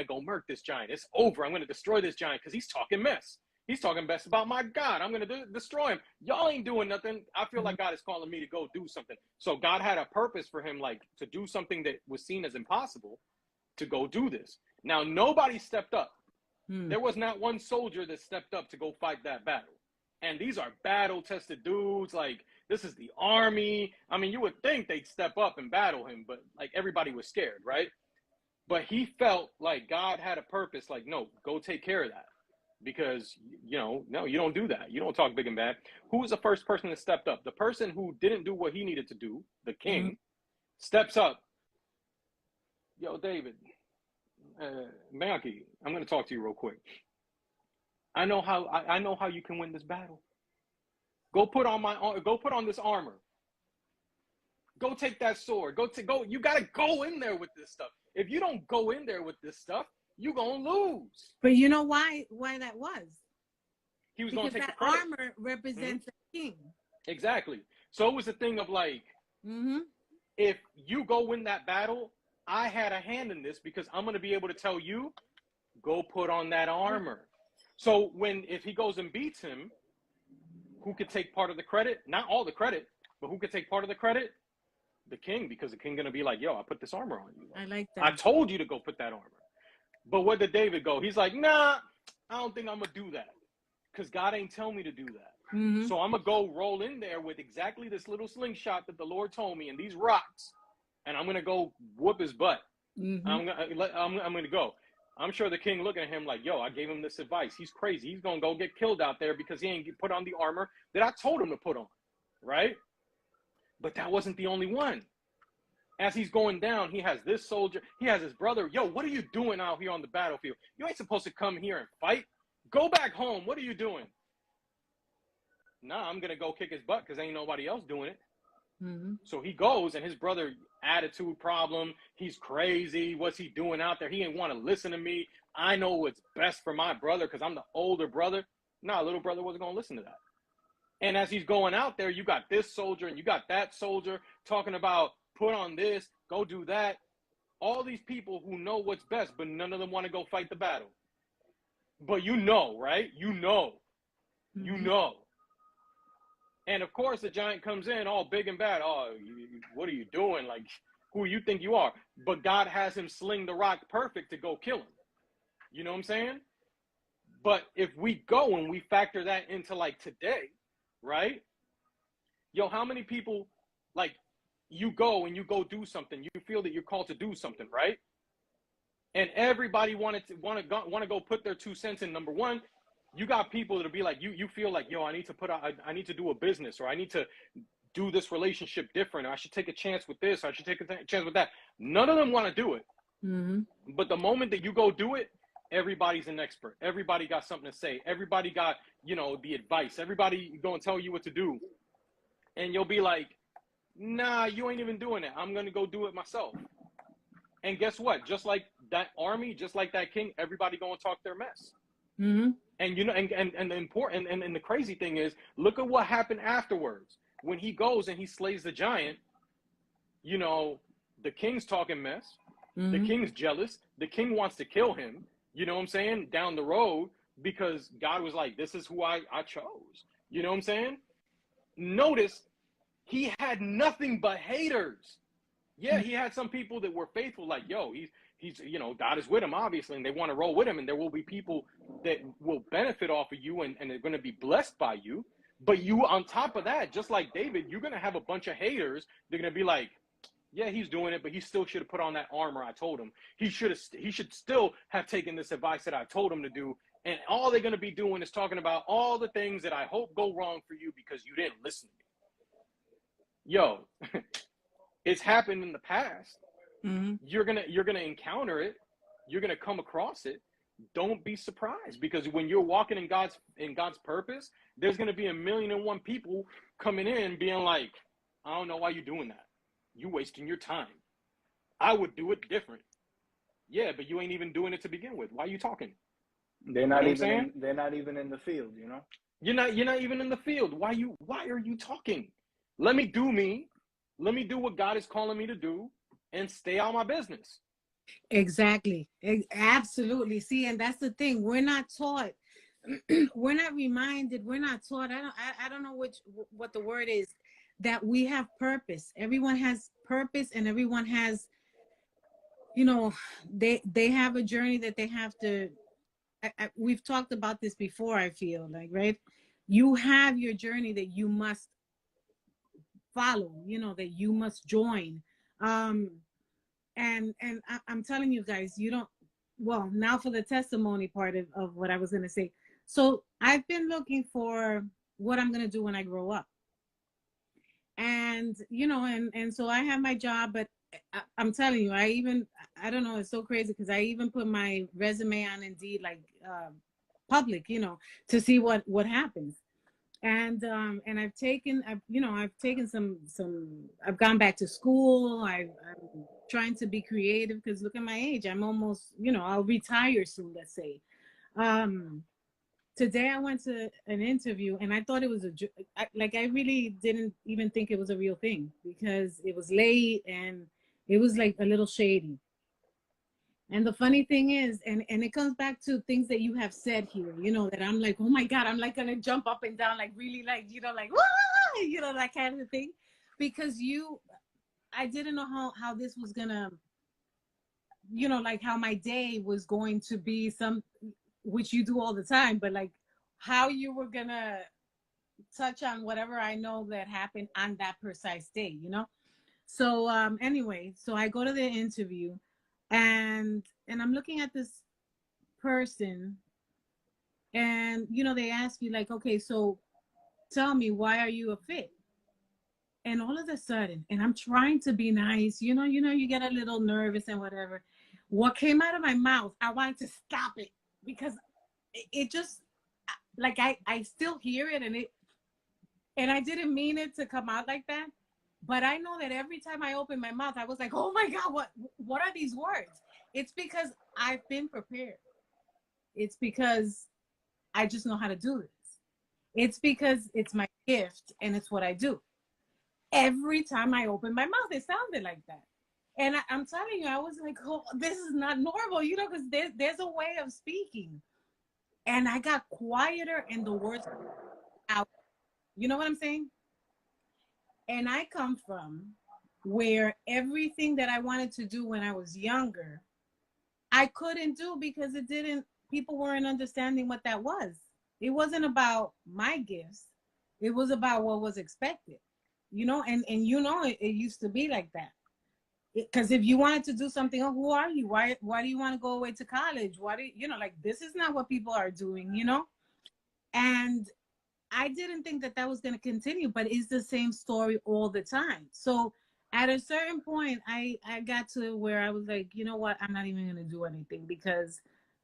go murk this giant. It's over. I'm gonna destroy this giant because he's talking mess. He's talking mess about my God. I'm gonna destroy him. Y'all ain't doing nothing. I feel like God is calling me to go do something. So God had a purpose for him, like to do something that was seen as impossible, to go do this. Now nobody stepped up. There was not one soldier that stepped up to go fight that battle. And these are battle-tested dudes. Like, this is the army. I mean, you would think they'd step up and battle him, but like everybody was scared, right? But he felt like God had a purpose. Like, no, go take care of that. Because, you know, no, you don't do that. You don't talk big and bad. Who was the first person that stepped up? The person who didn't do what he needed to do, the king, steps up. Yo, David, Bianchi, I'm going to talk to you real quick. I know how you can win this battle. Go put on this armor. Go take that sword. You got to go in there with this stuff. If you don't go in there with this stuff, you're going to lose. But you know why that was? He was going to take that the credit. armor represents the king. Exactly. So it was a thing of like, if you go win that battle, I had a hand in this because I'm going to be able to tell you, go put on that armor. So if he goes and beats him, who could take part of the credit? Not all the credit, but who could take part of the credit? The king, because the king going to be like, yo, I put this armor on you. I like that. I told you to go put that armor. But what did David go? He's like, nah, I don't think I'm going to do that because God ain't tell me to do that. Mm-hmm. So I'm going to go roll in there with exactly this little slingshot that the Lord told me and these rocks. And I'm going to go whoop his butt. Mm-hmm. I'm going to go. I'm sure the king looking at him like, yo, I gave him this advice. He's crazy. He's going to go get killed out there because he ain't put on the armor that I told him to put on. Right? But that wasn't the only one. As he's going down, he has this soldier. He has his brother. Yo, what are you doing out here on the battlefield? You ain't supposed to come here and fight. Go back home. What are you doing? Nah, I'm going to go kick his butt because ain't nobody else doing it. Mm-hmm. So he goes, and his brother, attitude problem. He's crazy. What's he doing out there? He ain't want to listen to me. I know what's best for my brother because I'm the older brother. Nah, little brother wasn't going to listen to that. And as he's going out there, you got this soldier and you got that soldier talking about put on this, go do that. All these people who know what's best, but none of them want to go fight the battle. But you know, right? You know. Mm-hmm. You know. And of course, the giant comes in all big and bad. Oh, what are you doing? Like, who you think you are? But God has him sling the rock perfect to go kill him. You know what I'm saying? But if we go and we factor that into like today, right? Yo, how many people, like, you go and you go do something, you feel that you're called to do something, right? And everybody want to go put their 2 cents in. Number one, you got people that'll be like, you feel like, yo, I need to do a business, or I need to do this relationship different, or I should take a chance with this, or I should take a chance with that. None of them want to do it. Mm-hmm. But the moment that you go do it, everybody's an expert. Everybody got something to say. Everybody got, the advice. Everybody going to tell you what to do. And you'll be like, nah, you ain't even doing it. I'm going to go do it myself. And guess what? Just like that army, just like that king, everybody going to talk their mess. Mm-hmm. And and the important and the crazy thing is, look at what happened afterwards. When he goes and he slays the giant, the king's talking mess. Mm-hmm. The king's jealous. The king wants to kill him. You know what I'm saying? Down the road, because God was like, this is who I chose. You know what I'm saying? Notice he had nothing but haters. Yeah, he had some people that were faithful, like, yo, he's God is with him, obviously, and they want to roll with him, and there will be people that will benefit off of you and they're going to be blessed by you. But you, on top of that, just like David, you're going to have a bunch of haters. They're going to be like, yeah, he's doing it, but he still should have put on that armor I told him. He should still have taken this advice that I told him to do. And all they're going to be doing is talking about all the things that I hope go wrong for you because you didn't listen to me. Yo, it's happened in the past. Mm-hmm. You're gonna encounter it. You're gonna come across it. Don't be surprised, because when you're walking in God's purpose, there's gonna be 1,000,001 people coming in being like, I don't know why you're doing that. You wasting your time. I would do it different. Yeah, but you ain't even doing it to begin with. Why are you talking? They're not they're not even in the field, You're not even in the field. Why are you talking? Let me do me. Let me do what God is calling me to do and stay out of my business. Exactly. Absolutely. See, and that's the thing. We're not taught. We're not reminded. We're not taught. I don't know what the word is, that we have purpose. Everyone has purpose, and everyone has, they have a journey that they have to. We've talked about this before, I feel like, right? You have your journey that you must follow, that you must join. And I'm telling you guys, now for the testimony part of what I was going to say. So I've been looking for what I'm going to do when I grow up. And, and so I have my job, but I'm telling you, I don't know, it's so crazy because I even put my resume on Indeed, like public, to see what happens. And I've taken some, I've gone back to school. I'm trying to be creative because look at my age. I'm almost, I'll retire soon, let's say. Today I went to an interview and I thought it was I really didn't even think it was a real thing because it was late and it was like a little shady. And the funny thing is, and it comes back to things that you have said here, that I'm like, oh my God, I'm like going to jump up and down, like really like, like, wah! That kind of thing. Because I didn't know how this was going to, like how my day was going to be which you do all the time, but like how you were going to touch on whatever I know that happened on that precise day, you know? So anyway, so I go to the interview, and I'm looking at this person, and they ask you like, okay, so tell me, why are you a fit? And all of a sudden, and I'm trying to be nice, you get a little nervous and whatever. What came out of my mouth, I wanted to stop it, because it just, like, I still hear it, and I didn't mean it to come out like that. But I know that every time I open my mouth, I was like, oh my God, what are these words? It's because I've been prepared. It's because I just know how to do this. It's because it's my gift and it's what I do. Every time I open my mouth, it sounded like that. And I'm telling you, I was like, oh, this is not normal, because there's a way of speaking. And I got quieter and the words out. You know what I'm saying? And I come from where everything that I wanted to do when I was younger, I couldn't do because people weren't understanding what that was. It wasn't about my gifts. It was about what was expected, and it used to be like that. Because if you wanted to do something, oh, who are you? Why do you want to go away to college? Why do like, this is not what people are doing. And I didn't think that was going to continue, but it's the same story all the time. So at a certain point, I got to where I was like, you know what? I'm not even going to do anything,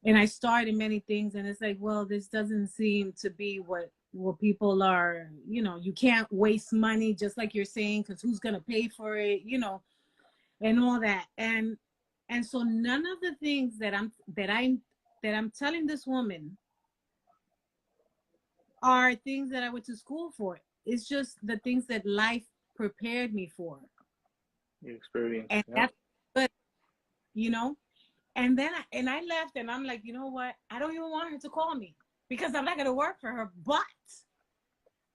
and I started many things, and it's like, well, this doesn't seem to be what people are, you can't waste money, just like you're saying, because who's going to pay for it, and all that. And so none of the things that I'm telling this woman are things that I went to school for. It's just the things that life prepared me for. The experience. And Yeah. that's good. And then I left, and I'm like, you know what? I don't even want her to call me, because I'm not going to work for her, but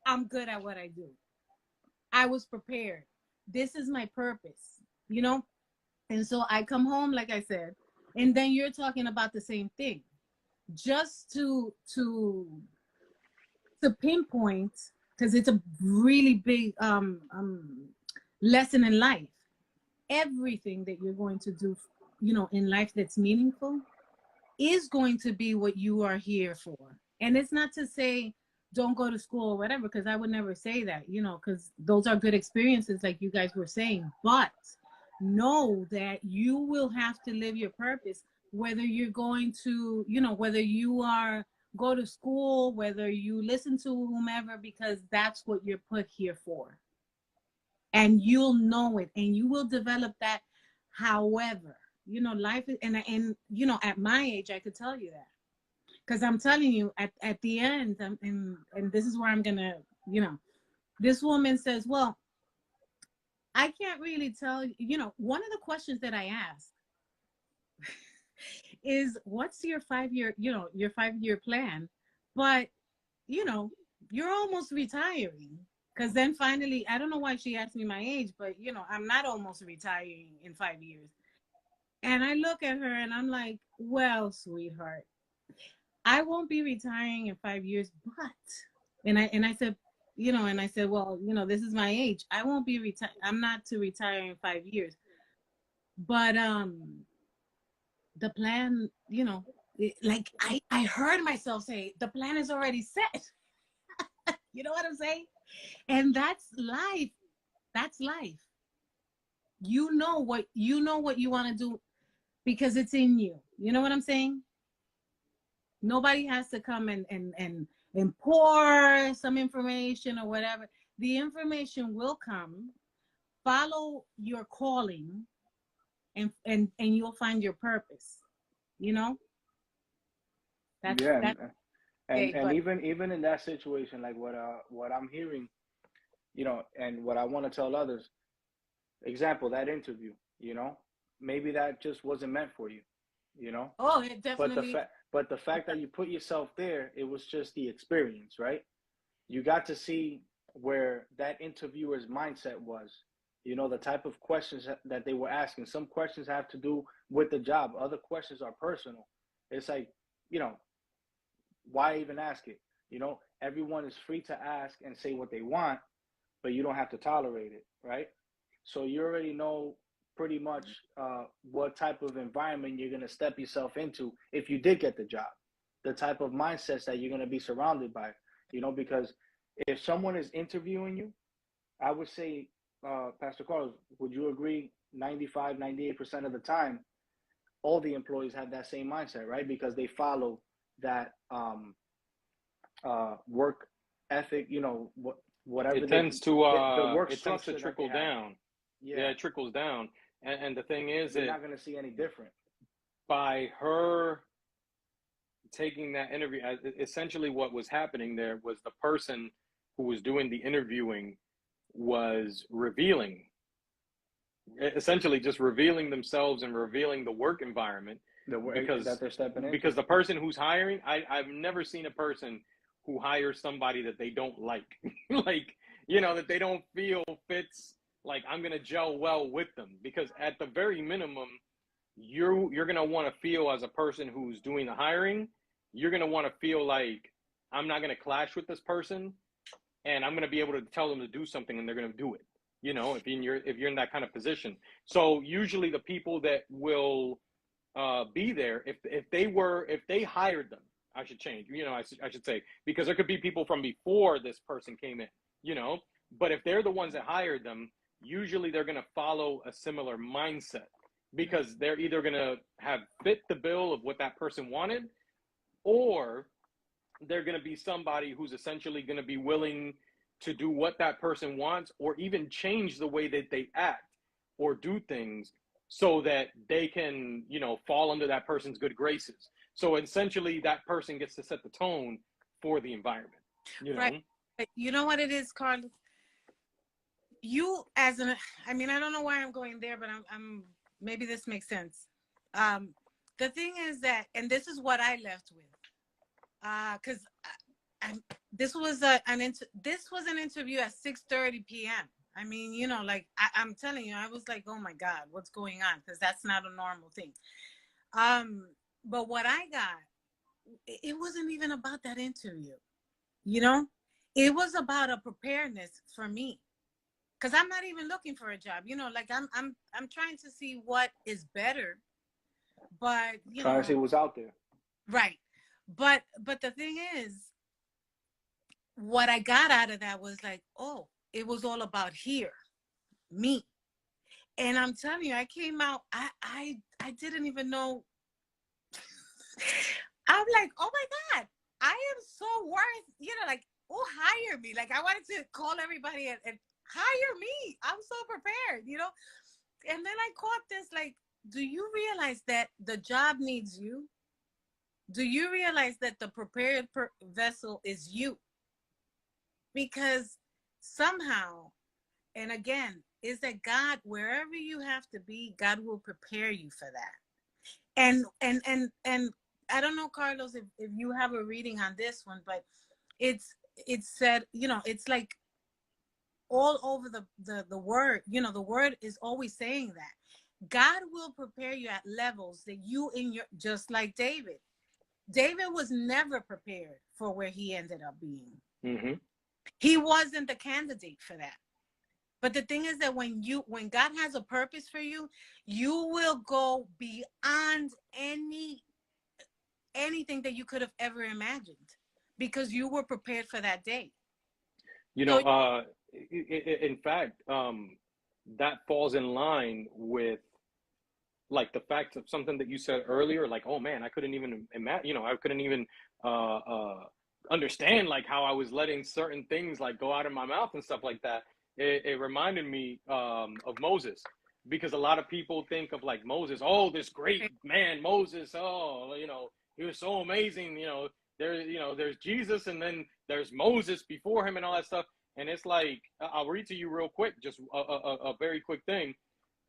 I'm good at what I do. I was prepared. This is my purpose. And so I come home, like I said, and then you're talking about the same thing. Just to pinpoint, because it's a really big lesson in life. Everything that you're going to do, in life that's meaningful is going to be what you are here for. And it's not to say don't go to school or whatever, because I would never say that, because those are good experiences, like you guys were saying. But know that you will have to live your purpose, whether you're going to, whether you are go to school, whether you listen to whomever, because that's what you're put here for. And you'll know it, and you will develop that. However, life is, and at my age, I could tell you that, because I'm telling you, at the end, and this is where I'm gonna, this woman says, well, I can't really tell you. One of the questions that I asked is, what's your 5-year, your 5-year plan? But, you're almost retiring. Because then finally, I don't know why she asked me my age, but, I'm not almost retiring in 5 years. And I look at her and I'm like, well, sweetheart, I won't be retiring in 5 years, but, and I said, and I said, well, this is my age. I won't be I'm not to retire in 5 years. But the plan, like I heard myself say, the plan is already set. You know what I'm saying? And that's life. That's life. You know what you want to do, because it's in you. You know what I'm saying? Nobody has to come and pour some information or whatever. The information will come. Follow your calling, and you'll find your purpose. That's Yeah, that's and okay, but even in that situation, like what I'm hearing, and what I want to tell others. Example, that interview, maybe that just wasn't meant for you, you know. oh, it But the definitely. fact, that you put yourself there, it was just the experience, right? You got to see where that interviewer's mindset was. The type of questions that they were asking. Some questions have to do with the job. Other questions are personal. It's like, why even ask it? You know, everyone is free to ask and say what they want, but you don't have to tolerate it, right? So you already know pretty much what type of environment you're going to step yourself into if you did get the job, the type of mindsets that you're going to be surrounded by, you know, because if someone is interviewing you, I would say, Pastor Carlos, would you agree 95, 98% of the time, all the employees have that same mindset, right? Because they follow that work ethic, you know, whatever It tends to the work it tends to structure that they trickle have. down. Yeah, it trickles down. And the thing is, you're not going to see any different. By her taking that interview, essentially what was happening there was the person who was doing the interviewing was revealing, essentially just revealing themselves and revealing the work environment because that they're stepping into. Because the person who's hiring, I've never seen a person who hires somebody that they don't like, like, you know, that they don't feel fits, like I'm going to gel well with them, because at the very minimum, you're going to want to feel, as a person who's doing the hiring, you're going to want to feel like I'm not going to clash with this person, and I'm going to be able to tell them to do something and they're going to do it. You know, if you're in that kind of position. So usually the people that will be there, if they hired them, I should change, you know, I should say, because there could be people from before this person came in, you know, but if they're the ones that hired them, usually they're going to follow a similar mindset, because they're either going to have fit the bill of what that person wanted, or they're going to be somebody who's essentially going to be willing to do what that person wants, or even change the way that they act or do things so that they can, you know, fall under that person's good graces. So essentially that person gets to set the tone for the environment, you know? Right. You know what it is, Carlos? You as an, I mean, I don't know why I'm going there, but I'm maybe this makes sense. The thing is that, and this is what I left with, because this was an interview at 6:30 p.m. I mean, you know, like I'm telling you, I was like, oh my God, what's going on? Because that's not a normal thing. But what I got, it wasn't even about that interview, you know? It was about a preparedness for me. Because I'm not even looking for a job, you know, like I'm trying to see what is better, but you trying know, to see what's out there. Right. But the thing is, what I got out of that was like, oh, it was all about here, me. And I'm telling you, I came out, I didn't even know. I'm like, oh my God, I am so worth, you know, like, oh, hire me. Like I wanted to call everybody and hire me. I'm so prepared, you know? And then I caught this, like, do you realize that the job needs you? Do you realize that the prepared vessel is you? Because somehow, and again, is that God, wherever you have to be, God will prepare you for that. And I don't know, Carlos, if you have a reading on this one, but it's said, you know, it's like all over the word, you know, the word is always saying that God will prepare you at levels that you just like David. David was never prepared for where he ended up being. Mm-hmm. He wasn't the candidate for that. But the thing is that when God has a purpose for you, you will go beyond anything that you could have ever imagined, because you were prepared for that day. You know, in fact, that falls in line with, like, the fact of something that you said earlier, like, oh man, I couldn't even imagine, you know, I couldn't even understand like how I was letting certain things like go out of my mouth and stuff like that. It reminded me of Moses, because a lot of people think of like Moses, oh, this great man, Moses, oh, you know, he was so amazing, you know, there's Jesus and then there's Moses before him and all that stuff. And it's like, I'll read to you real quick, just a very quick thing.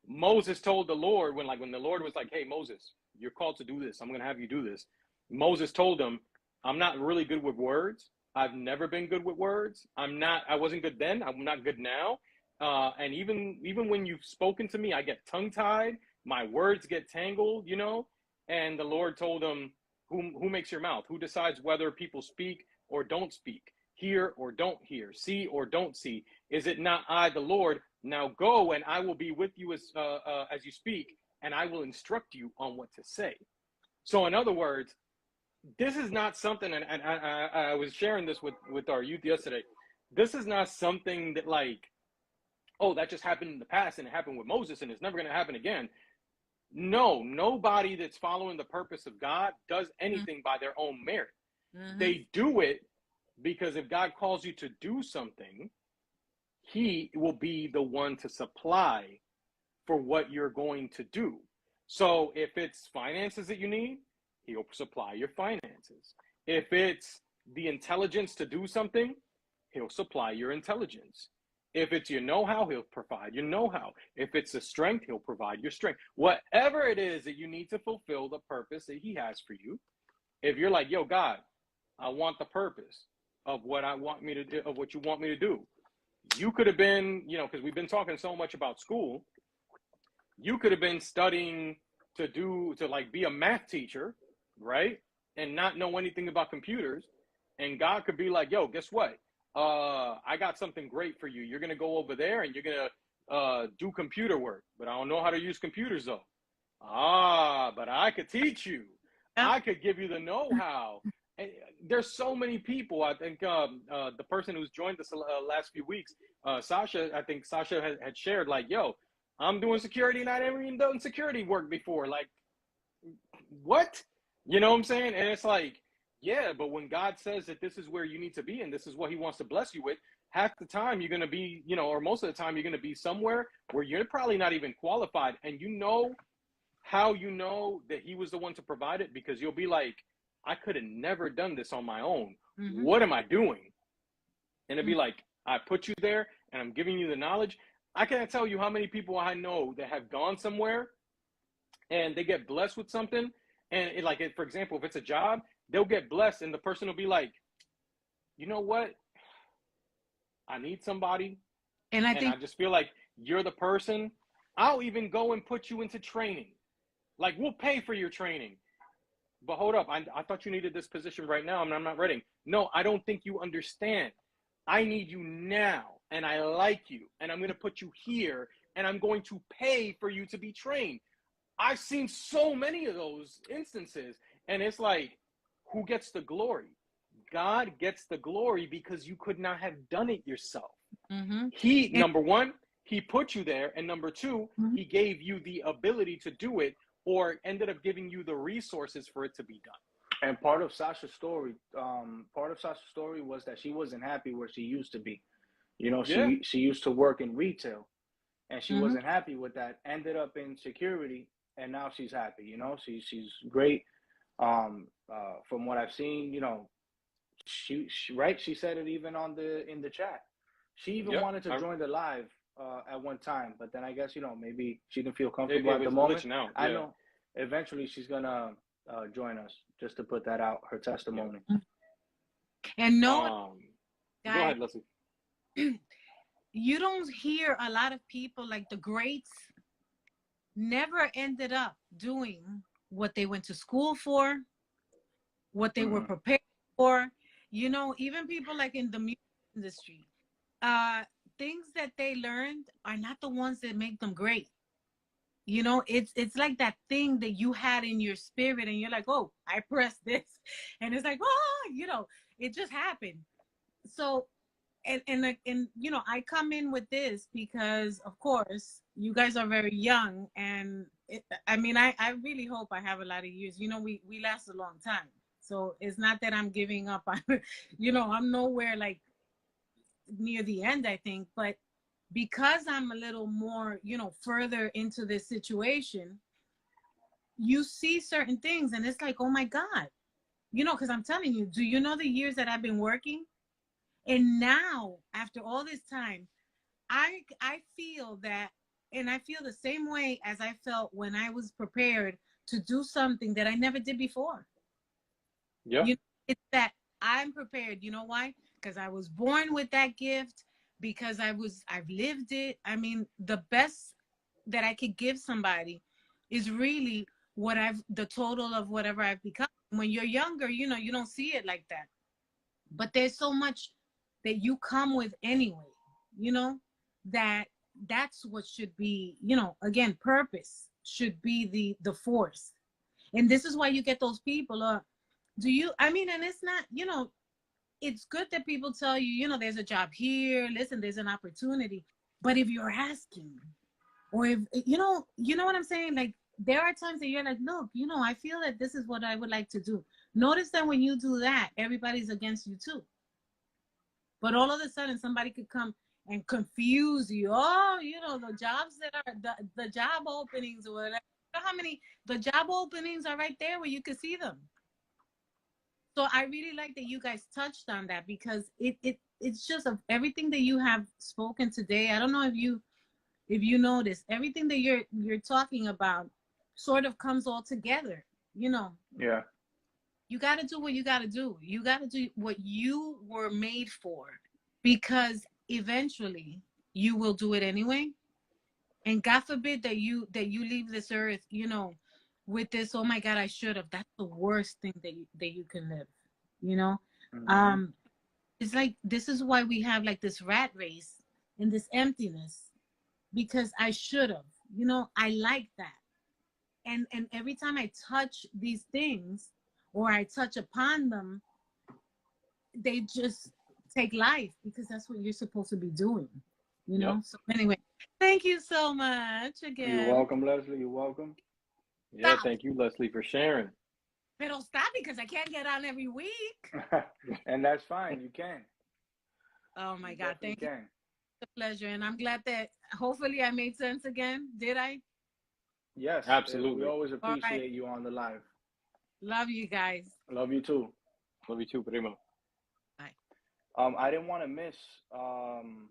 Moses told the Lord when the Lord was like, hey, Moses, you're called to do this. I'm going to have you do this. Moses told him, I'm not really good with words. I've never been good with words. I wasn't good then. I'm not good now. And even when you've spoken to me, I get tongue tied. My words get tangled, you know? And the Lord told him, who makes your mouth? Who decides whether people speak or don't speak, hear or don't hear, see or don't see? Is it not I, the Lord? Now go, and I will be with you as you speak, and I will instruct you on what to say. So in other words, this is not something, and I was sharing this with our youth yesterday. This is not something that like, oh, that just happened in the past and it happened with Moses and it's never going to happen again. No, nobody that's following the purpose of God does anything by their own merit. They do it because if God calls you to do something, he will be the one to supply for what you're going to do. So if it's finances that you need, he'll supply your finances. If it's the intelligence to do something, he'll supply your intelligence. If it's your know-how, he'll provide your know-how. If it's the strength, he'll provide your strength. Whatever it is that you need to fulfill the purpose that he has for you, if you're like, yo, God, I want the purpose of what I want me to do, of what you want me to do. You could have been, you know, because we've been talking so much about school, you could have been studying to like be a math teacher, right? And not know anything about computers. And God could be like, yo, guess what? I got something great for you. You're going to go over there and you're going to do computer work, but I don't know how to use computers though. But I could teach you. I could give you the know-how. And there's so many people. I think the person who's joined us last few weeks, Sasha, I think Sasha had shared like, yo, I'm doing security and I never even done security work before. Like, what? You know what I'm saying? And it's like, yeah, but when God says that this is where you need to be and this is what he wants to bless you with, half the time you're going to be, you know, or most of the time you're going to be somewhere where you're probably not even qualified. And you know how you know that he was the one to provide it? Because you'll be like, I could have never done this on my own. What am I doing? And it'd be like, I put you there and I'm giving you the knowledge. I can't tell you how many people I know that have gone somewhere and they get blessed with something. And for example, if it's a job, they'll get blessed and the person will be like, you know what? I need somebody. And I just feel like you're the person. I'll even go and put you into training. Like, we'll pay for your training. But hold up, I thought you needed this position right now and I'm not ready. No, I don't think you understand. I need you now and I like you and I'm going to put you here and I'm going to pay for you to be trained. I've seen so many of those instances and it's like, who gets the glory? God gets the glory because you could not have done it yourself. Number one, he put you there. And number two, he gave you the ability to do it or ended up giving you the resources for it to be done. And part of Sasha's story was that she wasn't happy where she used to be. You know, she used to work in retail and she wasn't happy with that, ended up in security, and now she's happy. You know, she's great. From what I've seen, you know, she said it even in the chat. She even wanted to join the live at one time, but then I guess, you know, maybe she didn't feel comfortable at the moment. I know eventually she's gonna join us, just to put that out, her testimony. And no, go ahead, Leslie. You don't hear a lot of people like the greats never ended up doing what they went to school for, what they were prepared for. You know, even people like in the music industry, things that they learned are not the ones that make them great. You know, it's like that thing that you had in your spirit and you're like, oh, I pressed this. And it's like, oh, you know, it just happened. So, and you know, I come in with this because, of course, you guys are very young. And I mean, I really hope I have a lot of years. You know, we last a long time. So it's not that I'm giving up. You know, I'm nowhere like near the end, I think. But because I'm a little more, you know, further into this situation, you see certain things and it's like, oh my God, you know, because I'm telling you, do you know the years that I've been working? And now, after all this time, I feel that, and I feel the same way as I felt when I was prepared to do something that I never did before. Yeah. You know, it's that I'm prepared. You know why? Because I was born with that gift, because I've lived it. I mean, the best that I could give somebody is really the total of whatever I've become. When you're younger, you know, you don't see it like that. but there's so much that you come with anyway, you know, that's what should be, you know, again, purpose should be the force. And this is why you get those people, do you, I mean, and it's not, you know, it's good that people tell you, you know, there's a job here, listen, there's an opportunity. But if you're asking, or if, you know what I'm saying? Like, there are times that you're like, look, you know, I feel that this is what I would like to do. Notice that when you do that, everybody's against you too. But all of a sudden, somebody could come and confuse you. Oh, you know, the jobs that are the job openings or whatever. You know how many the job openings are right there where you can see them. So I really like that you guys touched on that, because it's just of everything that you have spoken today. I don't know if you notice, everything that you're talking about sort of comes all together. You know, Yeah. you got to do what you got to do. You got to do what you were made for, because eventually you will do it anyway. And God forbid that you leave this earth, you know, with this, oh my God, I should have. That's the worst thing that you can live, you know. Mm-hmm. It's like, this is why we have like this rat race and this emptiness, because I should have, you know. I like that. And every time I touch these things, or I touch upon them, they just take life, because that's what you're supposed to be doing, you Yep. know. So anyway, thank you so much You're again. welcome, Leslie. You're welcome. Yeah, Stop, thank you, Leslie, for sharing. pero stop, because I can't get on every week. And that's fine. You can. Oh You my God, definitely thank you. can. It's a pleasure, and I'm glad that hopefully I made sense again. Did I? Yes. We Absolutely. always All right, appreciate you on the live. love you guys. Love you too. Love you too, primo. Bye. I didn't want to miss. Um,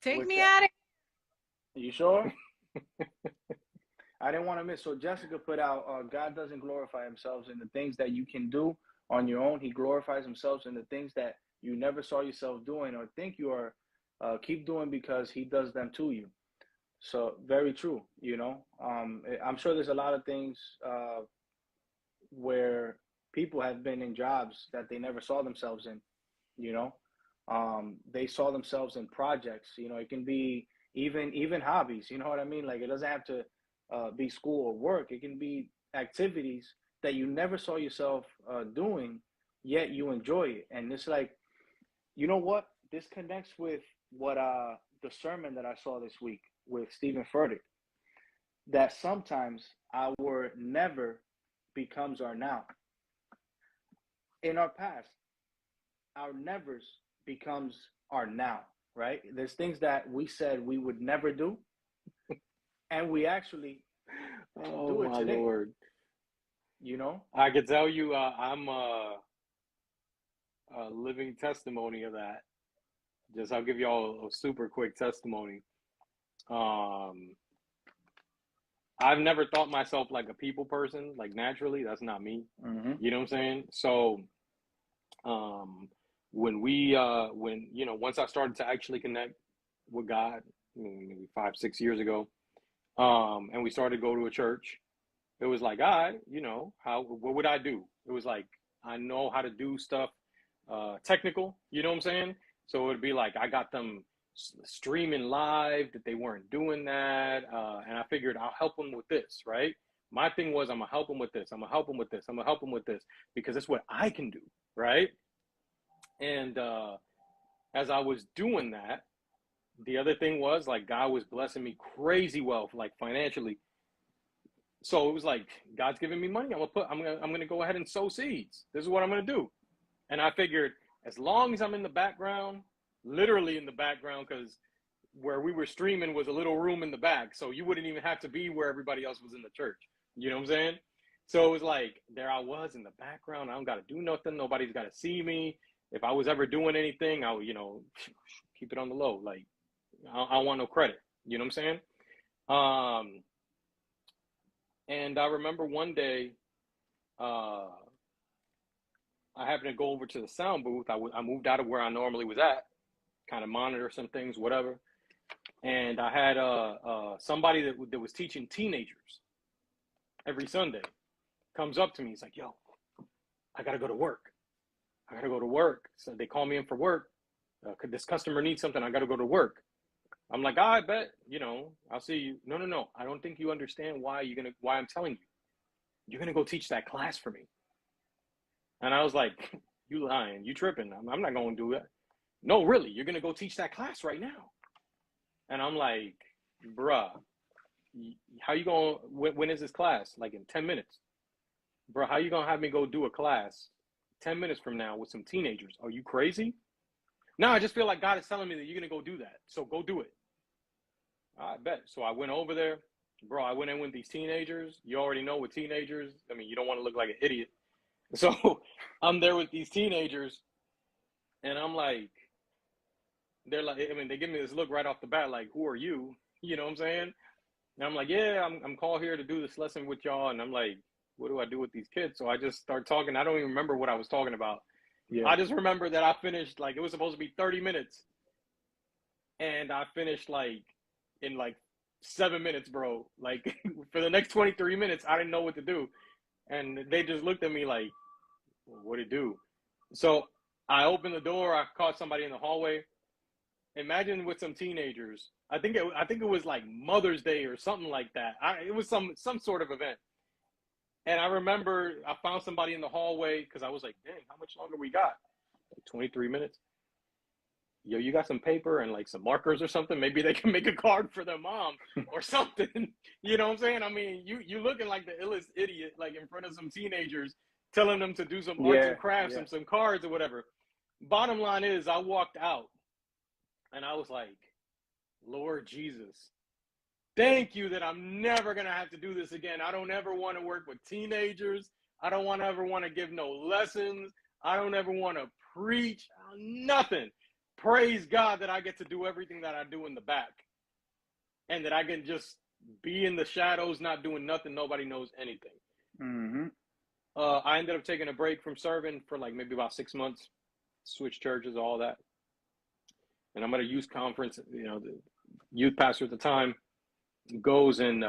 Take with me the, out of you sure? I didn't want to miss. So Jessica put out, God doesn't glorify himself in the things that you can do on your own. He glorifies himself in the things that you never saw yourself doing or think you are, keep doing, because he does them to you. So very true, you know. I'm sure there's a lot of things where people have been in jobs that they never saw themselves in, you know. They saw themselves in projects, you know. It can be even hobbies, you know what I mean? Like, it doesn't have to be school or work. It can be activities that you never saw yourself doing, yet you enjoy it. And it's like, you know what? This connects with what the sermon that I saw this week with Stephen Furtick, that sometimes our never becomes our now. In our past, our nevers becomes our now, right? There's things that we said we would never do, and we actually Oh do it my today, Lord. you know? I can tell you, I'm a living testimony of that. Just I'll give y'all a super quick testimony. Um, I've never thought myself like a people person, like naturally. That's not me. Mm-hmm. You know what I'm saying? So, um, when you know, once I started to actually connect with God, maybe 5, 6 years ago, and we started to go to a church, it was like, you know, what would I do? It was like, I know how to do stuff, technical, you know what I'm saying? So it would be like, I got them streaming live that they weren't doing that. And I figured I'll help them with this, right? My thing was, I'm gonna help them with this. I'm gonna help them with this. I'm gonna help them with this, because that's what I can do, right? And as I was doing that, the other thing was like, God was blessing me crazy well, like financially. So it was like, God's giving me money. I'm gonna go ahead and sow seeds. This is what I'm gonna do. And I figured, as long as I'm in the background, literally in the background, because where we were streaming was a little room in the back, so you wouldn't even have to be where everybody else was in the church. You know what I'm saying? So it was like, there I was in the background. I don't got to do nothing. Nobody's got to see me. If I was ever doing anything, I would, you know, keep it on the low. Like, I want no credit. You know what I'm saying? And I remember one day, uh, I happened to go over to the sound booth. I moved out of where I normally was at, kind of monitor some things, whatever. And I had somebody that was teaching teenagers every Sunday comes up to me. He's like, "Yo, I gotta go to work." I gotta go to work. So they call me in for work. Could this customer need something? I gotta go to work. I'm like, I bet, I'll see you. No, no, no. I don't think you understand why I'm telling you. You're gonna go teach that class for me. And I was like, you lying, you tripping. I'm not gonna do that. No, really, you're gonna go teach that class right now. And I'm like, bruh, how you gonna, when is this class? Like in 10 minutes. Bro, how you gonna have me go do a class 10 minutes from now with some teenagers? Are you crazy? No, I just feel like God is telling me that you're gonna go do that. So go do it. I bet. So I went over there. Bro, I went in with these teenagers. You already know with teenagers, I mean, you don't want to look like an idiot. So I'm there with these teenagers, and I'm like, they're like, I mean, they give me this look right off the bat, like, who are you? You know what I'm saying? And I'm like, yeah, I'm called here to do this lesson with y'all. And I'm like, what do I do with these kids? So I just start talking. I don't even remember what I was talking about. Yeah. I just remember that I finished, like, it was supposed to be 30 minutes. And I finished in 7 minutes, bro. Like for the next 23 minutes, I didn't know what to do. And they just looked at me like, what to do? So I opened the door. I caught somebody in the hallway. Imagine with some teenagers. I think it was like Mother's Day or something like that. It was some sort of event. And I remember I found somebody in the hallway because I was like, dang, how much longer we got? Like 23 minutes. Yo, you got some paper and like some markers or something? Maybe they can make a card for their mom or something. You know what I'm saying? I mean, you looking like the illest idiot, like in front of some teenagers, telling them to do some arts and crafts and some cards or whatever. Bottom line is, I walked out and I was like, Lord Jesus, thank you that I'm never going to have to do this again. I don't ever want to work with teenagers. I don't ever want to give no lessons. I don't ever want to preach, nothing. Praise God that I get to do everything that I do in the back and that I can just be in the shadows, not doing nothing. Nobody knows anything. Mm-hmm. I ended up taking a break from serving for like maybe about 6 months, switch churches, all that. And I'm at a youth conference, the youth pastor at the time goes and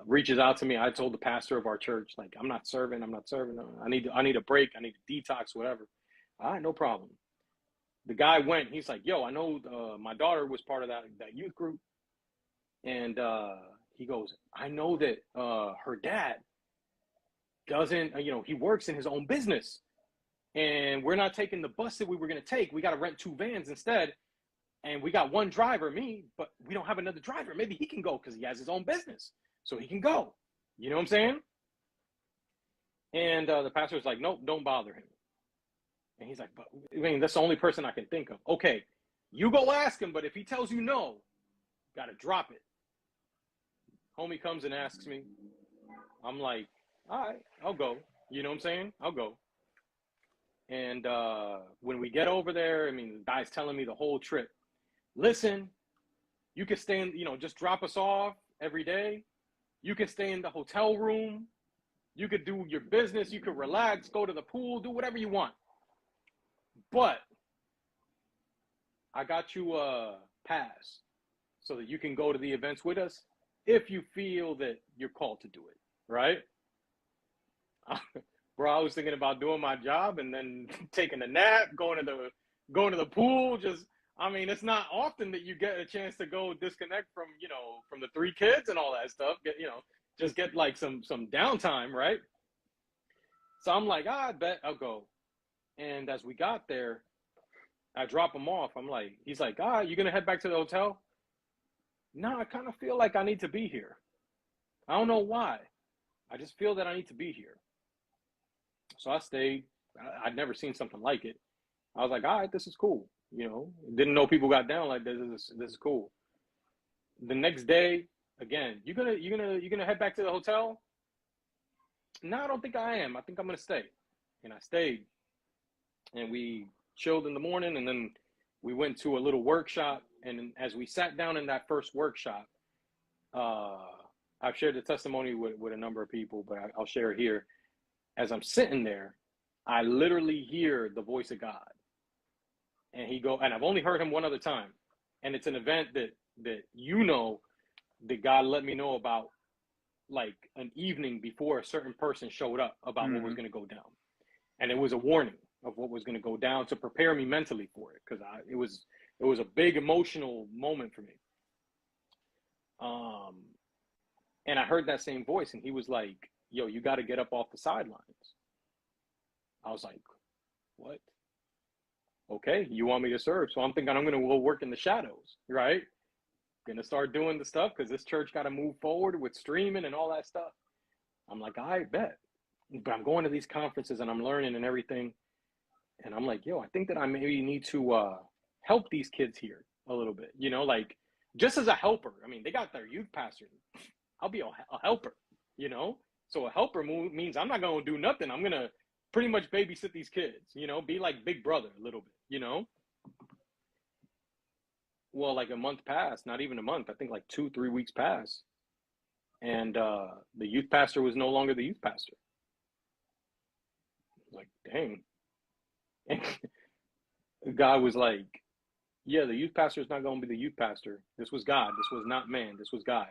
reaches out to me. I told the pastor of our church, like, I'm not serving. I need a break. I need a detox, whatever. All right, no problem. The guy went, he's like, yo, I know my daughter was part of that youth group. And he goes, I know that her dad doesn't, he works in his own business. And we're not taking the bus that we were going to take. We got to rent 2 vans instead. And we got 1 driver, me, but we don't have another driver. Maybe he can go because he has his own business. So he can go. You know what I'm saying? And the pastor was like, nope, don't bother him. And he's like, but I mean, that's the only person I can think of. Okay, you go ask him, but if he tells you no, got to drop it. Homie comes and asks me. I'm like, all right, I'll go. You know what I'm saying? I'll go. And when we get over there, I mean, the guy's telling me the whole trip. Listen, you can stay in, just drop us off every day. You can stay in the hotel room. You could do your business. You could relax, go to the pool, do whatever you want. But I got you a pass so that you can go to the events with us if you feel that you're called to do it, right? Bro, I was thinking about doing my job and then taking a nap, going to the pool. It's not often that you get a chance to go disconnect from, from the 3 kids and all that stuff. Just get like some downtime, right? So I'm like, I bet I'll go. And as we got there, I drop him off. I'm like, he's like, you gonna head back to the hotel? No, I kind of feel like I need to be here. I don't know why. I just feel that I need to be here. So I stayed. I'd never seen something like it. I was like, all right, this is cool. Didn't know people got down like this. This is cool. The next day, again, you gonna head back to the hotel? No, I don't think I am. I think I'm gonna stay. And I stayed. And we chilled in the morning, and then we went to a little workshop. And as we sat down in that first workshop, I've shared the testimony with a number of people, but I'll share it here. As I'm sitting there, I literally hear the voice of God. And I've only heard him one other time. And it's an event that that God let me know about like an evening before a certain person showed up about what was going to go down. And it was a warning of what was going to go down to prepare me mentally for it, because it was a big emotional moment for me. And I heard that same voice, and he was like, yo, you got to get up off the sidelines. I was like, what? Okay, you want me to serve? So I'm thinking I'm going to go work in the shadows, right? Going to start doing the stuff because this church got to move forward with streaming and all that stuff. I'm like, I bet. But I'm going to these conferences and I'm learning and everything. And I'm like, yo, I think that I maybe need to help these kids here a little bit, you know, like just as a helper. I mean, they got their youth pastor. I'll be a helper, you know? So a helper means I'm not going to do nothing. I'm going to pretty much babysit these kids, you know, be like big brother a little bit, you know? Well, like a month passed, not even a month. I think like 2-3 weeks passed. And the youth pastor was no longer the youth pastor. I was like, dang. And God was like, yeah, the youth pastor is not going to be the youth pastor. This was God. This was not man. This was God.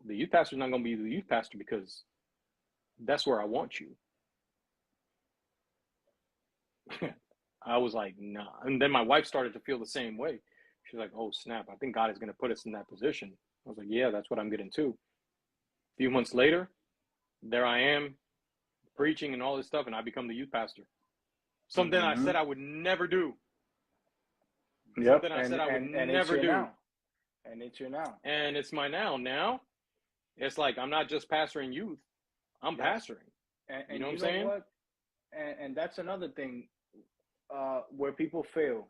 The youth pastor is not going to be the youth pastor because that's where I want you. I was like, nah. And then my wife started to feel the same way. She's like, oh, snap. I think God is going to put us in that position. I was like, yeah, that's what I'm getting too. A few months later, there I am preaching and all this stuff, and I become the youth pastor. Something I said I would never do. Yep. Something I said I would never do. Now. And it's your now. And it's my now. Now, it's like I'm not just pastoring youth. I'm pastoring. And you know what I'm saying? What? And that's another thing where people fail.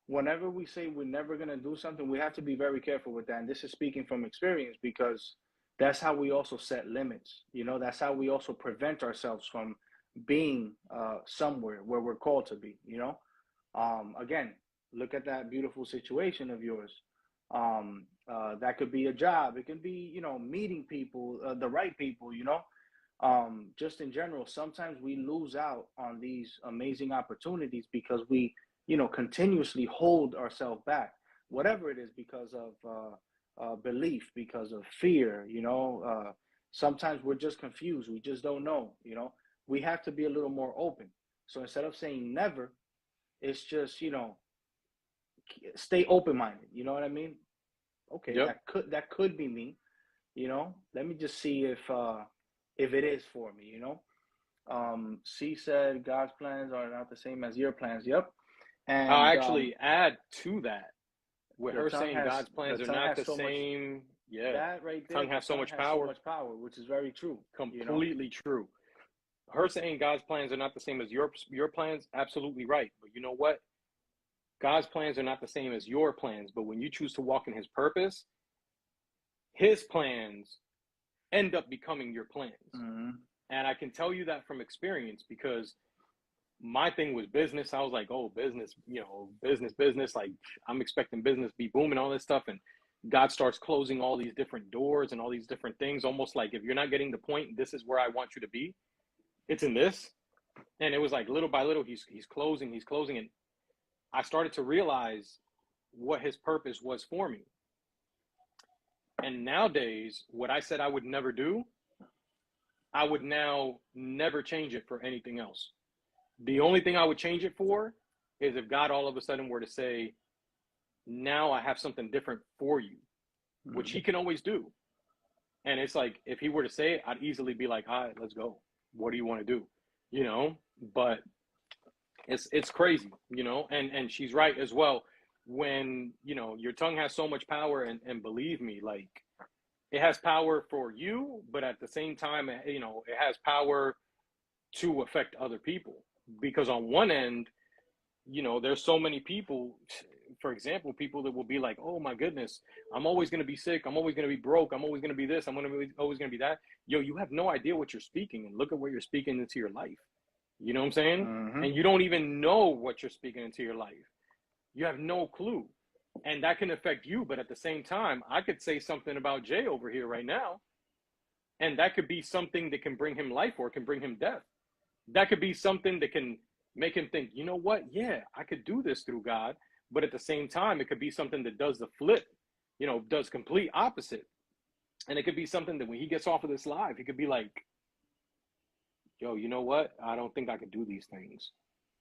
Whenever we say we're never going to do something, we have to be very careful with that. And this is speaking from experience, because that's how we also set limits. You know, that's how we also prevent ourselves from being somewhere where we're called to be, you know. Again, look at that beautiful situation of yours. That could be a job. It can be, you know, meeting people, the right people, you know. Just in general, sometimes we lose out on these amazing opportunities because we, you know, continuously hold ourselves back, whatever it is, because of belief, because of fear, you know. Sometimes we're just confused. We just don't know, you know. We have to be a little more open. So instead of saying never, it's just, you know, stay open-minded. You know what I mean? Okay, yep. that could be me, you know. Let me just see if it is for me, you know. C said God's plans are not the same as your plans. Yep. And I'll actually add to that, with her saying has, God's plans are not the same. Yeah, that right there. Tongue has so much power. So much power, which is very true. Completely true. Her saying God's plans are not the same as your plans, absolutely right. But you know what? God's plans are not the same as your plans. But when you choose to walk in His purpose, His plans end up becoming your plans. Mm-hmm. And I can tell you that from experience, because my thing was business. I was like, oh, business, you know, business. Like, I'm expecting business to be booming, all this stuff. And God starts closing all these different doors and all these different things. Almost like, if you're not getting the point, this is where I want you to be. It's in this. And it was like little by little, he's closing. And I started to realize what His purpose was for me. And nowadays, what I said I would never do, I would now never change it for anything else. The only thing I would change it for is if God all of a sudden were to say, now I have something different for you, which He can always do. And it's like, if He were to say it, I'd easily be like, all right, let's go. What do you want to do? You know, but it's crazy, you know, and she's right as well. When, you know, your tongue has so much power, and believe me, like, it has power for you, but at the same time, you know, it has power to affect other people. Because on one end, you know, there's so many people, for example, people that will be like, oh my goodness, I'm always going to be sick. I'm always going to be broke. I'm always going to be this. I'm always going to be that. Yo, you have no idea what you're speaking, and look at what you're speaking into your life. You know what I'm saying? Mm-hmm. And you don't even know what you're speaking into your life. You have no clue. And that can affect you. But at the same time, I could say something about Jay over here right now, and that could be something that can bring him life, or can bring him death. That could be something that can make him think, you know what? Yeah, I could do this through God. But at the same time, it could be something that does the flip, you know, does complete opposite. And it could be something that when he gets off of this live, he could be like, yo, you know what? I don't think I could do these things.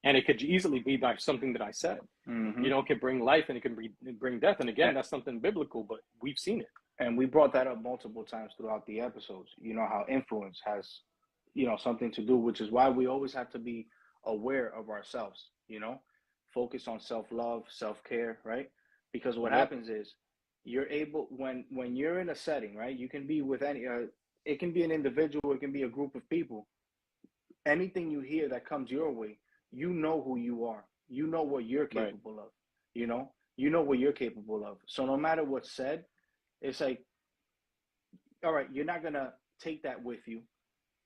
And it could easily be by something that I said. Mm-hmm. You know, it can bring life and it can bring death. And again, that's something biblical, but we've seen it. And we brought that up multiple times throughout the episodes. You know, how influence has, you know, something to do, which is why we always have to be aware of ourselves, you know, focus on self-love, self-care, right? Because what happens is you're able, when you're in a setting, right, you can be with any, it can be an individual, it can be a group of people. Anything you hear that comes your way, you know who you are. You know what you're capable of, you know what you're capable of. So no matter what's said, it's like, all right, you're not going to take that with you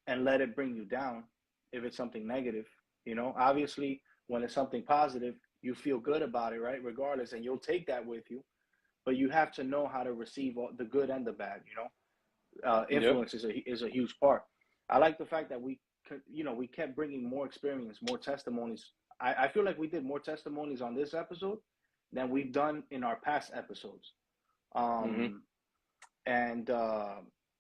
and let it bring you down if it's something negative. You know, obviously, when it's something positive, you feel good about it, right? Regardless, and you'll take that with you. But you have to know how to receive all the good and the bad. You know, influence is a huge part. I like the fact that we kept bringing more experience, more testimonies. I feel like we did more testimonies on this episode than we've done in our past episodes. And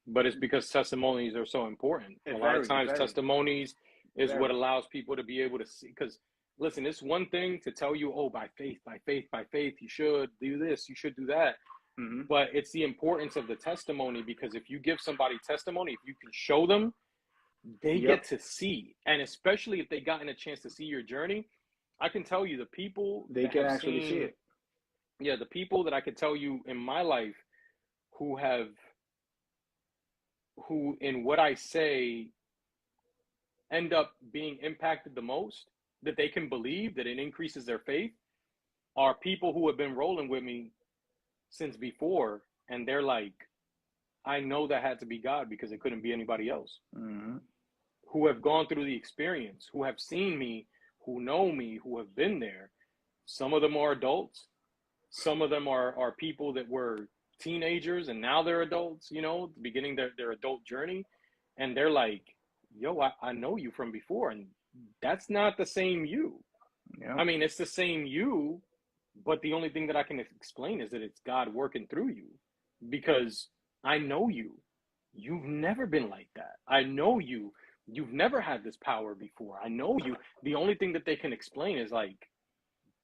but it's because testimonies are so important. A lot of times testimonies is what allows people to be able to see. Because listen, it's one thing to tell you, oh, by faith, you should do this, you should do that. But it's the importance of the testimony, because if you give somebody testimony, if you can show them, they get to see. And especially if they gotten a chance to see your journey, I can tell you the people they can actually see it. Yeah, the people that I could tell you in my life who in what I say end up being impacted the most, that they can believe that it increases their faith, are people who have been rolling with me since before. And they're like, I know that had to be God because it couldn't be anybody else. Who have gone through the experience, who have seen me, who know me, who have been there. Some of them are adults. Some of them are people that were teenagers and now they're adults, you know, beginning their adult journey. And they're like, yo, I know you from before. And that's not the same you. I mean, it's the same you, but the only thing that I can explain is that it's God working through you, because I know you. You've never been like that. I know you. You've never had this power before. I know you. The only thing that they can explain is like,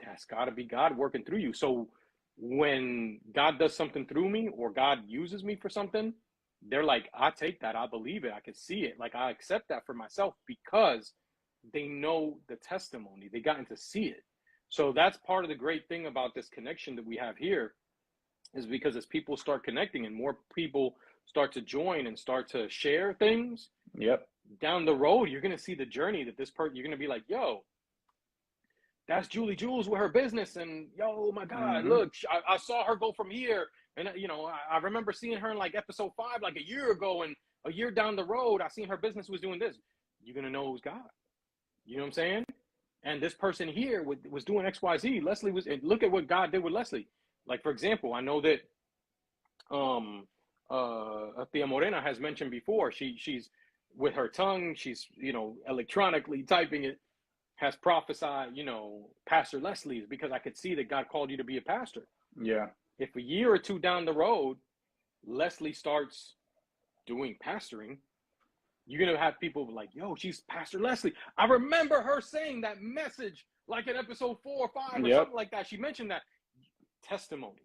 that's got to be God working through you. So when God does something through me or God uses me for something, they're like, I take that. I believe it. I can see it. Like, I accept that for myself, because they know the testimony. They gotten to see it. So that's part of the great thing about this connection that we have here, is because as people start connecting and more people start to join and start to share things, down the road, you're going to see the journey that this person, you're going to be like, yo, that's Julie Jules with her business. And yo, my God, look, I saw her go from here. And, you know, I remember seeing her in like episode 5, like a year ago, and a year down the road, I seen her business was doing this. You're going to know it was God. You know what I'm saying? And this person here was doing XYZ. Leslie was, and look at what God did with Leslie. Like, for example, I know that Tia Morena has mentioned before, she's with her tongue, she's, you know, electronically typing it, has prophesied, you know, Pastor Leslie's, because I could see that God called you to be a pastor. If a year or two down the road, Leslie starts doing pastoring, you're going to have people like, yo, she's Pastor Leslie. I remember her saying that message like in episode 4 or 5 or something like that. She mentioned that. Testimony.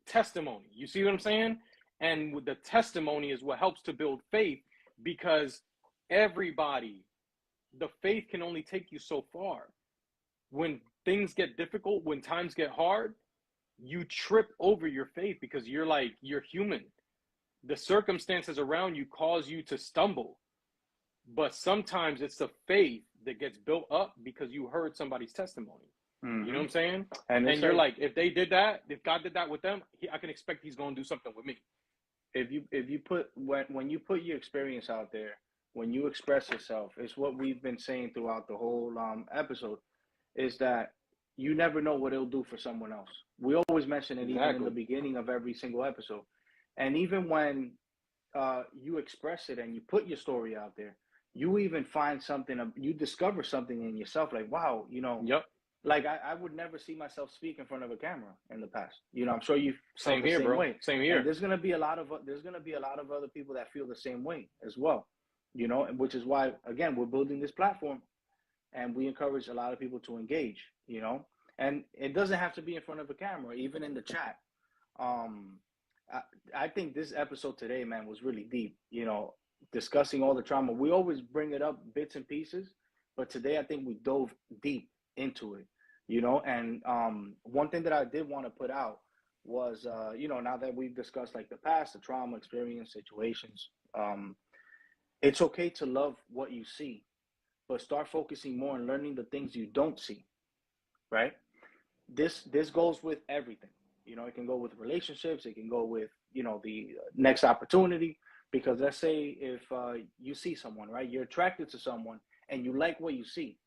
Testimony. You see what I'm saying? And with the testimony is what helps to build faith, because everybody, the faith can only take you so far. When things get difficult, when times get hard, you trip over your faith because you're human. The circumstances around you cause you to stumble. But sometimes it's the faith that gets built up because you heard somebody's testimony. You know what I'm saying? And you're like, if they did that, if God did that with them, I can expect he's going to do something with me. If you put, when you put your experience out there, when you express yourself, it's what we've been saying throughout the whole episode, is that you never know what it'll do for someone else. We always mention it even in the beginning of every single episode. And even when you express it and you put your story out there, you even find something, you discover something in yourself, like, wow, you know, like I would never see myself speak in front of a camera in the past. You know, I'm sure you felt the same way. Same here. And there's gonna be a lot of other people that feel the same way as well. you know, which is why, again, we're building this platform and we encourage a lot of people to engage, you know, and it doesn't have to be in front of a camera, even in the chat. Um, I, I think this episode today, man, was really deep, you know, discussing all the trauma. We always bring it up bits and pieces, but today I think we dove deep into it, you know, and one thing that I did want to put out was, you know, now that we've discussed like the past, the trauma experience situations, it's okay to love what you see, but start focusing more on learning the things you don't see, right? This goes with everything. You know, it can go with relationships, it can go with, you know, the next opportunity. Because let's say if you see someone, right, you're attracted to someone and you like what you see,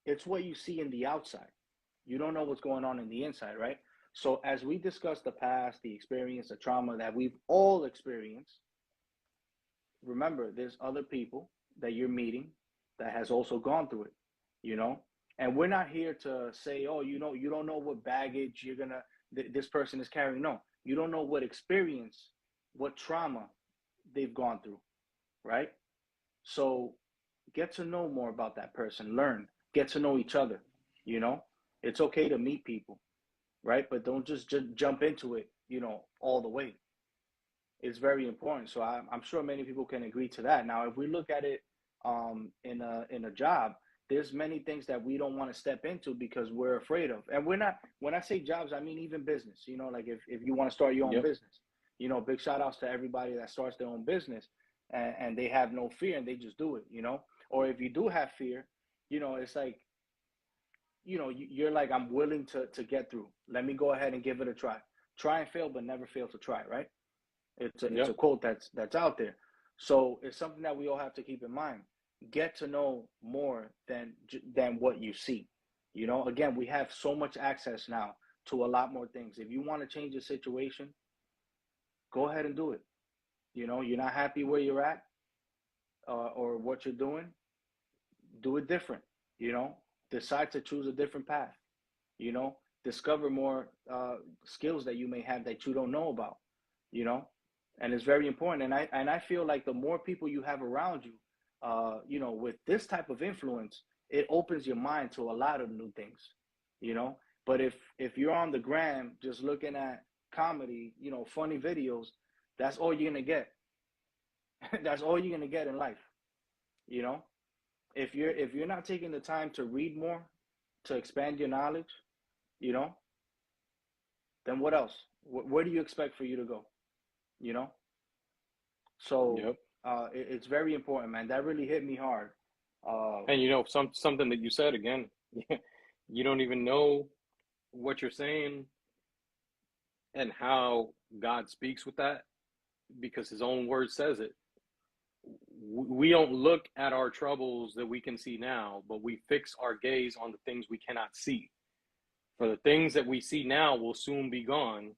it's what you see in the outside. You don't know what's going on in the inside, right? So as we discuss the past, the experience, the trauma that we've all experienced, remember there's other people that you're meeting that has also gone through it, you know. And we're not here to say, oh, you know, you don't know what baggage this person is carrying. No, you don't know what experience, what trauma they've gone through, right? So get to know more about that person, learn, get to know each other, you know. It's okay to meet people, right? But don't just jump into it, you know, all the way. It's very important. So I'm sure many people can agree to that. Now, if we look at it in a job, there's many things that we don't want to step into because we're afraid of. And we're not, when I say jobs, I mean even business, you know, like if you want to start your own Yep. business, you know, big shout outs to everybody that starts their own business and they have no fear and they just do it, you know. Or if you do have fear, you know, it's like, you know, you're like, I'm willing to get through. Let me go ahead and give it a try. Try and fail, but never fail to try, right? It's a Yep. quote that's out there. So it's something that we all have to keep in mind. Get to know more than what you see. You know, again, we have so much access now to a lot more things. If you want to change the situation, go ahead and do it. You know, you're not happy where you're at or what you're doing, do it different. You know, decide to choose a different path. You know, discover more skills that you may have that you don't know about. You know, and it's very important. And I feel like the more people you have around you, you know, with this type of influence, it opens your mind to a lot of new things. You know, but if you're on the gram just looking at comedy, you know, funny videos, that's all you're gonna get. That's all you're gonna get in life. You know, if you're not taking the time to read more, to expand your knowledge, you know, then what else? Where do you expect for you to go? You know, so Yep. it's very important, man. That really hit me hard. Uh, And you know, something that you said again, you don't even know what you're saying and how God speaks with that because his own word says it. We don't look at our troubles that we can see now, but we fix our gaze on the things we cannot see. For the things that we see now will soon be gone,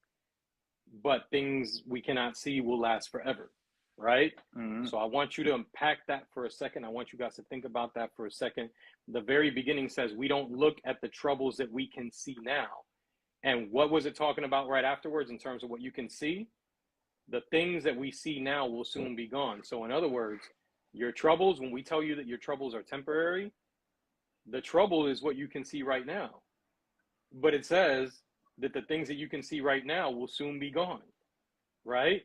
but things we cannot see will last forever, right? mm-hmm, So I want you to unpack that for a second. I want you guys to think about that for a second. The very beginning says we don't look at the troubles that we can see now. And what was it talking about right afterwards in terms of what you can see? The things that we see now will soon be gone. So in other words, your troubles, when we tell you that your troubles are temporary, the trouble is what you can see right now. But it says that the things that you can see right now will soon be gone, right?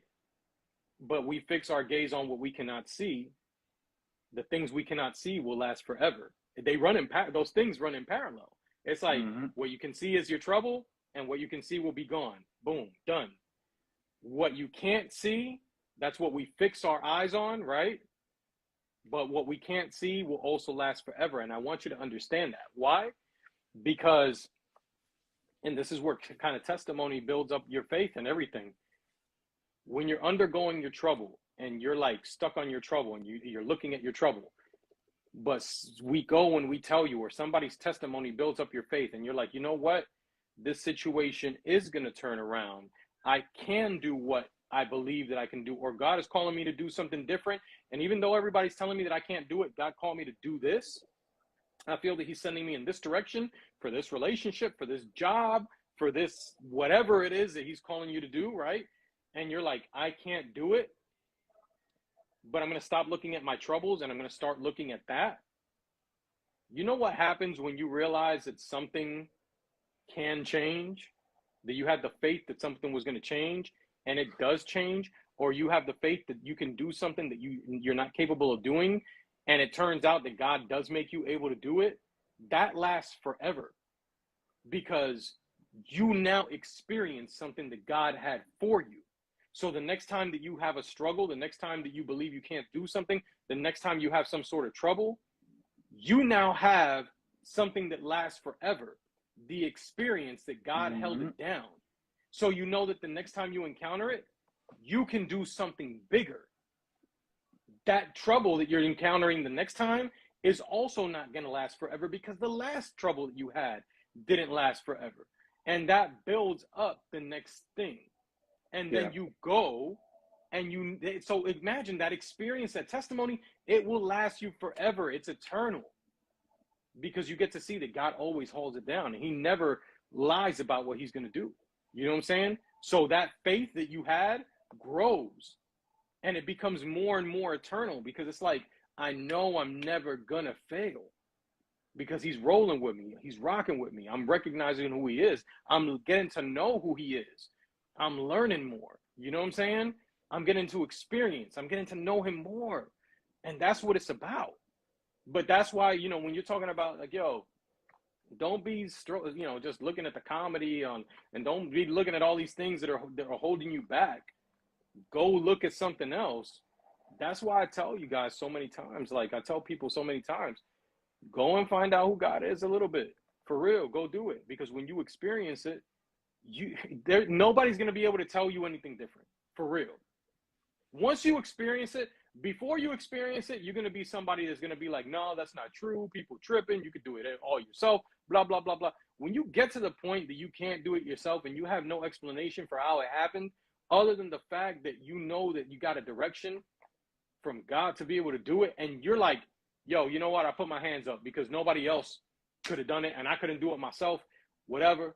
But we fix our gaze on what we cannot see. The things we cannot see will last forever. They run in those things run in parallel. It's like mm-hmm, what you can see is your trouble, and what you can see will be gone. Boom, done. What you can't see, that's what we fix our eyes on, right? But what we can't see will also last forever. And I want you to understand that. Why? Because, and this is where kind of testimony builds up your faith and everything. When you're undergoing your trouble and you're like stuck on your trouble and you're looking at your trouble, but we go and we tell you, or somebody's testimony builds up your faith, and you're like, you know what? This situation is going to turn around. I can do what I believe that I can do, or God is calling me to do something different. And even though everybody's telling me that I can't do it, God called me to do this. I feel that he's sending me in this direction for this relationship, for this job, for this, whatever it is that he's calling you to do, right? And you're like, I can't do it. but I'm going to stop looking at my troubles and I'm going to start looking at that. You know what happens when you realize that something can change, that you had the faith that something was going to change and it does change, or you have the faith that you can do something that you're not capable of doing, and it turns out that God does make you able to do it, that lasts forever, because you now experience something that God had for you. So the next time that you have a struggle, the next time that you believe you can't do something, the next time you have some sort of trouble, you now have something that lasts forever, the experience that God held it down. So you know that the next time you encounter it, you can do something bigger. That trouble that you're encountering the next time is also not going to last forever, because the last trouble that you had didn't last forever. And that builds up the next thing. And then you go and so imagine that experience, that testimony, it will last you forever. It's eternal, because you get to see that God always holds it down and he never lies about what he's going to do. You know what I'm saying? So that faith that you had grows and it becomes more and more eternal, because it's like, I know I'm never going to fail, because he's rolling with me. He's rocking with me. I'm recognizing who he is. I'm getting to know who he is. I'm learning more. You know what I'm saying? I'm getting to experience. I'm getting to know him more. And that's what it's about. But that's why, you know, when you're talking about like, yo, don't be, you know, just looking at the comedy and don't be looking at all these things that are holding you back. Go look at something else. That's why I tell you guys so many times, like I tell people so many times, go and find out who God is a little bit. For real, go do it. Because when you experience it, nobody's going to be able to tell you anything different. For real. Once you experience it, before you experience it, you're going to be somebody that's going to be like, no, that's not true. People tripping. You could do it all yourself, blah, blah, blah, blah. When you get to the point that you can't do it yourself and you have no explanation for how it happened, other than the fact that you know that you got a direction from God to be able to do it, and you're like, yo, you know what? I put my hands up because nobody else could have done it and I couldn't do it myself, whatever.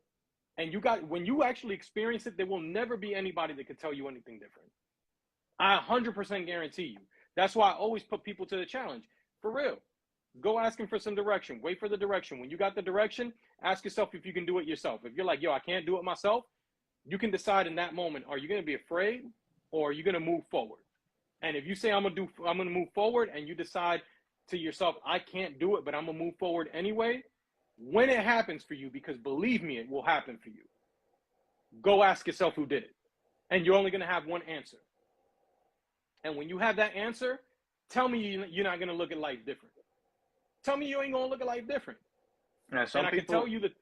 And when you actually experience it, there will never be anybody that could tell you anything different. I 100% guarantee you. That's why I always put people to the challenge. For real. Go asking for some direction. Wait for the direction. When you got the direction, ask yourself if you can do it yourself. If you're like, yo, I can't do it myself, you can decide in that moment, are you going to be afraid or are you going to move forward? And if you say I'm going to move forward, and you decide to yourself, I can't do it, but I'm going to move forward anyway, when it happens for you, because believe me, it will happen for you, go ask yourself who did it. And you're only going to have one answer. And when you have that answer, tell me you're not going to look at life different. Tell me you ain't going to look at life different. And I can tell you that.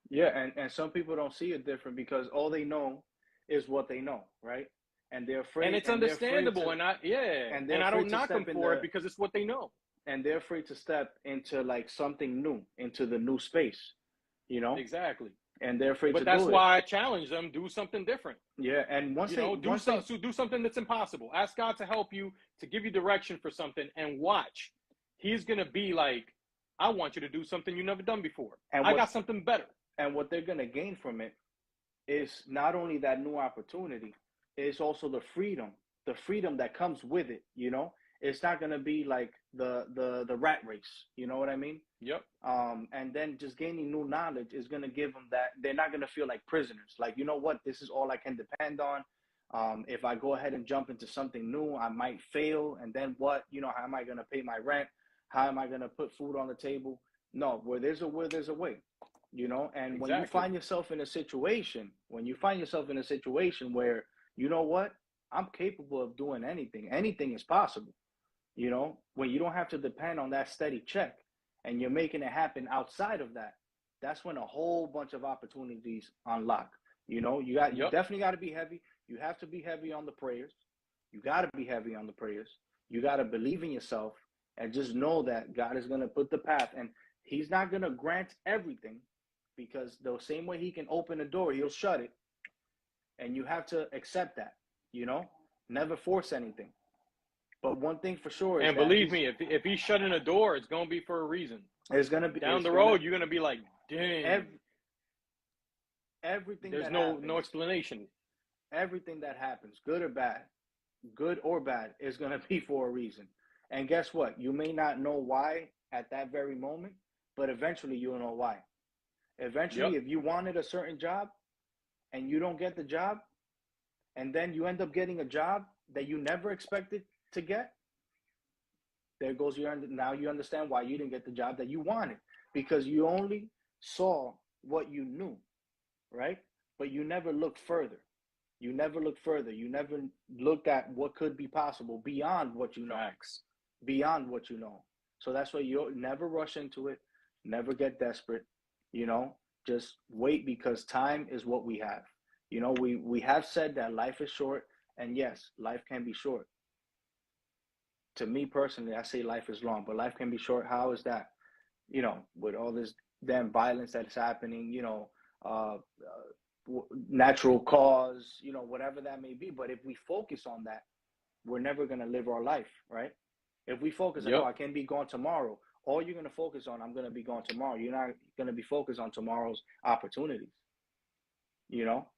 Yeah, and some people don't see it different because all they know is what they know, right? And they're afraid. And it's understandable. And I don't knock them for it because it's what they know. And they're afraid to step into like something new, into the new space, you know? Exactly. And they're afraid to do it. But that's why I challenge them, do something different. Yeah, and do something that's impossible. Ask God to help you, to give you direction for something, and watch. He's going to be like, I want you to do something you've never done before. I got something better. And what they're going to gain from it is not only that new opportunity, it's also the freedom that comes with it, you know? It's not going to be like the rat race, you know what I mean? Yep. And then just gaining new knowledge is going to give them that. They're not going to feel like prisoners. Like, you know what? This is all I can depend on. If I go ahead and jump into something new, I might fail. And then what? You know, how am I going to pay my rent? How am I going to put food on the table? No, where there's a will, there's a way, you know? And exactly. when you find yourself in a situation where, you know what? I'm capable of doing anything. Anything is possible. You know, when you don't have to depend on that steady check and you're making it happen outside of that, that's when a whole bunch of opportunities unlock. You know, you definitely got to be heavy. You have to be heavy on the prayers. You got to be heavy on the prayers. You got to believe in yourself and just know that God is going to put the path, and he's not going to grant everything, because the same way he can open a door, he'll shut it. And you have to accept that, you know, never force anything. But one thing for sure is, and believe me, if he's shutting a door, it's gonna be for a reason. It's gonna be down the road. You're gonna be like, dang. Everything. There's no explanation. Everything that happens, good or bad, good or bad, is going to be for a reason. And guess what? You may not know why at that very moment, but eventually you'll know why. Yep. Eventually, if you wanted a certain job and you don't get the job, and then you end up getting a job that you never expected to get, there goes your, now you understand why you didn't get the job that you wanted, because you only saw what you knew, right? But you never looked further. You never looked further. You never looked at what could be possible beyond what you know. Facts. Beyond what you know. So that's why you never rush into it. Never get desperate. You know, just wait, because time is what we have. You know, we have said that life is short, and yes, life can be short. To me personally, I say life is long, but life can be short. How is that? You know, with all this damn violence that is happening, you know, natural cause, you know, whatever that may be. But if we focus on that, we're never going to live our life, right? If we focus on, Yep. oh, I can be gone tomorrow, all you're going to focus on, I'm going to be gone tomorrow. You're not going to be focused on tomorrow's opportunities, you know?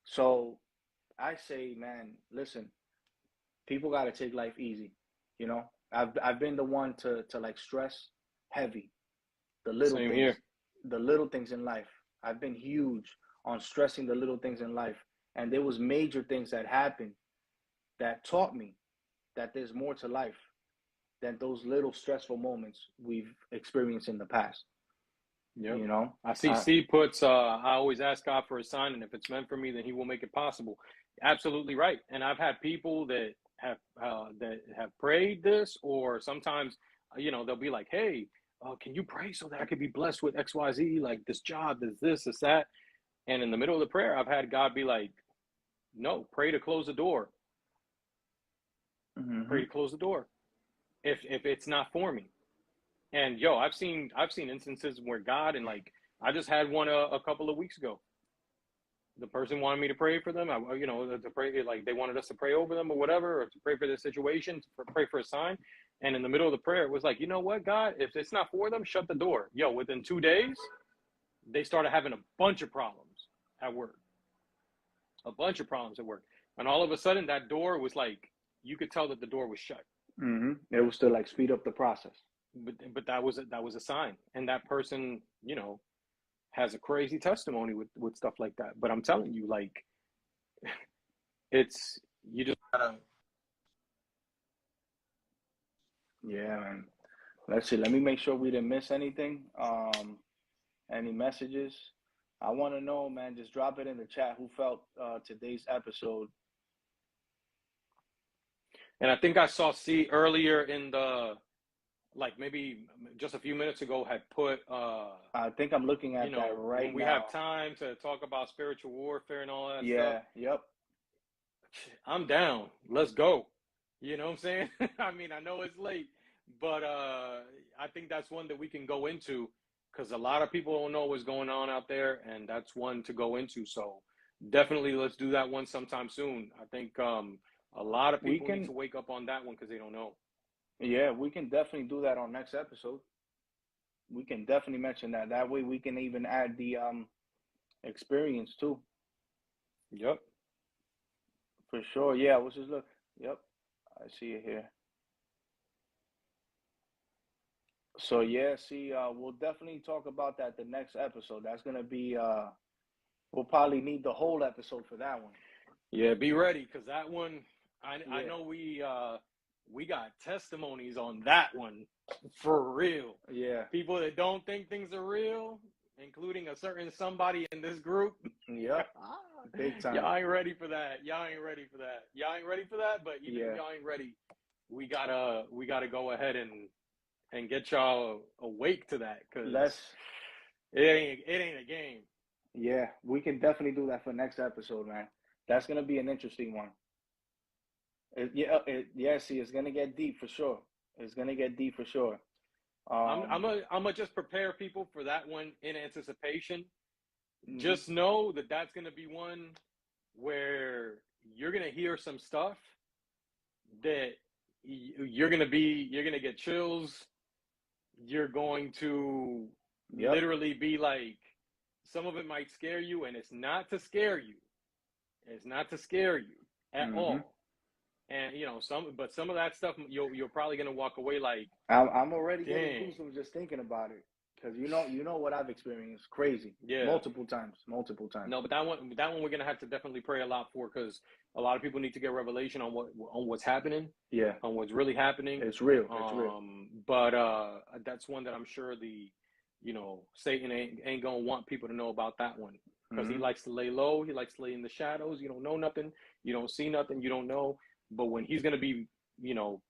So I say, man, listen, people got to take life easy. You know, I've been the one to like stress heavy the little Same things, here. the little things in life. I've been huge on stressing the little things in life, and there was major things that happened that taught me that there's more to life than those little stressful moments we've experienced in the past. Yep. You know, I see Steve puts, I always ask God for a sign, and if it's meant for me, then he will make it possible. Absolutely right. And I've had people that have prayed this, or sometimes, you know, they'll be like, hey, can you pray so that I could be blessed with XYZ, like this job, this, that. And in the middle of the prayer, I've had God be like, no, pray to close the door. mm-hmm. Pray to close the door if it's not for me. And yo, I've seen instances where God, and like I just had one a couple of weeks ago. The person wanted me to pray for them. You know, to pray, like they wanted us to pray over them or whatever, or to pray for their situation, to pray for a sign. And in the middle of the prayer, it was like, you know what, God, if it's not for them, shut the door. Yo, within 2 days, they started having a bunch of problems at work. And all of a sudden, that door was like, you could tell that the door was shut. Mm-hmm. It was to like speed up the process. But that was a sign, and that person, you know, has a crazy testimony with stuff like that. But I'm telling you, like, it's, you just gotta. Yeah, man. Let's see. Let me make sure we didn't miss anything. Any messages? I want to know, man. Just drop it in the chat. Who felt today's episode? And I think I saw C earlier in the, like maybe just a few minutes ago, had put. I think I'm looking at that right now. We have time to talk about spiritual warfare and all that stuff. Yeah. Yep. I'm down. Let's go. You know what I'm saying? I mean, I know it's late, but I think that's one that we can go into, because a lot of people don't know what's going on out there, and that's one to go into. So definitely let's do that one sometime soon. I think a lot of people need to wake up on that one, because they don't know. Yeah, we can definitely do that on next episode. We can definitely mention that. That way we can even add the experience too. Yep. For sure. Yeah, let's just look. Yep. I see it here. So yeah, see, we'll definitely talk about that the next episode. That's gonna be we'll probably need the whole episode for that one. Yeah, be ready, because that one, I know we got testimonies on that one for real. Yeah. People that don't think things are real, including a certain somebody in this group. Yep. Big time. Y'all ain't ready for that. But even if y'all ain't ready, we gotta go ahead and get y'all awake to that, because it ain't a game. Yeah, we can definitely do that for next episode, man. That's gonna be an interesting one. See, it's gonna get deep for sure. I'm gonna just prepare people for that one in anticipation. Mm-hmm. Just know that that's gonna be one where you're gonna hear some stuff that you're gonna get chills. You're going to literally be like, some of it might scare you, and it's not to scare you. It's not to scare you at all. And you know, some of that stuff you're probably gonna walk away like, I'm already getting dang, goosebumps just thinking about it, because you know what I've experienced, crazy, yeah. multiple times, multiple times. No, but that one we're gonna have to definitely pray a lot for because a lot of people need to get revelation on what's happening, Yeah, on what's really happening. it's real. It's real. But that's one that I'm sure Satan ain't gonna want people to know about that one because he Hmm. likes to lay low. He likes to lay in the shadows. You don't know nothing. You don't see nothing. You don't know. But when he's gonna be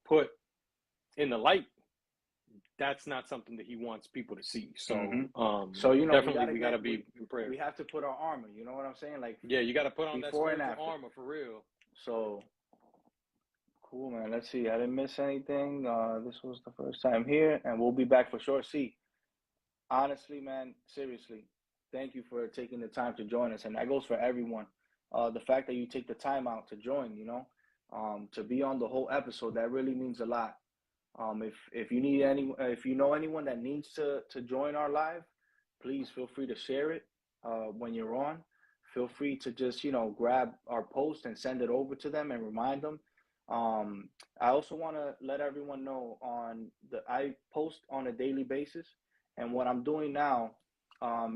put in the light, that's not something that he wants people to see. Hmm. So So we definitely gotta we gotta be in prayer. we have to put our armor. You know what I'm saying? Like Yeah, you got to put on that before and spiritual after. armor for real. So cool, man. Let's see. I didn't miss anything. This was the first time here, and we'll be back for sure. See, honestly, man, seriously, thank you for taking the time to join us, and that goes for everyone. The fact that you take the time out to join, to be on the whole episode, that really means a lot. If you need if you know anyone that needs to join our live, please feel free to share it when you're on. Feel free to just grab our post and send it over to them and remind them. Um, I also want to let everyone know I post on a daily basis, and what I'm doing now,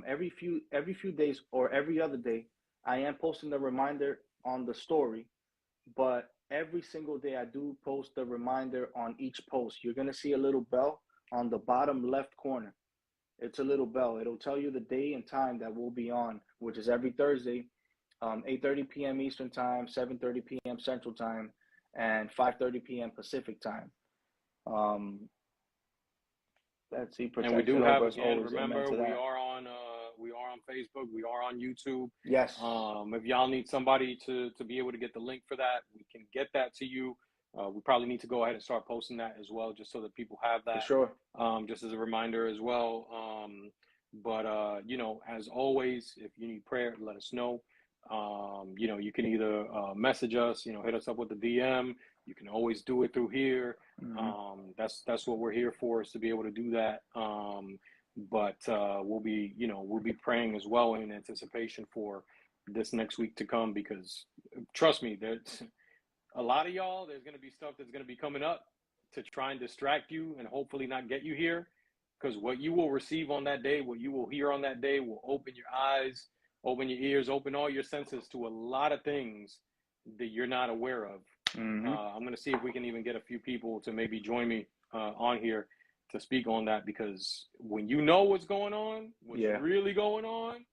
every few days or every other day, I am posting the reminder on the story, but every single day I do post a reminder on each post. You're gonna see a little bell on the bottom left corner. It's a little bell. It'll tell you the day and time that we'll be on, which is every Thursday, 8:30 p.m. Eastern Time, 7:30 p.m. Central Time, and 5:30 p.m. Pacific Time. Um, let's see, And we protection do have over us again. always. Amen Remember, to we that. are on Facebook. We are on YouTube. Yes, If y'all need somebody to be able to get the link for that, we can get that to you. We probably need to go ahead and start posting that as well, just so that people have for that. sure. Just as a reminder as well. But as always, if you need prayer, let us know. You can either message us, hit us up with the DM. You can always do it through here. Hmm. That's what we're here for, is to be able to do that. But we'll be praying as well in anticipation for this next week to come, because trust me, there's a lot of y'all. There's going to be stuff that's going to be coming up to try and distract you and hopefully not get you here, because what you will receive on that day, what you will hear on that day, will open your eyes, open your ears, open all your senses to a lot of things that you're not aware of. Hmm. I'm going to see if we can even get a few people to maybe join me on here to speak on that, because when you know what's going on, what's Yeah, really going on,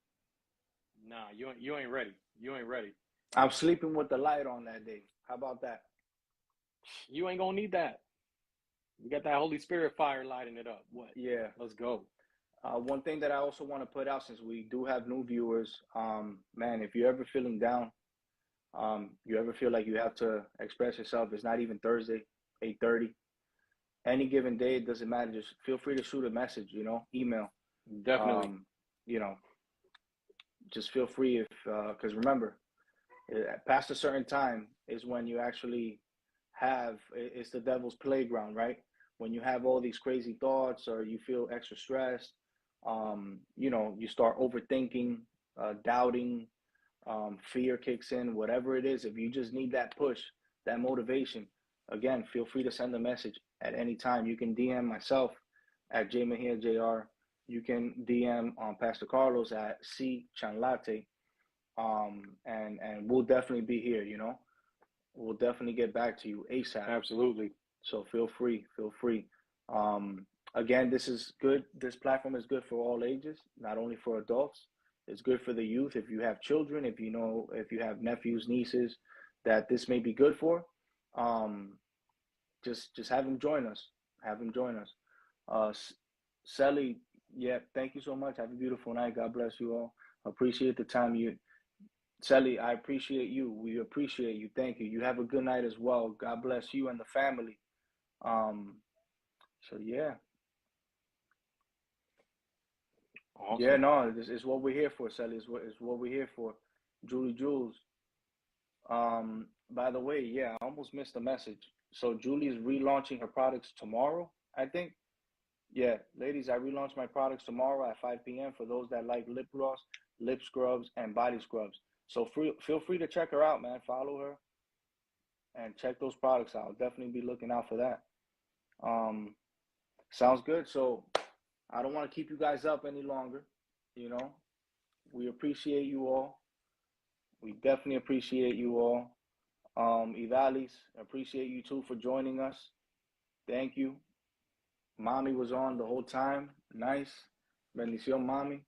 nah, you ain't ready. You ain't ready. I'm sleeping with the light on that day. How about that? You ain't gonna need that. You got that Holy Spirit fire lighting it up. What? Yeah. Let's go. One thing that I also want to put out, since we do have new viewers, man, if you're ever feeling down, you ever feel like you have to express yourself, it's not even Thursday, 8:30. Any given day, it doesn't matter. Just feel free to shoot a message, email. Definitely. Um, you know, just feel free if, because remember, past a certain time is when you actually it's the devil's playground, right? When you have all these crazy thoughts or you feel extra stressed, you start overthinking, doubting, fear kicks in, whatever it is. If you just need that push, that motivation, again, feel free to send a message at any time. You can DM myself at jmahirjr. You can DM on Pastor Carlos at C Chanlate. And we'll definitely be here. We'll definitely get back to you ASAP. Absolutely. So feel free. Again, this is good. This platform is good for all ages, not only for adults. It's good for the youth. If you have children, if you have nephews, nieces, that this may be good for, just have them join us. Have them join us. Sally, yeah, thank you so much. Have a beautiful night. God bless you all. Appreciate the time Sally, I appreciate you. We appreciate you. Thank you. You have a good night as well. God bless you and the family. Um, so yeah. Awesome. Yeah, no, this is what we're here for, Sally. It's what we're here for. Julie Jules. By the way, yeah, I almost missed the message. So Julie's relaunching her products tomorrow, I think. Yeah, ladies, I relaunch my products tomorrow at 5 p.m. for those that like lip gloss, lip scrubs, and body scrubs. So feel free to check her out, man. Follow her. and check those products out. I'll definitely be looking out for that. Sounds good. So I don't want to keep you guys up any longer. You know, we appreciate you all. We definitely appreciate you all. Ivalis, appreciate you too for joining us. Thank you. Mommy was on the whole time. Nice. Bendición, Mommy.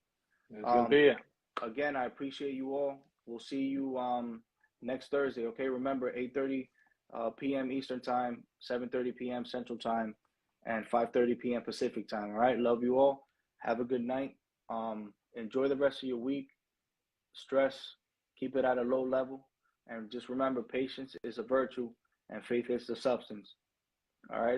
Again, I appreciate you all. We'll see you next Thursday. Okay, remember 8:30 p.m. Eastern Time, 7:30 p.m. Central Time, and 5:30 p.m. Pacific Time. All right, love you all. Have a good night. Enjoy the rest of your week. Stress, keep it at a low level, and just remember, patience is a virtue, and faith is the substance. All right.